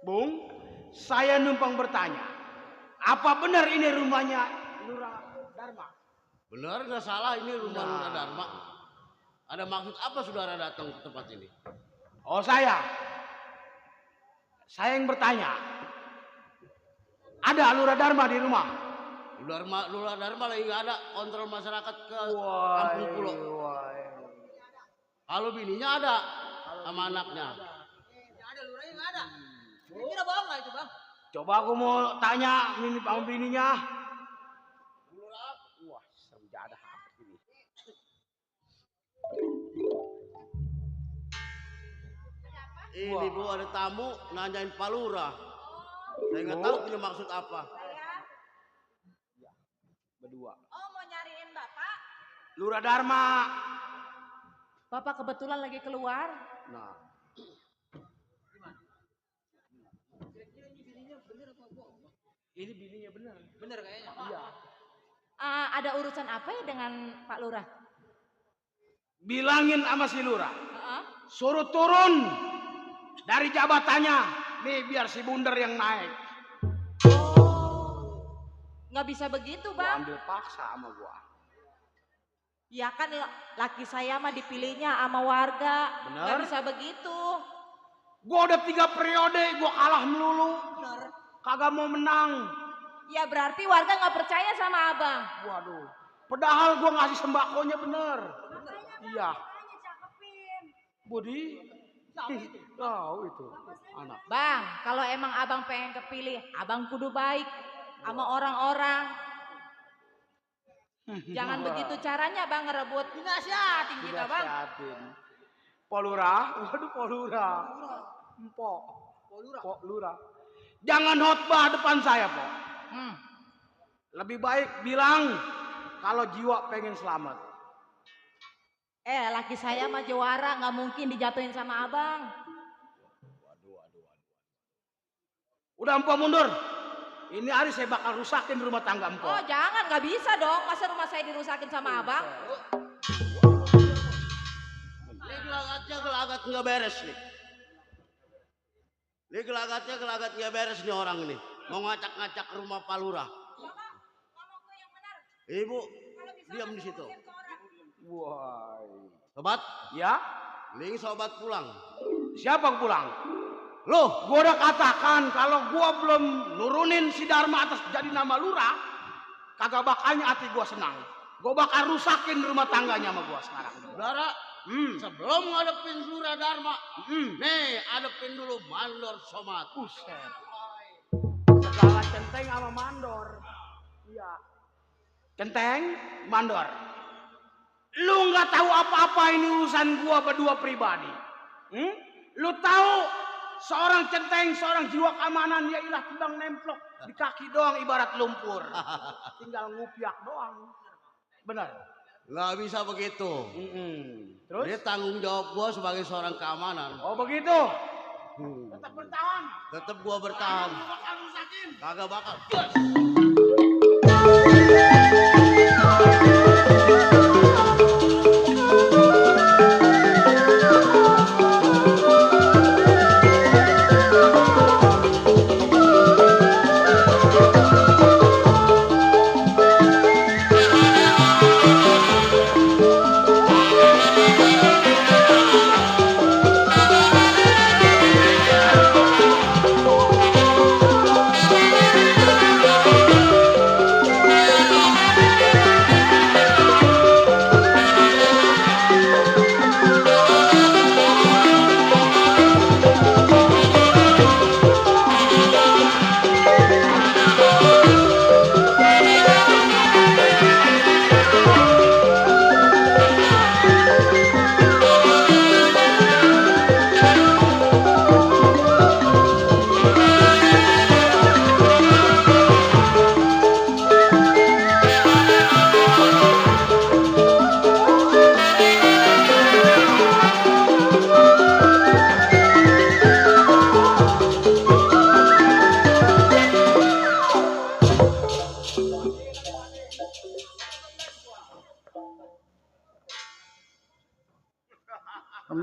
Bung, saya numpang bertanya. Apa benar ini rumahnya Lurah Dharma? Benar nggak salah ini rumah Lurah Dharma. Ada maksud apa saudara datang ke tempat ini? Oh saya yang bertanya. Ada Lurah Dharma di rumah? Lurah Dharma lagi nggak ada kontrol masyarakat ke kampung pulau. Kalau bininya ada sama anaknya. Ada lurahnya nggak ada. Kira bohong nggak itu bang? Coba aku mau tanya ini sama bininya. Wah, senjata apa ini? Ini Bu ada tamu nanyain Pak Lurah. Saya nggak tahu punya maksud apa. Berdua. Oh, mau nyariin Bapak? Lurah Dharma. Bapak kebetulan lagi keluar. Nah, ini bininya benar. Bener kayaknya. Iya. Ada urusan apa ya dengan Pak Lurah? Bilangin sama si Lurah. Heeh. Suruh turun dari jabatannya. Nih biar si Bunder yang naik. Nggak bisa begitu, Gua Bang. ambil paksa sama gua. Ya kan laki saya mah dipilihnya sama warga. Bener. Nggak bisa begitu. Gua udah 3 periode, gua kalah melulu. Kagak mau menang. Ya berarti warga nggak percaya sama Abang. Waduh. Padahal gua ngasih sembakonya bener. Iya. Budi. Tahu itu anak. Bang, kalau emang Abang pengen kepilih, Abang kudu baik sama orang-orang. Jangan begitu caranya Bang ngerebut. Dinasihatin kita bang. Dinasihatin. Pak Lurah, waduh Pak Lurah. Empok. Pak Lurah. Jangan khotbah depan saya, Pak. Lebih baik bilang kalau jiwa pengen selamat. Laki saya mah juara, nggak mungkin dijatuhin sama Abang. Udah empok mundur. Ini hari saya bakal rusakin rumah tangga empok. Oh jangan, nggak bisa dong. Masa rumah saya dirusakin sama Abang? Ini gelagat nggak beres nih. Ini gelagat nggak beres nih orang ini. Mau ngacak-ngacak rumah Pak Lurah. Ibu, diam di situ. Wah. Sobat, Ya? ini sobat pulang. Siapa pulang? Loh, Gua udah katakan kalau gua belum nurunin si Dharma atas jadi nama Lurah, kagak bakalnya hati gua senang. Gua bakal rusakin rumah tangganya sama gua sekarang. saudara, sebelum ngadepin Lurah Dharma, nih adepin dulu Mandor Somad. Buset. Segala centeng sama mandor. Iya. Centeng, mandor. Lu nggak tahu apa-apa ini urusan gua berdua pribadi. Lu tahu seorang centeng, seorang jiwa keamanan ya ilah timbang nemplok di kaki doang ibarat lumpur. Tinggal ngupiak doang. Benar. Nggak bisa begitu. Terus? Dia tanggung jawab gua sebagai seorang keamanan. Oh begitu. Tetap bertahan. Tetap gua bertahan. Bakal rusakin. Kagak bakal.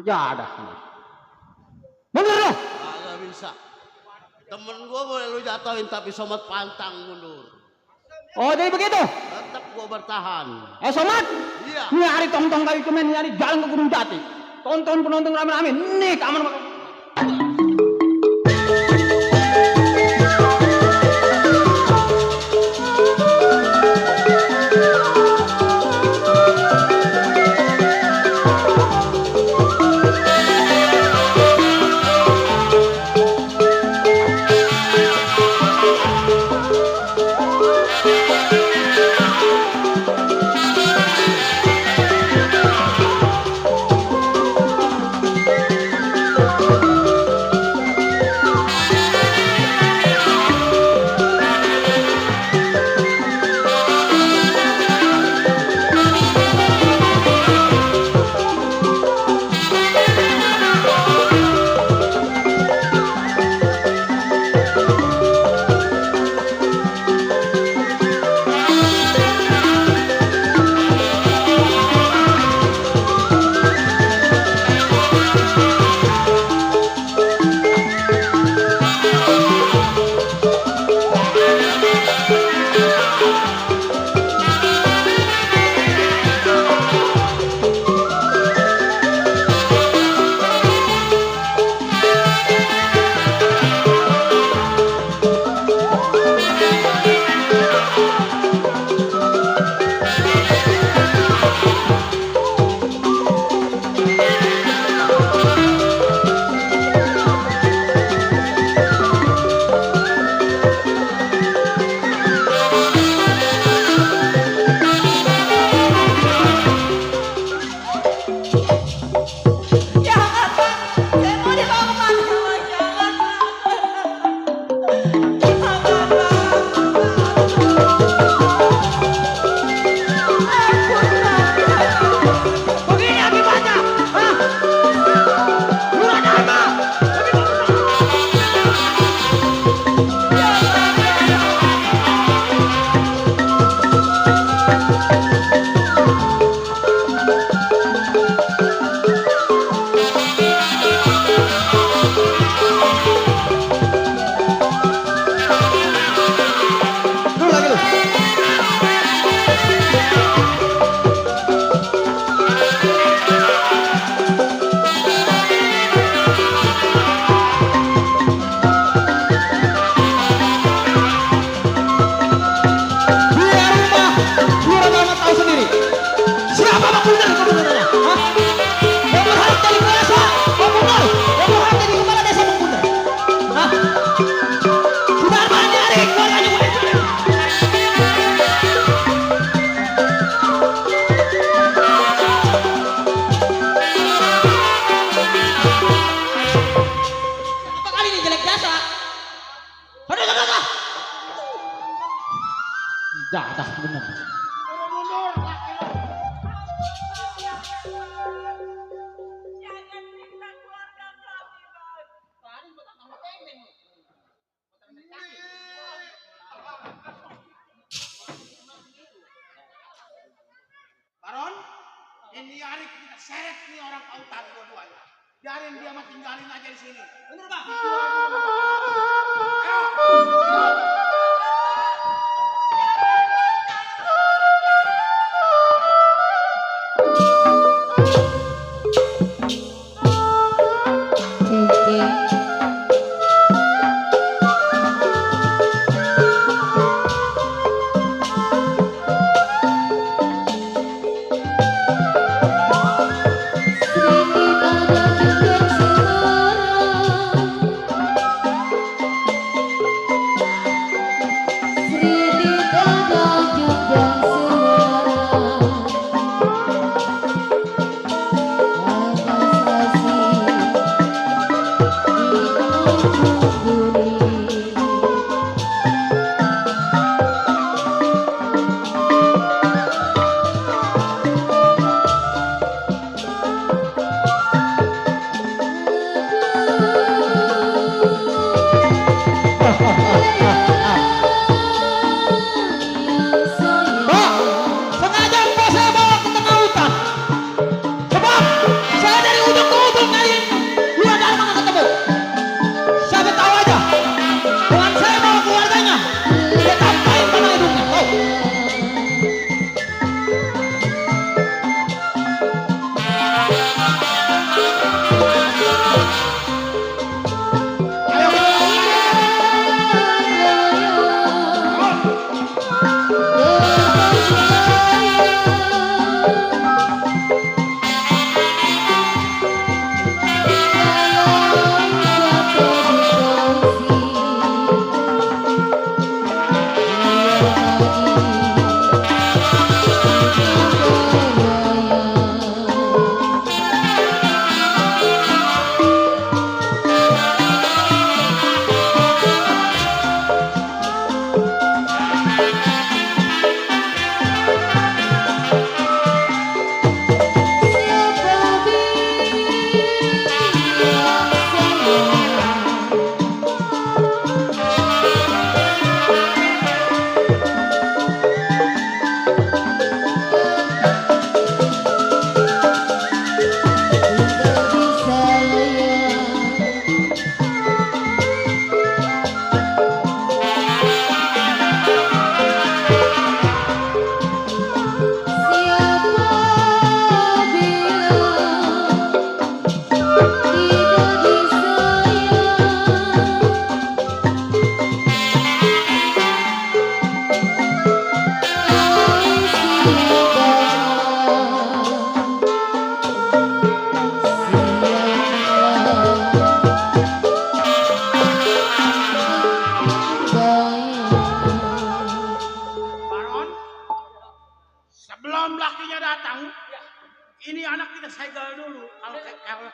Jadah. Mundur lo. Kagak bisa. Temen gua boleh lu jatuhin tapi Somad pantang mundur. Oh jadi begitu? Tetap gua bertahan. Somad? Iya. Nyari tong-tong kayu cuman nyari jalan ke Gunung Jati. Tonton penonton rame-rame. Nih kamar. Jadah bener. Baron, ini hari kita seret nih orang pautan dua-duanya. Biarin dia mah tinggalin aja di sini. Bener bang?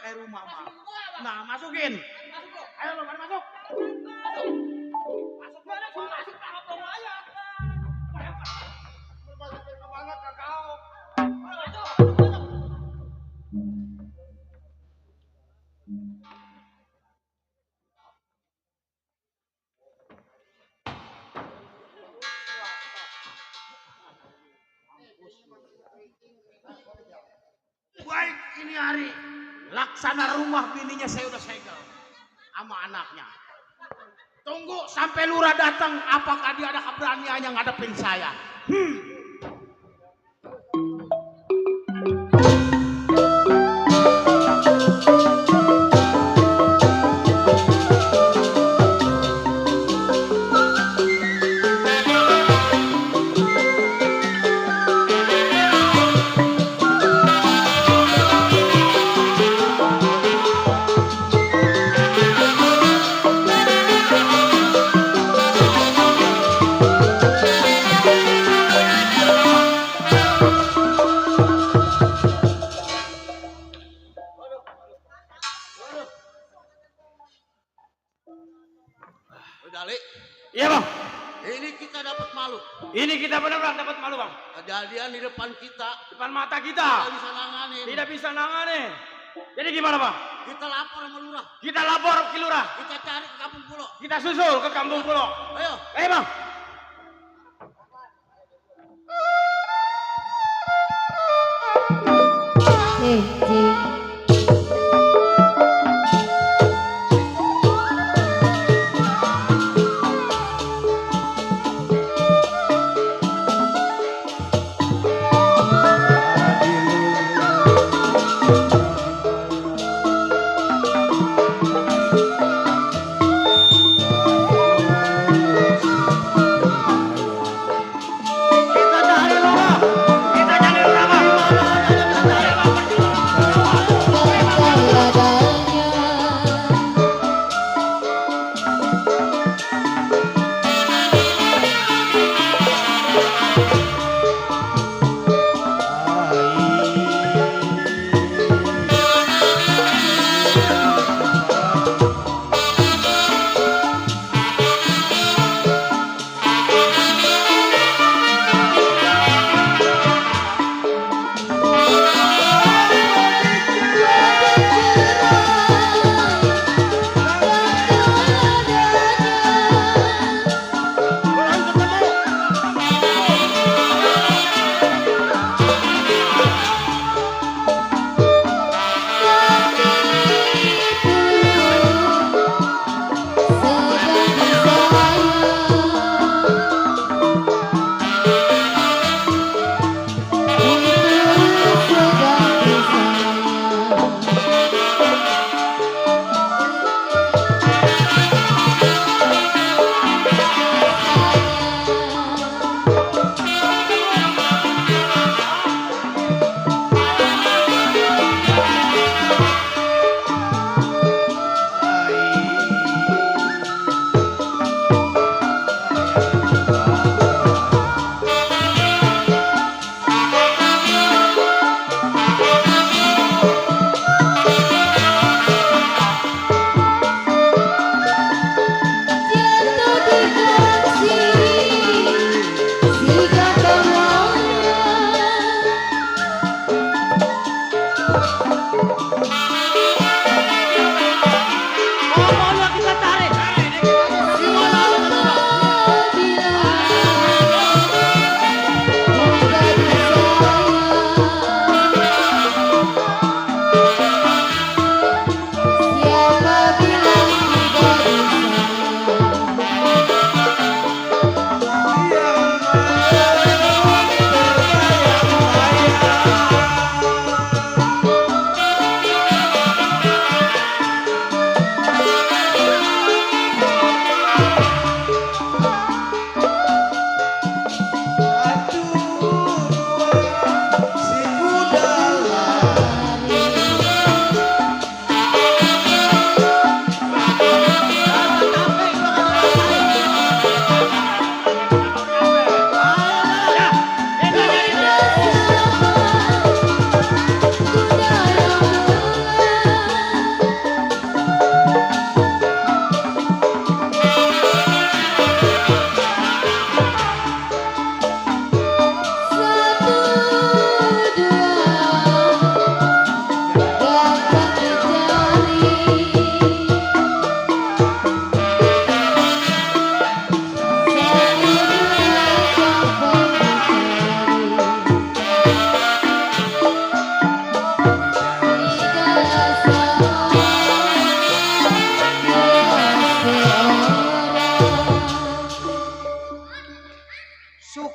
pakai rumah mah. Nah, masukin. Ayo lo, pada masuk. Masuk. Masukin kemana kakak? Baik, ini hari laksana rumah bininya saya udah segel sama anaknya. Tunggu sampai lurah datang, apakah dia ada keberaniannya ngadepin saya? Dali, Iya bang, ini kita dapat malu. ini kita benar-benar dapat malu bang. Kejadian di depan kita, Depan mata kita kita, bisa nanganin. tidak bisa nanganin. Jadi gimana bang? Kita lapor sama lurah. Kita lapor ke lurah, Kita cari ke kampung pulau. kita susul ke kampung pulau. Ayo. Bang.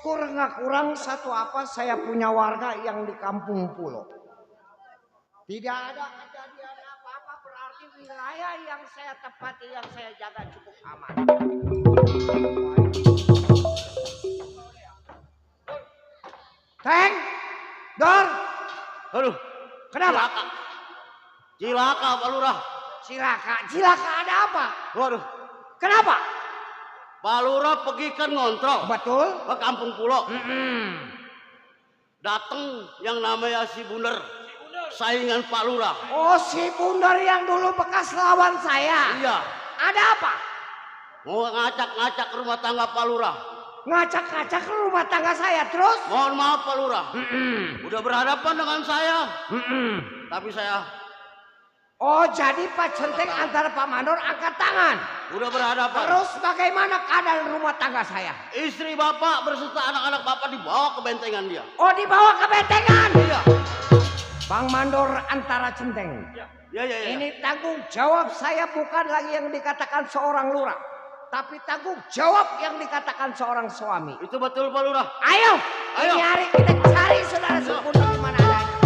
syukur nggak kurang satu apa, saya punya warga yang di kampung pulau. Tidak ada kejadian apa-apa, berarti wilayah yang saya tepati, yang saya jaga cukup aman. Teng, Dor. Aduh, Kenapa? Cilaka Pak Lurah. Cilaka ada apa? Waduh, Kenapa? Pak Lurah pergi kan ngontrol Betul. ke kampung pulau. Datang yang namanya si Bunder, saingan Pak Lurah. Oh, si Bundar yang dulu bekas lawan saya. Iya, Ada apa? mau ngacak-ngacak rumah tangga Pak Lurah. Ngacak-ngacak ke rumah tangga saya terus? Mohon maaf Pak Lurah, udah berhadapan dengan saya, tapi saya Oh, jadi Pak Centeng antara Pak Mandor angkat tangan. udah berhadapan. Terus bagaimana keadaan rumah tangga saya? Istri bapak berserta anak-anak bapak dibawa ke bentengan dia. Oh, dibawa ke bentengan. Iya. Bang Mandor antara Centeng. Ya. Ini tanggung jawab saya, bukan lagi yang dikatakan seorang lurah, tapi tanggung jawab yang dikatakan seorang suami. Itu betul Pak Lurah. Ayo. Ini hari kita cari saudara sekunder di mana adanya.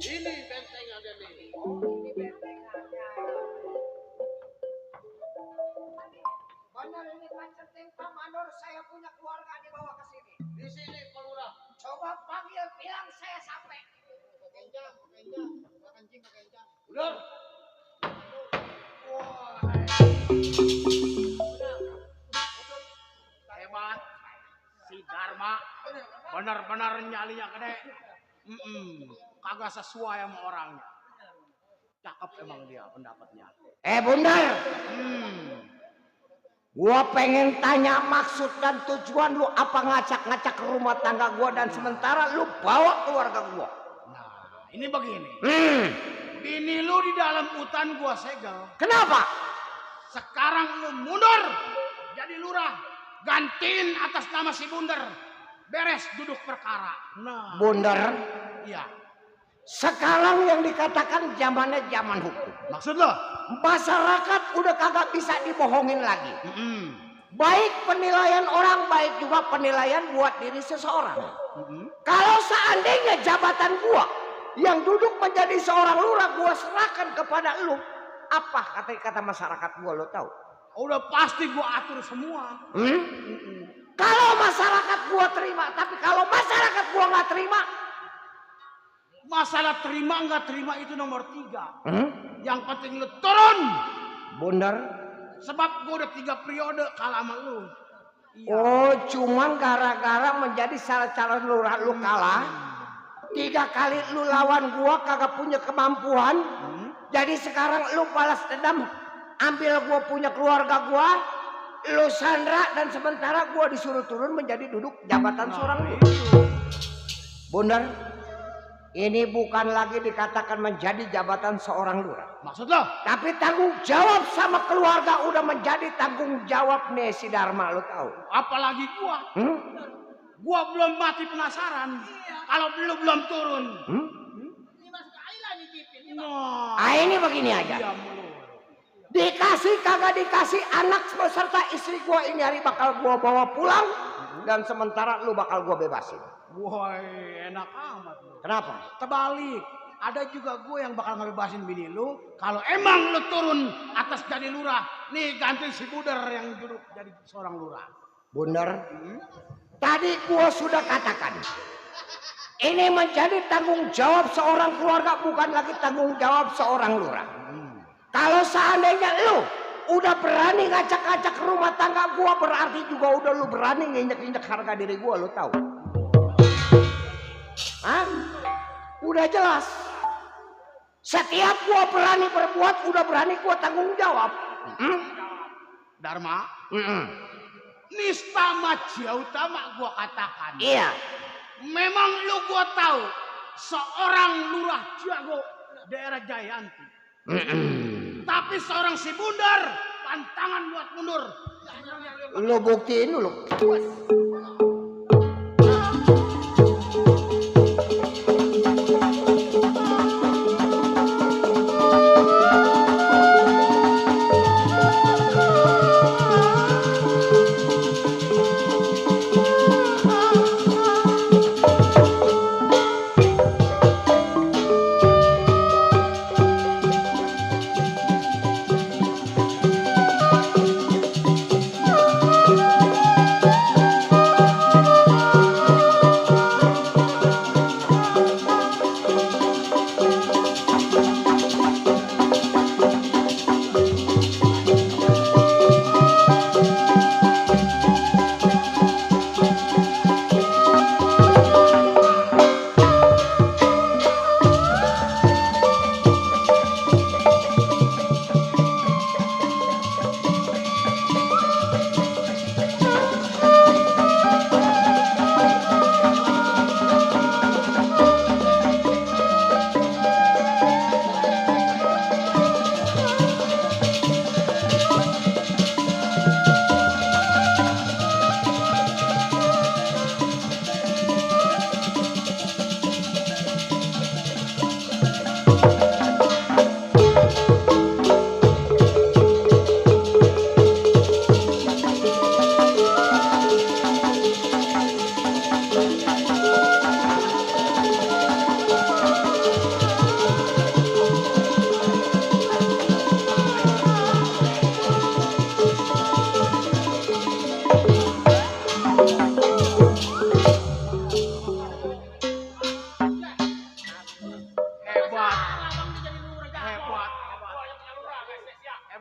Ini bentengan dia nih. Benar ini Pak Centeng, Pak Mandor, saya punya keluarga dibawa ke sini. Di sini Pak Lurah. Coba panggil, bilang saya sampai. Udah. Hebat. Si Dharma benar-benar nyalinya gede. Kagak sesuai sama orangnya. Cakep emang dia pendapatnya. Bundar. Gua pengen tanya maksud dan tujuan lu apa ngacak-ngacak ke rumah tangga gua dan sementara lu bawa keluarga gua. Nah, ini begini. Bini lu di dalam hutan gua segel. Kenapa? Sekarang lu mundur jadi lurah. Gantiin atas nama si Bunder. Beres duduk perkara. Nah, Bundar, iya. sekarang yang dikatakan zamannya zaman hukum. Maksud lo? Masyarakat udah kagak bisa dibohongin lagi. Baik penilaian orang, baik juga penilaian buat diri seseorang. Kalau seandainya jabatan gua yang duduk menjadi seorang lurah gua serahkan kepada lu, apa kata masyarakat gua lo tahu? Udah pasti gua atur semua. Kalau masyarakat gua terima, tapi kalau masyarakat gua nggak terima, Masalah terima nggak terima itu nomor 3. Yang penting lu turun. Bundar. Sebab gua udah 3 periode kalah sama lu. Iya. Oh, cuman gara-gara menjadi salah calon lurah lu kalah. 3 kali lu lawan gua kagak punya kemampuan. Jadi sekarang lu balas dendam, ambil gua punya keluarga gua, lu sandra, dan sementara gua disuruh turun menjadi duduk jabatan seorang lurah. Bundar, ini bukan lagi dikatakan menjadi jabatan seorang lurah. Maksud lo? Tapi tanggung jawab sama keluarga udah menjadi tanggung jawab nih si Dharma, lo tahu? Apalagi gua. Gua belum mati penasaran. Kalau lu belum turun. Ini begini aja. Dikasih kagak dikasih, anak beserta istri gua ini hari bakal gua bawa pulang, dan sementara lu bakal gua bebasin. Woi, enak amat lu. Kenapa? Terbalik. Ada juga gue yang bakal ngebebasin bini lu. Kalau emang lu turun atas jadi lurah. Nih ganti si Buder yang duduk jadi seorang lurah. Bundar, tadi gua sudah katakan, ini menjadi tanggung jawab seorang keluarga, bukan lagi tanggung jawab seorang lurah. Kalau seandainya lu udah berani ngacak-ngacak rumah tangga gua, berarti juga udah lu berani nginjek-injek harga diri gua, lu tahu? Hah? Udah jelas. Setiap gua berani berbuat, udah berani gua tanggung jawab. Dharma, nista maja utama gua katakan. Iya. Memang lu gua tahu seorang lurah jago daerah Jayanti. Tapi seorang si Bundar pantangan buat mundur. Lu buktiin dulu.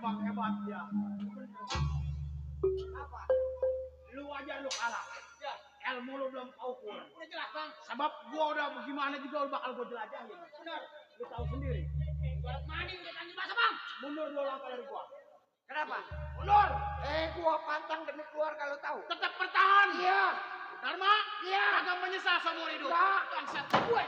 Hebat ya. Apa? Lu aja lu kalah. Ya, ilmu lu belum kau kurang. Udah jelas, Bang. Sebab gua udah gimana juga bakal gua jelajahin. Benar. Lu tahu sendiri. Barat mani udah tanggung bahasa, Bang. Mundur 2 langkah dari gua. Kenapa? Mundur. Gua pantang demi keluarga lu tahu. Tetap bertahan. Iya. Dharma? Iya. Agak menyesal seumur hidup. Enggak. Bangsat gue.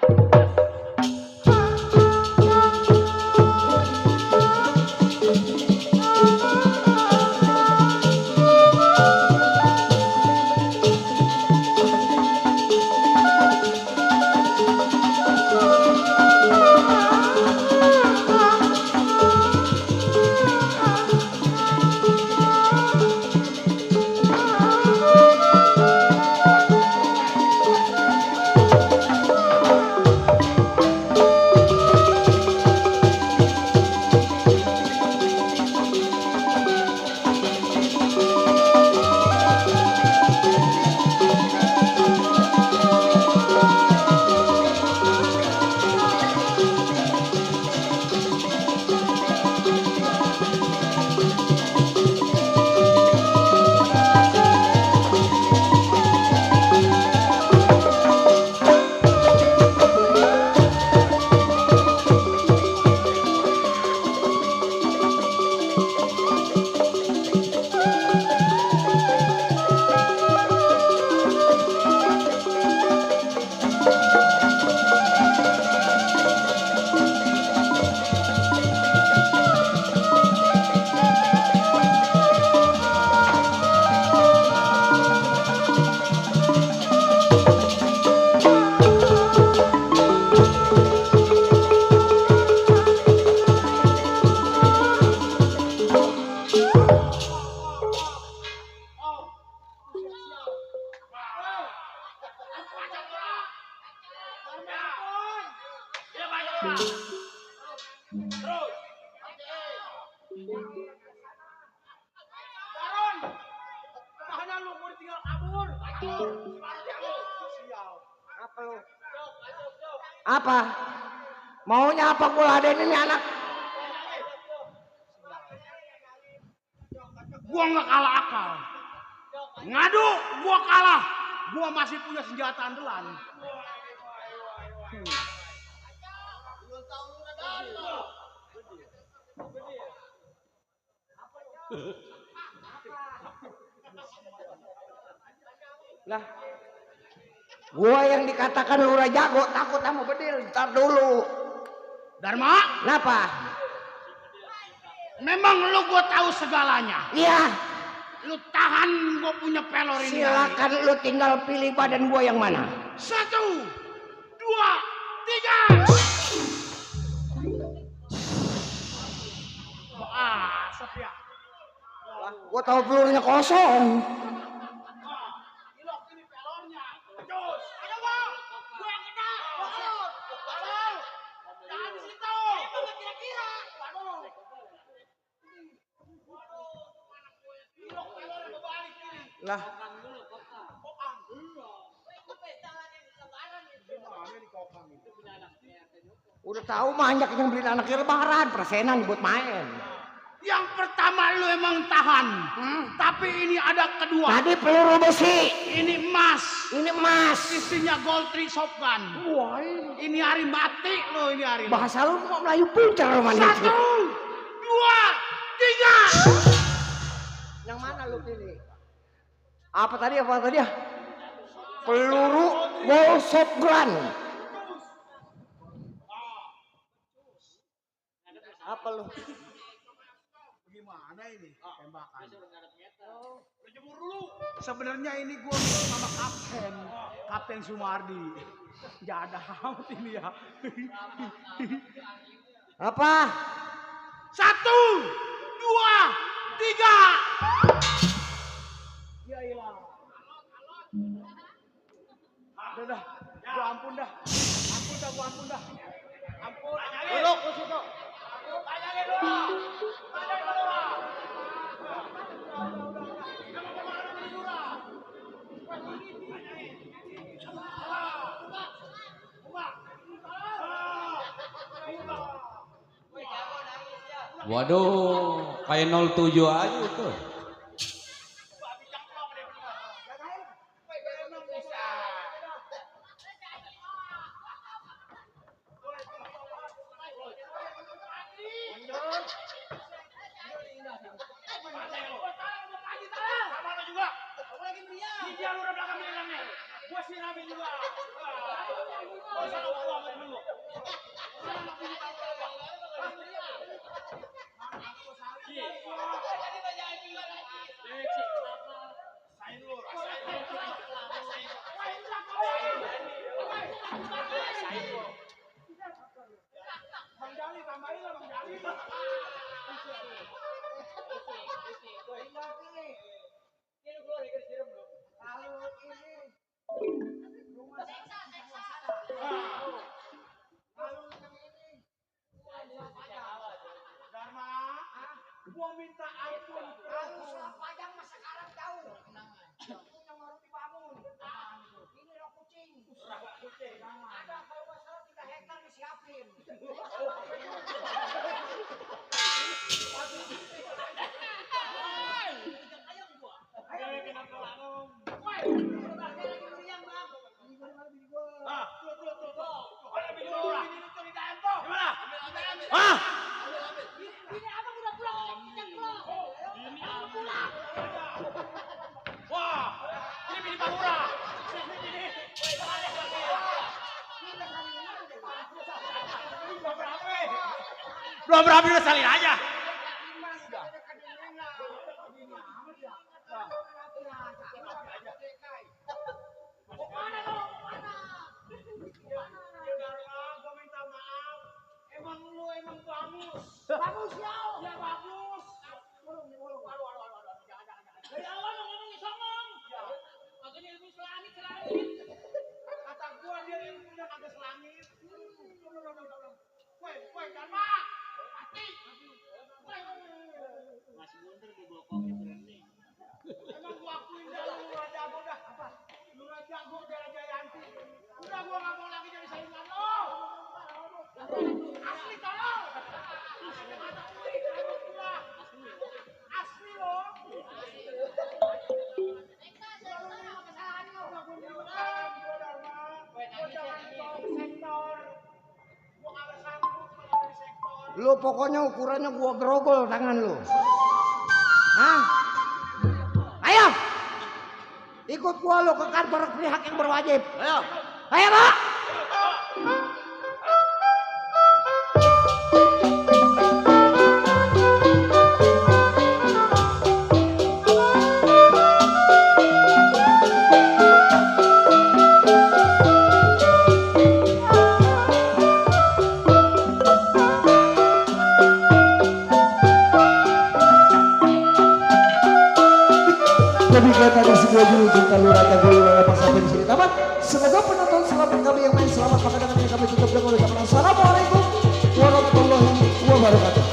Apa? Maunya apa gua ladenin ini anak? Gua nggak kalah akal. Ngadu, gua kalah. Gua masih punya senjata andalan. Lah, gua yang dikatakan lurah jago takut sama bedil. Ntar dulu. Dharma? Kenapa? Memang lu gua tahu segalanya. Iya. Lu tahan gua punya pelor ini. Silakan lu tinggal pilih badan gua yang mana. 1, 2, 3. Asap ya. Gua tahu pelurunya kosong. Ilok ini pelornya. Cus. Ayo bang. Gue yang kena. Pelor. Pelor. Jangan di situ. Kira-kira. Waduh. Ilok pelornya kebalik kiri. Lah, udah tahu banyak yang beliin anaknya lebaran, persenan buat main. Yang pertama lu emang tahan. Tapi ini ada kedua. Tadi peluru besi, Ini emas. ini emas. Isinya gold tree shotgun. Wah, Ini hari mati lo, ini hari. bahasa lu mau Melayu pincar roman 1, 2, 3. Yang mana lu pilih? Apa tadi ya? Peluru gold shotgun. Apa lu? Gimana ini tembakan? Jemur dulu. Sebenarnya ini gua sama Kapten Sumardi. Nggak ada amat ini ya. Apa? 1, 2, 3. Ya ilah. Udah, gua ampun dah. Ampun dah. Ampun. Duduk ke situ. Tanyain dulu. Waduh, kayak 07 aja itu. Gua minta ampun. Kalau soal pajang mah sekarang tahu. Punya baru dibangun. Ini rak kucing. Ada kalau nggak salah 3 hektar disiapin. Belum berapa udah salin aja. Emang lu emang bagus. Bagus ya. Ya bagus. Aduh. Jangan. Dari awal ngomong disomong. Makanya ilmu selangit. Kata gua dia ilmunya kagak selangit. Woi, Dharma. Mati. Masih mundur di blokoknya berani. Emang gua akuin dah lu jago dah. Apa? Lu jago Raja Yanti. Udah gua enggak mau lagi jadi saingan lo. Asli tolong. Asli lo. Lu pokoknya ukurannya gua grogol tangan lu. Hah? Ayo. Ikut gua lu ke kantor pihak yang berwajib. Ayo, Pak. Demikian tadi sebuah judul cinta lurah dan guru pas sampai di sini tamat. Semoga penonton selamat kami yang main selamat. Maka dengan ini kami tutup dengan ucapan assalamualaikum warahmatullahi wabarakatuh.